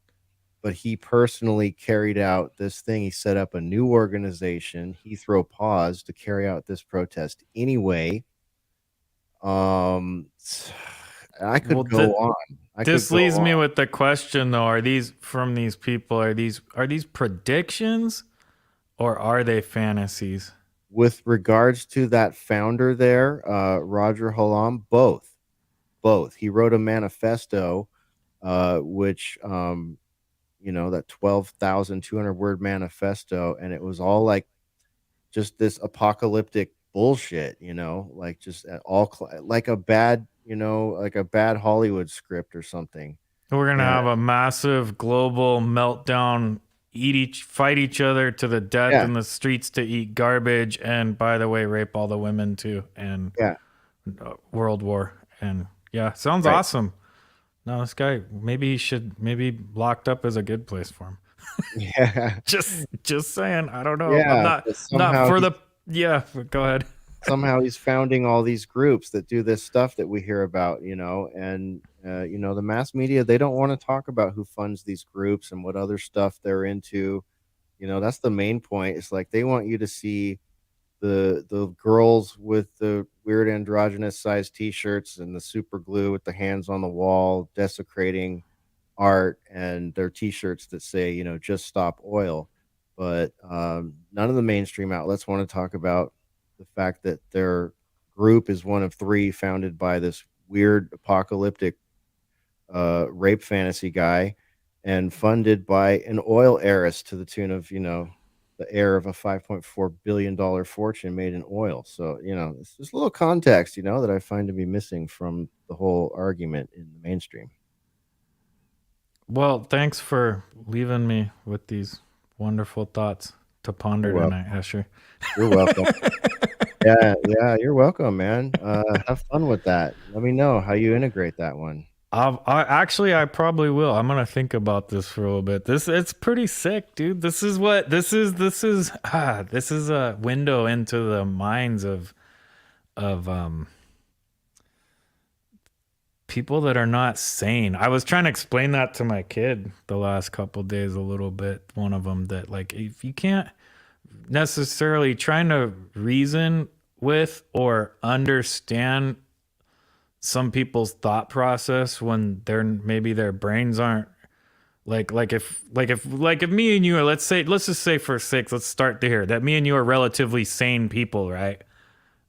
But he personally carried out this thing. He set up a new organization, Heathrow Pause, to carry out this protest anyway. I could Well, go on. I could this go leaves me on. with the question though: Are these from these people? Are these predictions or are they fantasies? With regards to that founder there, Roger Hallam, both. He wrote a manifesto, which that 12,200 word manifesto, and it was all like just this apocalyptic bullshit, like just like a bad, like a bad Hollywood script or something. We're gonna And have a massive global meltdown, fight each other to the death yeah, in the streets to eat garbage, and by the way, rape all the women too, and yeah, World War. And yeah, sounds right. awesome. No, this guy, maybe locked up is a good place for him. Yeah. Just saying. I don't know. I'm Yeah. not But not for the yeah. Go ahead. somehow he's founding all these groups that do this stuff that we hear about, and the mass media, they don't want to talk about who funds these groups and what other stuff they're into. That's the main point. It's like they want you to see the girls with the weird androgynous sized t-shirts and the super glue with the hands on the wall desecrating art, and their t-shirts that say, just stop oil. But none of the mainstream outlets want to talk about the fact that their group is one of three founded by this weird apocalyptic rape fantasy guy and funded by an oil heiress to the tune of, the heir of a $5.4 billion fortune made in oil. So, it's just a little context, that I find to be missing from the whole argument in the mainstream. Well, thanks for leaving me with these wonderful thoughts to ponder You're welcome. tonight, Hesher. You're welcome. Yeah, you're welcome, man. Have fun with that. Let me know how you integrate that one. I probably will. I'm gonna think about this for a little bit. It's pretty sick, dude. This is a window into the minds of people that are not sane. I was trying to explain that to my kid the last couple days a little bit. One of them that, like, if you can't necessarily trying to reason with or understand some people's thought process when maybe their brains aren't if me and you are, let's just say for six, let's start here, that me and you are relatively sane people, right?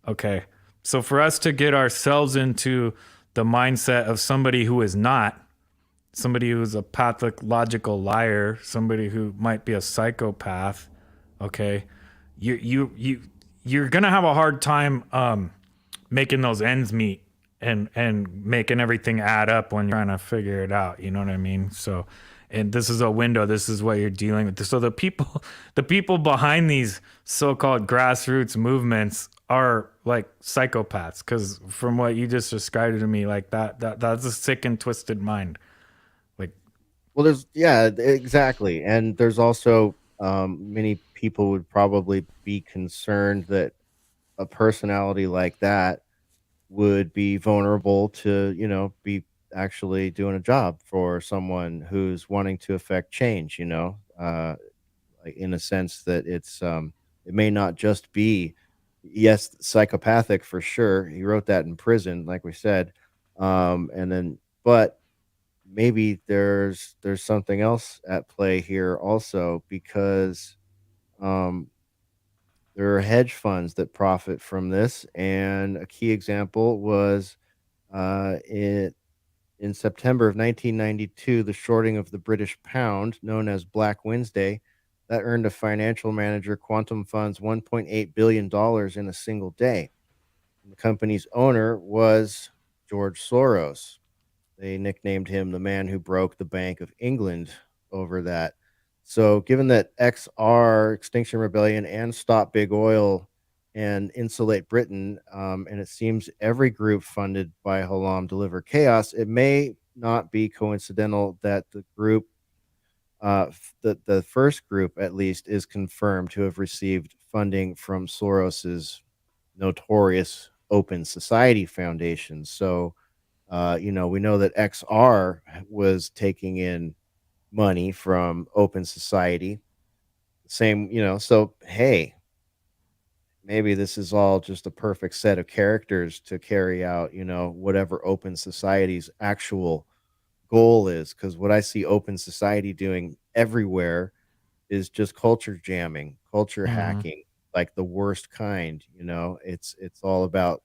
Okay. So for us to get ourselves into the mindset of somebody who is not, somebody who's a pathological liar, somebody who might be a psychopath, okay, you're gonna have a hard time making those ends meet and making everything add up when you're trying to figure it out. You know what I mean? So, and this is a window. This is what you're dealing with. So the people behind these so-called grassroots movements are like psychopaths. Because from what you just described to me, like that's a sick and twisted mind. Like, Well, exactly. And there's also many people would probably be concerned that a personality like that would be vulnerable to, be actually doing a job for someone who's wanting to affect change, like in a sense that it may not just be, yes, psychopathic for sure. He wrote that in prison, like we said. And then, but maybe there's something else at play here also, because um there are hedge funds that profit from this, and a key example was in September of 1992, the shorting of the British pound, known as Black Wednesday, that earned a financial manager, Quantum Funds, $1.8 billion in a single day. And the company's owner was George Soros. They nicknamed him the man who broke the Bank of England over that. So, given that XR, Extinction Rebellion, and Stop Big Oil and Insulate Britain, and it seems every group funded by Hallam deliver chaos, it may not be coincidental that the group, the first group at least, is confirmed to have received funding from Soros's notorious Open Society Foundation. So, we know that XR was taking in money from Open Society. Same, so hey, maybe this is all just a perfect set of characters to carry out, whatever open society's actual goal is. Because what I see open society doing everywhere is just culture jamming, culture Mhm. hacking, like the worst kind. It's all about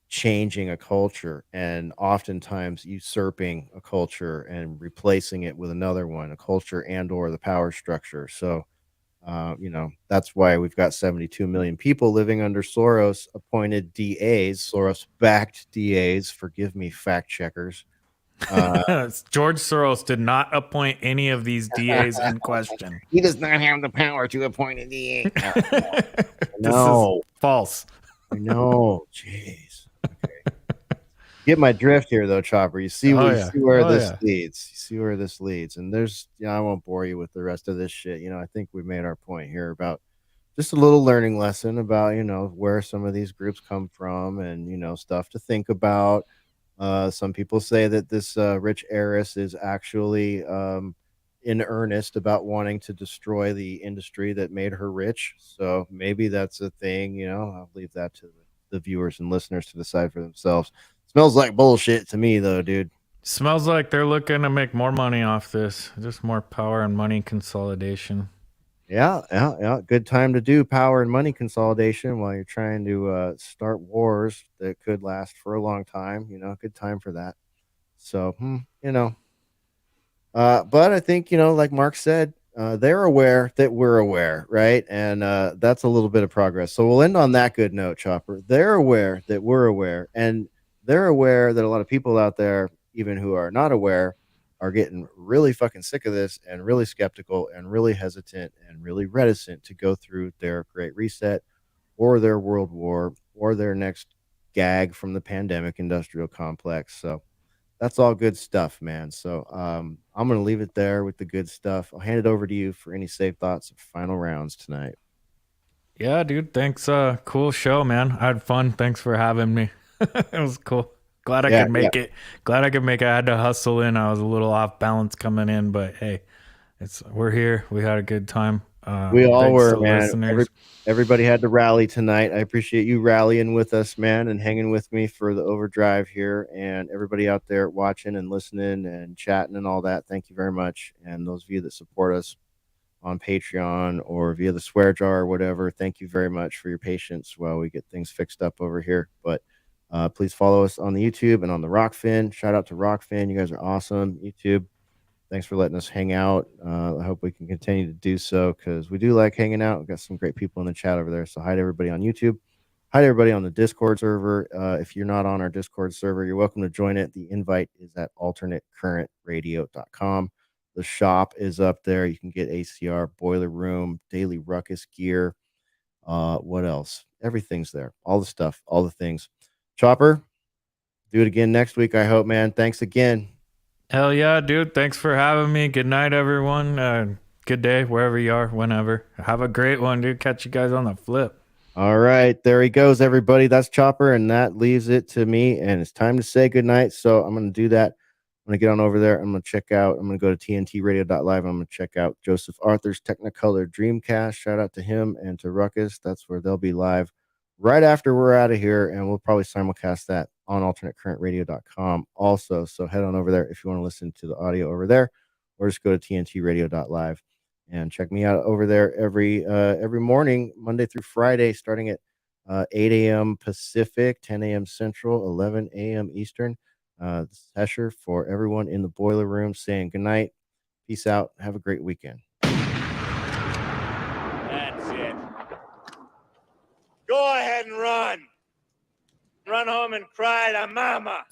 changing a culture and oftentimes usurping a culture and replacing it with another one, a culture and or the power structure. So that's why we've got 72 million people living under Soros appointed DAs, Soros backed DAs. Forgive me, fact checkers. Uh, George Soros did not appoint any of these DAs in question. he does not have the power to appoint a DA. This is No, false. I know. Jeez. Okay. Get my drift here, though, Chopper. You see, Oh you yeah. see where Oh this yeah. leads. You see where this leads, and there's, I won't bore you with the rest of this shit. I think we made our point here about just a little learning lesson about where some of these groups come from and stuff to think about. Some people say that this rich heiress is actually in earnest about wanting to destroy the industry that made her rich. So maybe that's a thing. I'll leave that to the viewers and listeners to decide for themselves. Smells like bullshit to me, though, dude. Smells like they're looking to make more money off this. Just more power and money consolidation. Yeah, yeah, yeah. Good time to do power and money consolidation while you're trying to start wars that could last for a long time. Good time for that. So, but I think, like Mark said, they're aware that we're aware, right? And that's a little bit of progress. So we'll end on that good note, Chopper. They're aware that we're aware, and they're aware that a lot of people out there, even who are not aware, are getting really fucking sick of this and really skeptical and really hesitant and really reticent to go through their great reset or their world war or their next gag from the pandemic industrial complex. So that's all good stuff, man. So I'm going to leave it there with the good stuff. I'll hand it over to you for any safe thoughts of final rounds tonight. Yeah, dude. Thanks. Cool show, man. I had fun. Thanks for having me. It was cool. Glad I Yeah, could make it. Glad I could make it. I had to hustle in. I was a little off balance coming in, but hey, we're here. We had a good time. we all Thanks were, to man. listeners. Everybody had to rally tonight. I appreciate you rallying with us, man, and hanging with me for the overdrive here. And everybody out there watching and listening and chatting and all that, thank you very much. And those of you that support us on Patreon or via the swear jar or whatever, thank you very much for your patience while we get things fixed up over here. But please follow us on the YouTube and on the Rockfin. Shout out to Rockfin. You guys are awesome. YouTube, thanks for letting us hang out. I hope we can continue to do so because we do like hanging out. We've got some great people in the chat over there. So hi to everybody on YouTube. Hi to everybody on the Discord server. If you're not on our Discord server, you're welcome to join it. The invite is at alternatecurrentradio.com. The shop is up there. You can get ACR, Boiler Room, Daily Ruckus gear. What else? Everything's there. All the stuff, all the things. Chopper, do it again next week, I hope, man. Thanks again. Hell yeah, dude. Thanks for having me. Good night, everyone. Good day, wherever you are, whenever. Have a great one, dude. Catch you guys on the flip. All right, there he goes, everybody. That's Chopper, and that leaves it to me. And it's time to say goodnight. So I'm going to do that. I'm going to get on over there. I'm going to check out. I'm going to go to tntradio.live. I'm going to check out Joseph Arthur's Technicolor Dreamcast. Shout out to him and to Ruckus. That's where they'll be live right after we're out of here. And we'll probably simulcast that on alternatecurrentradio.com also. So head on over there if you want to listen to the audio over there, or just go to tntradio.live. And check me out over there every morning, Monday through Friday, starting at 8 a.m. Pacific, 10 a.m. Central, 11 a.m. Eastern. This is Hesher for everyone in the boiler room saying good night. Peace out. Have a great weekend. That's it. Go ahead and run. Run home and cry to mama.